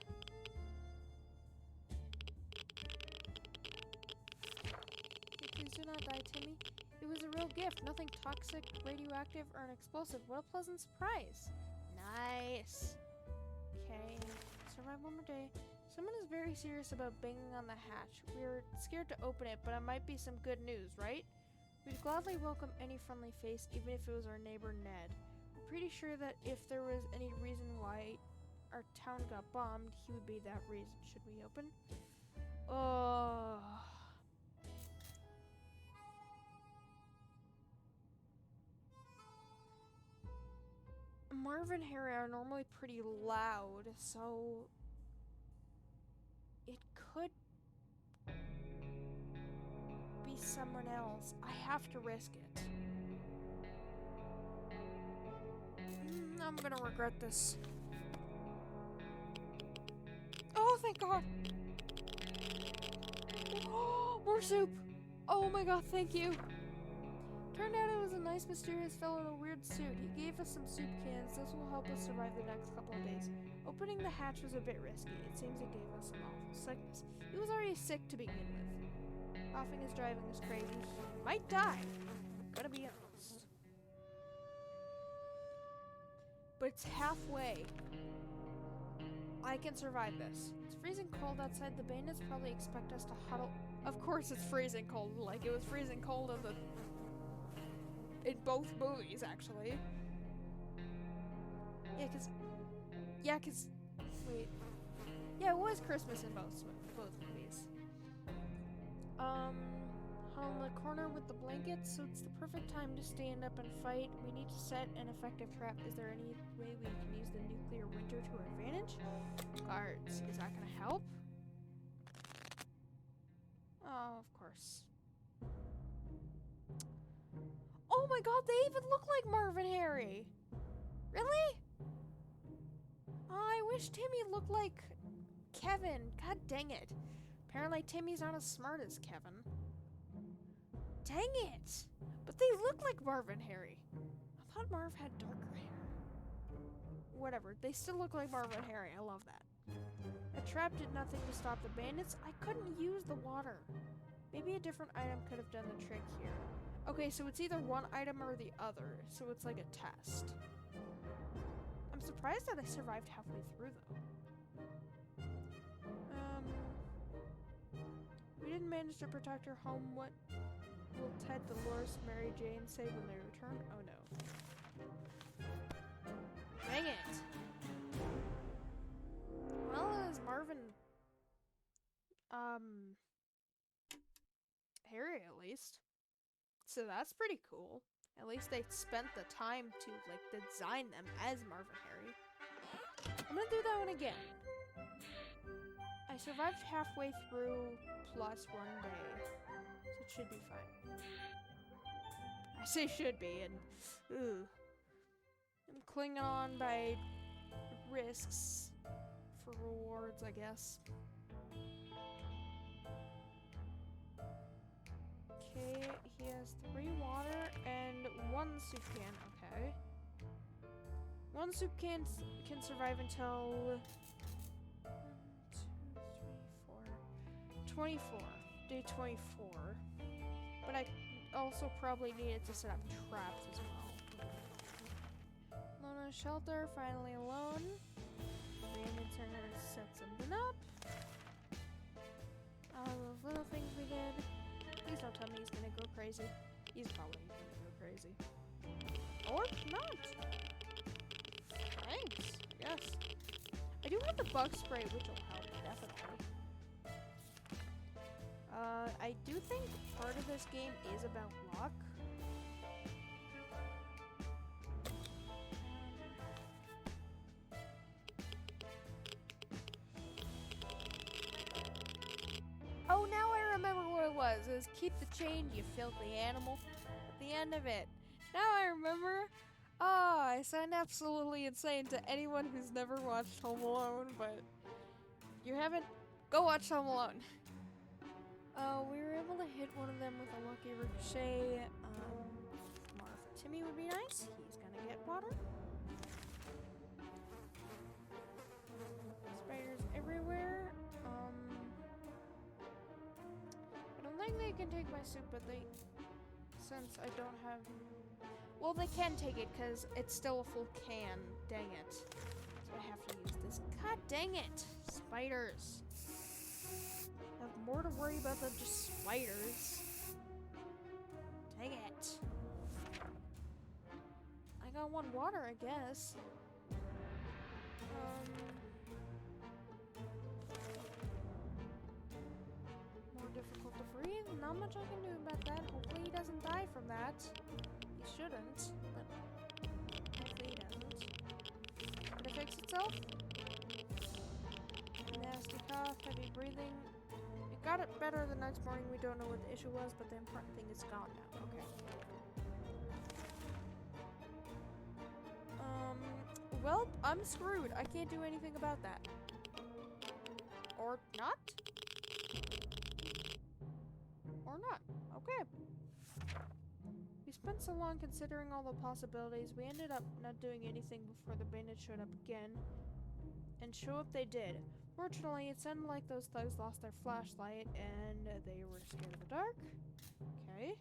A: Please do not die, Timmy. It was a real gift. Nothing toxic, radioactive, or an explosive. What a pleasant surprise. Nice. Okay. Survive one more day. Someone is very serious about banging on the hatch. We're scared to open it, but it might be some good news, right? We'd gladly welcome any friendly face, even if it was our neighbor Ned. We're pretty sure that if there was any reason why our town got bombed, he would be that reason. Should we open? Oh. Marv and Harry are normally pretty loud, so it could be someone else. I have to risk it. I'm gonna regret this. Oh, thank God. Oh, more soup. Oh my God, thank you. Turned out it was a nice, mysterious fellow in a weird suit. He gave us some soup cans. This will help us survive the next couple of days. Opening the hatch was a bit risky. It seems it gave us some awful sickness. He was already sick to begin with. Coughing is driving us crazy. He might die. Gotta be honest. But it's halfway. I can survive this. It's freezing cold outside. The bandits probably expect us to huddle. Of course it's freezing cold. Like, it was freezing cold in both movies, actually. Yeah, cause wait. Yeah, it was Christmas in both movies. On the corner with the blankets, so it's the perfect time to stand up and fight. We need to set an effective trap. Is there any way we can use the nuclear winter to our advantage? Guards, is that gonna help? Oh, of course. Oh my God, they even look like Marv and Harry. Really? Oh, I wish Timmy looked like Kevin. God dang it. Apparently Timmy's not as smart as Kevin. Dang it! But they look like Marv and Harry. I thought Marv had darker hair. Whatever, they still look like Marv and Harry. I love that. The trap did nothing to stop the bandits. I couldn't use the water. Maybe a different item could have done the trick here. Okay, so it's either one item or the other, so it's like a test. I'm surprised that I survived halfway through, though. We didn't manage to protect her home. What will Ted, Dolores, Mary Jane say when they return? Oh no. Dang it! Well, as Marvin, Harry at least. So that's pretty cool. At least they spent the time to, like, design them as Marvin Harry. I'm gonna do that one again. I survived halfway through plus 1 day, so it should be fine. I say should be, and I'm clinging on by risks for rewards, I guess. Okay, he has 3 water and 1 soup can. Okay. 1 soup can survive until 24. Day 24. But I also probably needed to set up traps as well. Alone in a shelter, finally alone. Bandits are gonna set something up. All those little things we did. Please don't tell me he's gonna go crazy. He's probably gonna go crazy. Or not. Thanks, I guess. I do have the bug spray, which will help, definitely. I do think part of this game is about luck. Oh, now I remember what it was. It was keep the change, you filthy animal. At the end of it. Now I remember. Oh, I sound absolutely insane to anyone who's never watched Home Alone, but if you haven't, go watch Home Alone. We were able to hit one of them with a lucky ricochet. Marv Timmy would be nice. He's gonna get water. Spiders everywhere. I don't think they can take my soup, but since I don't have... Well, they can take it, because it's still a full can. Dang it. So I have to use this. God dang it! Spiders. I have more to worry about than just spiders. Dang it. I got 1 water, I guess. More difficult to breathe. Not much I can do about that. Hopefully he doesn't die from that. He shouldn't, but hopefully he doesn't. Did it fix itself? Nasty cough, heavy breathing. It got it better the next morning. We don't know what the issue was, but the important thing is gone now. Okay. Well, I'm screwed. I can't do anything about that. Or not? Or not. Okay. We spent so long considering all the possibilities, we ended up not doing anything before the bandits showed up again. And show up they did. Fortunately, it sounded like those thugs lost their flashlight and they were scared of the dark. Okay.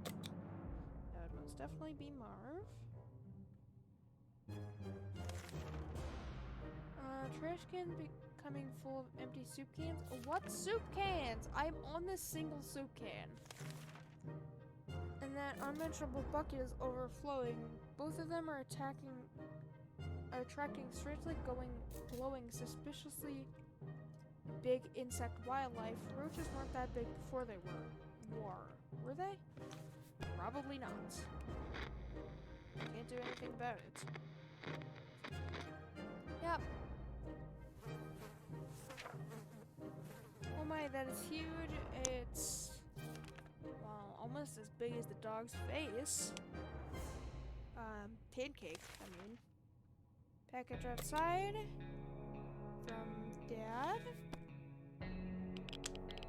A: That would most definitely be Marv. Trash cans becoming full of empty soup cans. What soup cans? I'm on this single soup can. And that unmentionable bucket is overflowing. Both of them are attracting strangely glowing, suspiciously big insect wildlife. Roaches weren't that big before they were they? Probably not. Can't do anything about it. Yep. Oh my, that is huge. It's, well, almost as big as the dog's face. Pancake, I mean. Package outside. From Dad.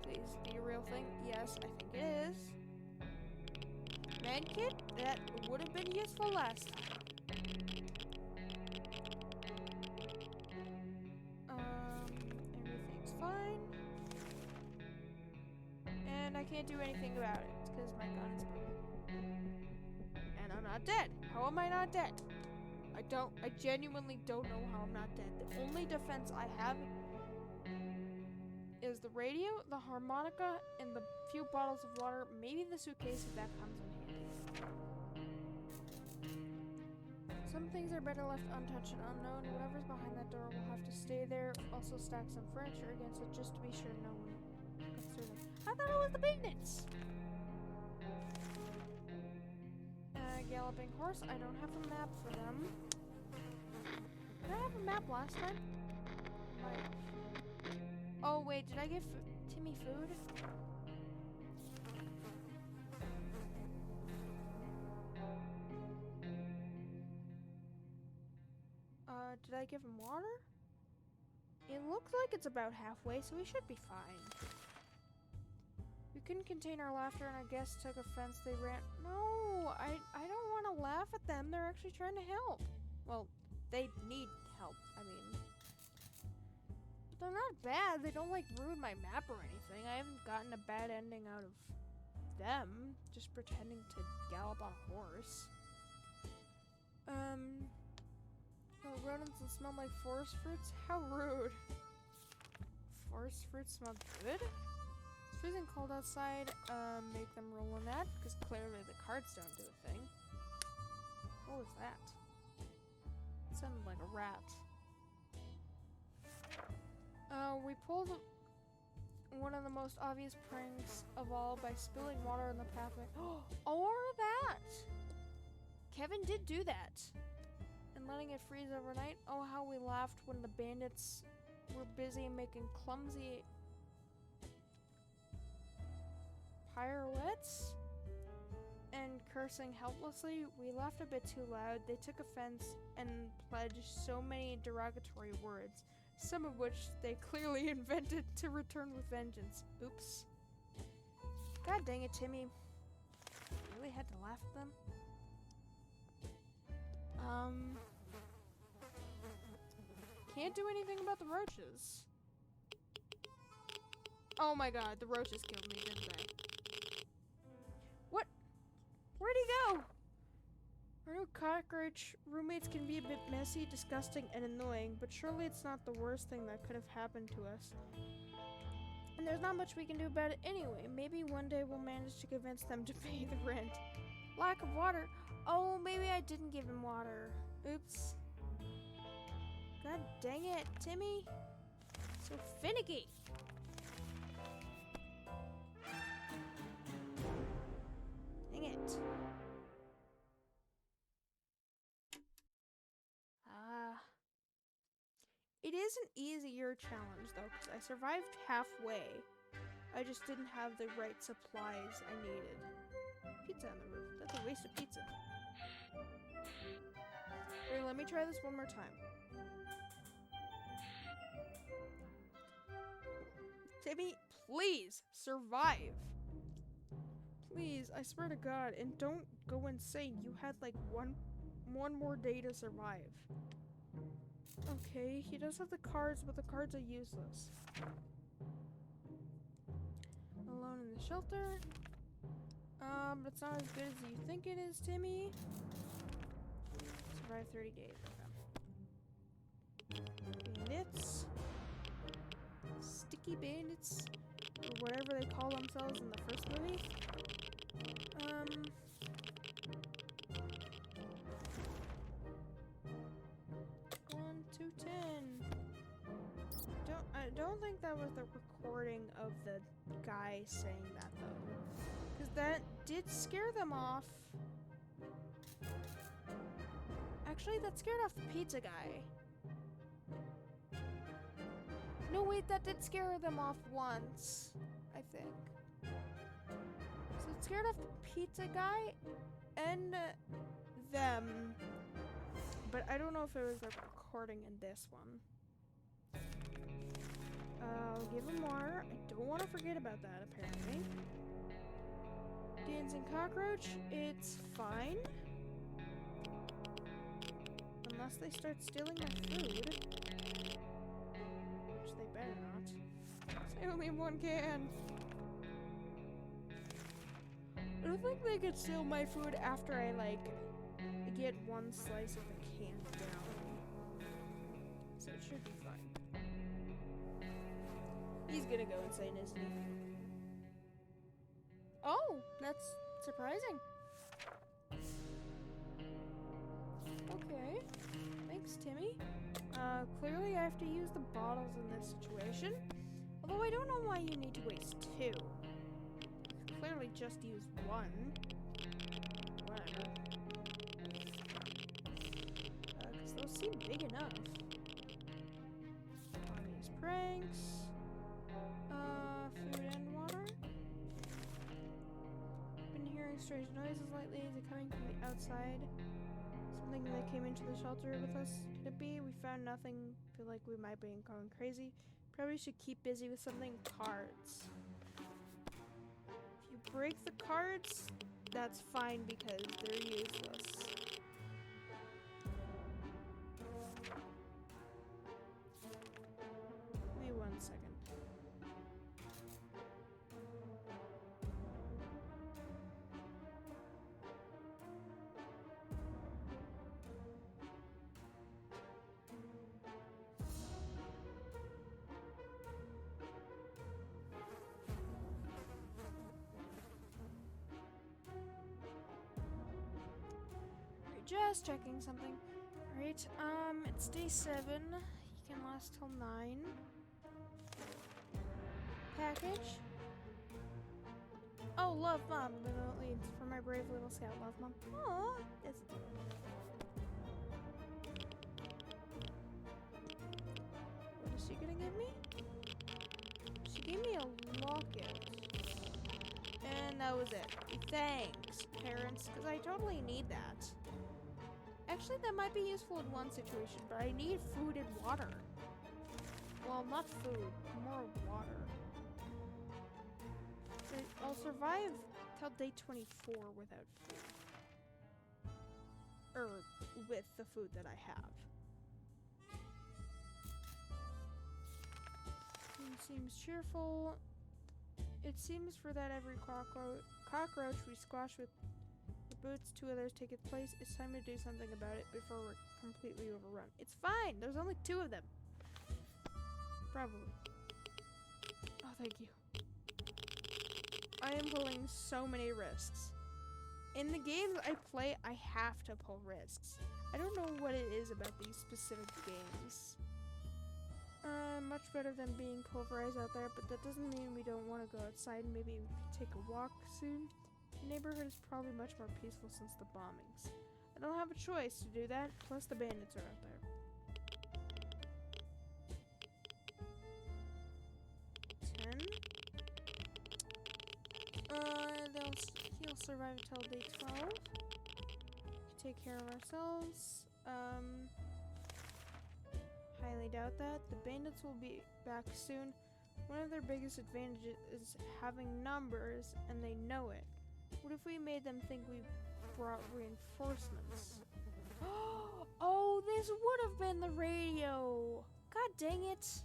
A: Please be a real thing. Yes, I think it is. Man kit? That would have been useful last time. Everything's fine. can't do anything about it. It's because my gun is broken. And I'm not dead. How am I not dead? I genuinely don't know how I'm not dead. The only defense I have is the radio, the harmonica, and the few bottles of water. Maybe the suitcase if that comes in handy. Some things are better left untouched and unknown. Whatever's behind that door will have to stay there. Also stack some furniture against it just to be sure no one comes through them. I thought it was the bandits! Galloping horse. I don't have a map for them. Did I have a map last time? Oh wait, did I give Timmy food? Did I give him water? It looks like it's about halfway, so we should be fine. We couldn't contain our laughter and our guests took offense. They ran. No, I don't want to laugh at them. They're actually trying to help. Well, they need help, I mean. But they're not bad. They don't, like, ruin my map or anything. I haven't gotten a bad ending out of them. Just pretending to gallop on a horse. No rodents that smell like forest fruits? How rude. Forest fruits smell good? It's freezing cold outside. Make them roll in that, because clearly the cards don't do a thing. What was that? It sounded like a rat. We pulled one of the most obvious pranks of all by spilling water in the pathway. Or that! Kevin did do that. And letting it freeze overnight. Oh, how we laughed when the bandits were busy making clumsy pirouettes and cursing helplessly. We laughed a bit too loud. They took offense and pledged so many derogatory words, some of which they clearly invented to return with vengeance. Oops. God dang it, Timmy. Really had to laugh at them? Can't do anything about the roaches. Oh my god, the roaches killed me, didn't they? What? Where'd he go? Our new cockroach roommates can be a bit messy, disgusting, and annoying, but surely it's not the worst thing that could have happened to us. And there's not much we can do about it anyway. Maybe one day we'll manage to convince them to pay the rent. Lack of water. Oh, maybe I didn't give him water. Oops. God dang it, Timmy. So finicky. Dang it. It is an easier challenge, though, because I survived halfway. I just didn't have the right supplies I needed. Pizza on the roof. That's a waste of pizza. Here, let me try this one more time. Timmy, please, survive. Please, I swear to God, and don't go insane. You had like one more day to survive. Okay, he does have the cards, but the cards are useless. Alone in the shelter. It's not as good as you think it is, Timmy. Survive 30 days. Okay. Bandits. Sticky bandits. Or whatever they call themselves in the first movie. 1, 2, 10. I don't think that was the recording of the guy saying that though. Because that did scare them off. Actually, that scared off the pizza guy. No, wait, that did scare them off once, I think. So it scared off the pizza guy and them. But I don't know if it was a recording in this one. I'll give him water. I don't want to forget about that, apparently. Dancing cockroach, it's fine. Unless they start stealing my food. Which they better not. 'Cause I only have one can. I don't think they could steal my food after I, like, get one slice of the can down. So it should be fine. He's gonna go insane, isn't he? Oh, that's surprising. Okay. Thanks, Timmy. Clearly I have to use the bottles in this situation. Although I don't know why you need to waste two. You could clearly just use one. Whatever. Because those seem big enough. On these pranks. Food and water. Been hearing strange noises lately. Is it coming from the outside? Something that came into the shelter with us? Could it be? We found nothing. Feel like we might be going crazy. Probably should keep busy with something. Cards. If you break the cards, that's fine because they're useless. Give me 1 second. Just checking something. Alright, it's day 7. He can last till 9. Package. Oh, love, Mom. The note leads for my brave little scout. Love, Mom. Aww. That's... What is she gonna give me? She gave me a locket. And that was it. Thanks, parents, because I totally need that. Actually, that might be useful in one situation, but I need food and water. Well, not food, more water. So I'll survive till day 24 without food. Or with the food that I have. It seems cheerful. It seems for that every cockroach we squash with boots, 2 others take its place. It's time to do something about it before we're completely overrun. It's fine. There's only 2 of them. Probably. Oh, thank you. I am pulling so many risks. In the games I play, I have to pull risks. I don't know what it is about these specific games. Much better than being pulverized out there, but that doesn't mean we don't want to go outside and maybe we could take a walk soon. The neighborhood is probably much more peaceful since the bombings. I don't have a choice to do that, plus the bandits are out there. 10. He'll survive until day 12. Take care of ourselves. Highly doubt that. The bandits will be back soon. One of their biggest advantages is having numbers, and they know it. What if we made them think we brought reinforcements? Oh, this would have been the radio! God dang it!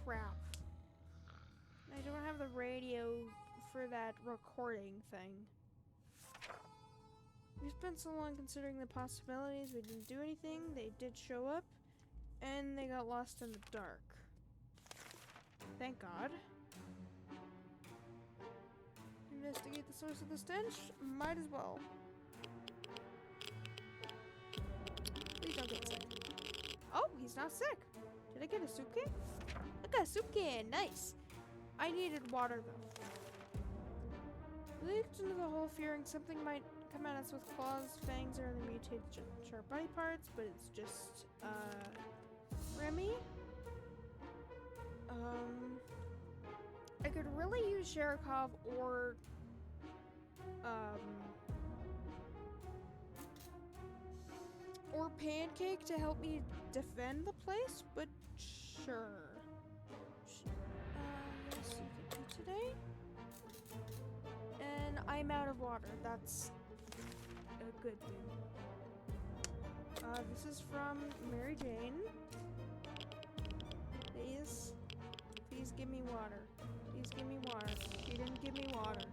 A: Crap. I don't have the radio for that recording thing. We spent so long considering the possibilities, we didn't do anything, they did show up, and they got lost in the dark. Thank God. Investigate the source of the stench? Might as well. Please don't get sick. Oh, he's not sick. Did I get a soup can? I got a soup can, nice. I needed water though. We looked into the hole fearing something might come at us with claws, fangs, or other mutated sharp body parts, but it's just, Remy? I could really use Sherikov or Pancake to help me defend the place, but sure. Yes, you can eat today. And I'm out of water. That's a good thing. This is from Mary Jane. Please give me water. Please give me water. She didn't give me water.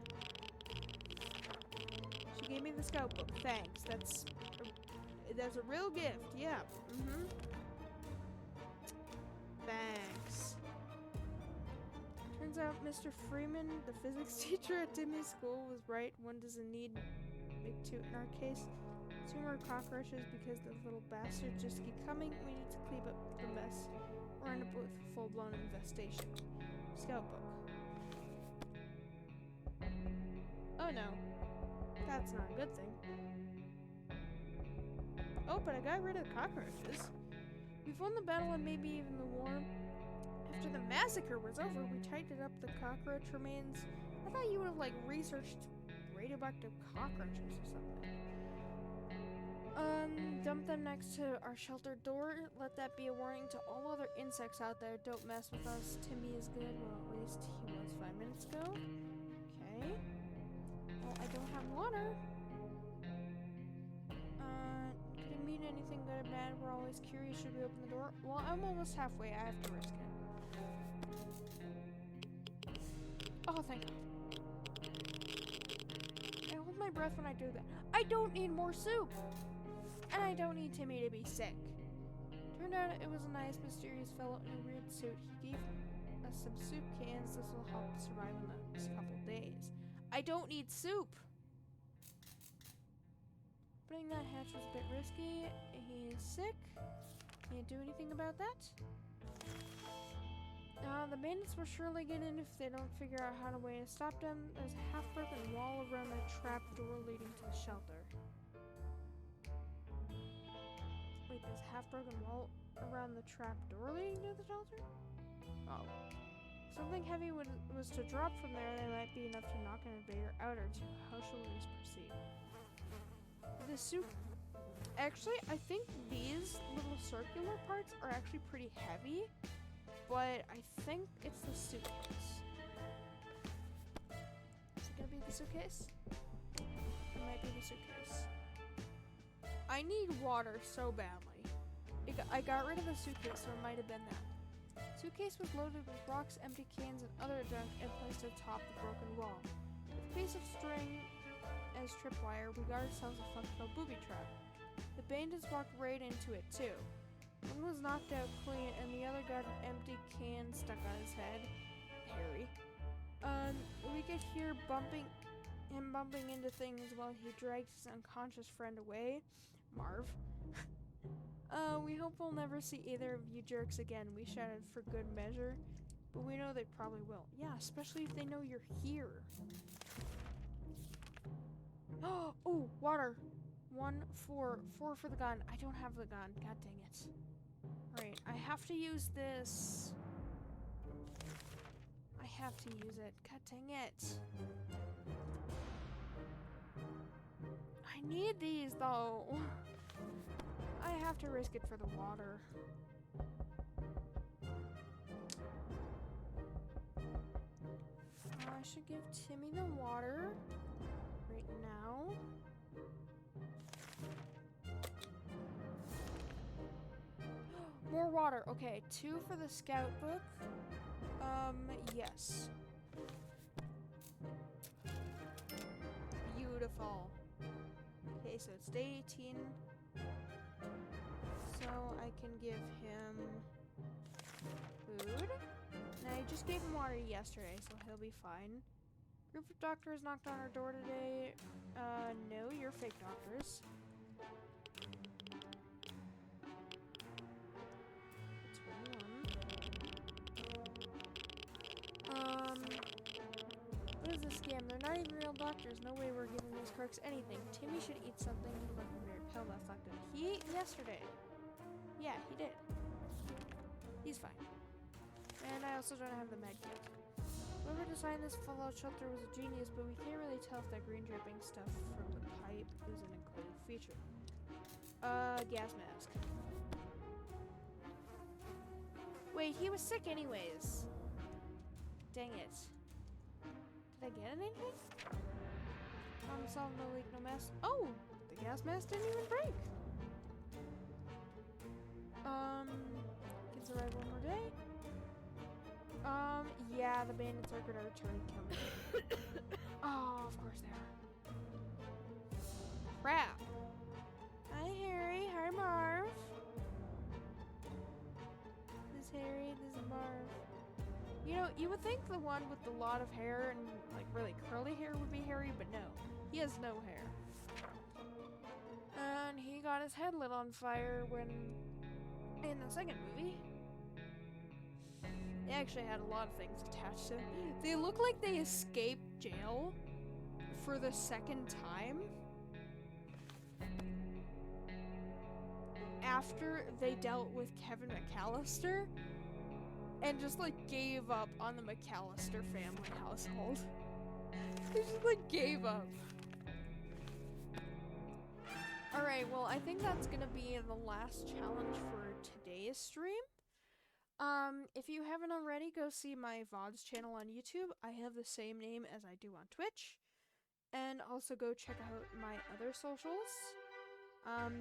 A: She gave me the scout book. Thanks. That's a real gift. Yeah. Thanks. Turns out Mr. Freeman, the physics teacher at Timmy's school, was right. One doesn't need big toot in our case. Two more cockroaches because those little bastards just keep coming. We need to clean up the mess or end up with a full-blown infestation. Scout book. Oh no. That's not a good thing. Oh, but I got rid of the cockroaches. We've won the battle and maybe even the war. After the massacre was over, we tidied up the cockroach remains. I thought you would have, researched radioactive cockroaches or something. Dump them next to our shelter door. Let that be a warning to all other insects out there. Don't mess with us. Timmy is good. Well, at least he was 5 minutes ago. Okay. Well, I don't have water. Could it mean anything good or bad? We're always curious. Should we open the door? Well, I'm almost halfway. I have to risk it. Oh, thank God. I hold my breath when I do that. I don't need more soup! And I don't need Timmy to be sick. Turned out it was a nice, mysterious fellow in a weird suit. He gave us some soup cans. This will help survive in the next couple days. I don't need soup! Putting that hatch was a bit risky. He's sick. Can't do anything about that. The bandits will surely get in if they don't figure out how to way to stop them. There's a half-broken wall around the trap door leading to the shelter. Wait, there's a half-broken wall around the trap door leading to the shelter? Oh. Something heavy was to drop from there. They might be enough to knock an invader out or two. How shall we proceed? The soup... Actually, I think these little circular parts are actually pretty heavy. But I think it's the suitcase. Is it gonna be the suitcase? It might be the suitcase. I need water so badly. I got rid of the suitcase, so it might have been that. Suitcase was loaded with rocks, empty cans, and other junk and placed atop the broken wall. With a piece of string as tripwire, we got ourselves a functional booby trap. The bandits walked right into it, too. One was knocked out clean, and the other got an empty can stuck on his head. Harry. We could hear him bumping into things while he dragged his unconscious friend away. Marv. We hope we'll never see either of you jerks again. We shouted for good measure, but we know they probably will. Yeah, especially if they know you're here. Oh, water. 1, 4 for the gun. I don't have the gun. God dang it. Alright, I have to use this. I have to use it. God dang it. I need these, though. I have to risk it for the water. I should give Timmy the water right now. More water. Okay, 2 for the scout book. Yes. Beautiful. Okay, so it's day 18. So I can give him food. And I just gave him water yesterday, so he'll be fine. Group of doctors knocked on our door today. No, you're fake doctors. What is this scam? They're not even real doctors. No way we're giving these crooks anything. Timmy should eat something like a weird pill that fucked him. He ate yesterday. Yeah, he did. He's fine. And I also don't have the med kit. Whoever designed this fallout shelter was a genius, but we can't really tell if that green dripping stuff from the pipe is an included feature. Gas mask. Wait, he was sick anyways. Dang it. Did I get anything? Problem solved, no leak, no mess. Oh! The gas mask didn't even break. Can survive one more day. Yeah, Yeah, the bandits are gonna return and kill me. Oh, of course they are. Crap. Hi, Harry. Hi, Marv. This is Harry. This is Marv. You know, you would think the one with the lot of hair and, like, really curly hair would be Harry, but no. He has no hair. And he got his head lit on fire when... in the second movie. They actually had a lot of things attached to them. They look like they escaped jail for the second time after they dealt with Kevin McAllister and just like gave up on the McAllister family household. They just like gave up. Alright, well, I think that's gonna be the last challenge for today's stream. If you haven't already, go see my VODs channel on YouTube. I have the same name as I do on Twitch. And also go check out my other socials.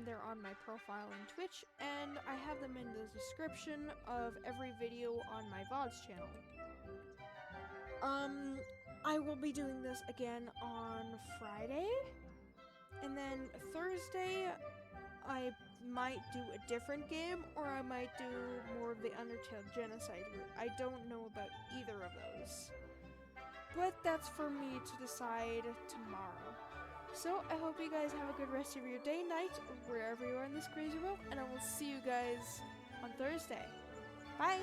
A: They're on my profile on Twitch, and I have them in the description of every video on my VODs channel. I will be doing this again on Friday, and then Thursday I might do a different game, or I might do more of the Undertale Genocide route. I don't know about either of those. But that's for me to decide tomorrow. So, I hope you guys have a good rest of your day, night, wherever you are in this crazy world, and I will see you guys on Thursday. Bye!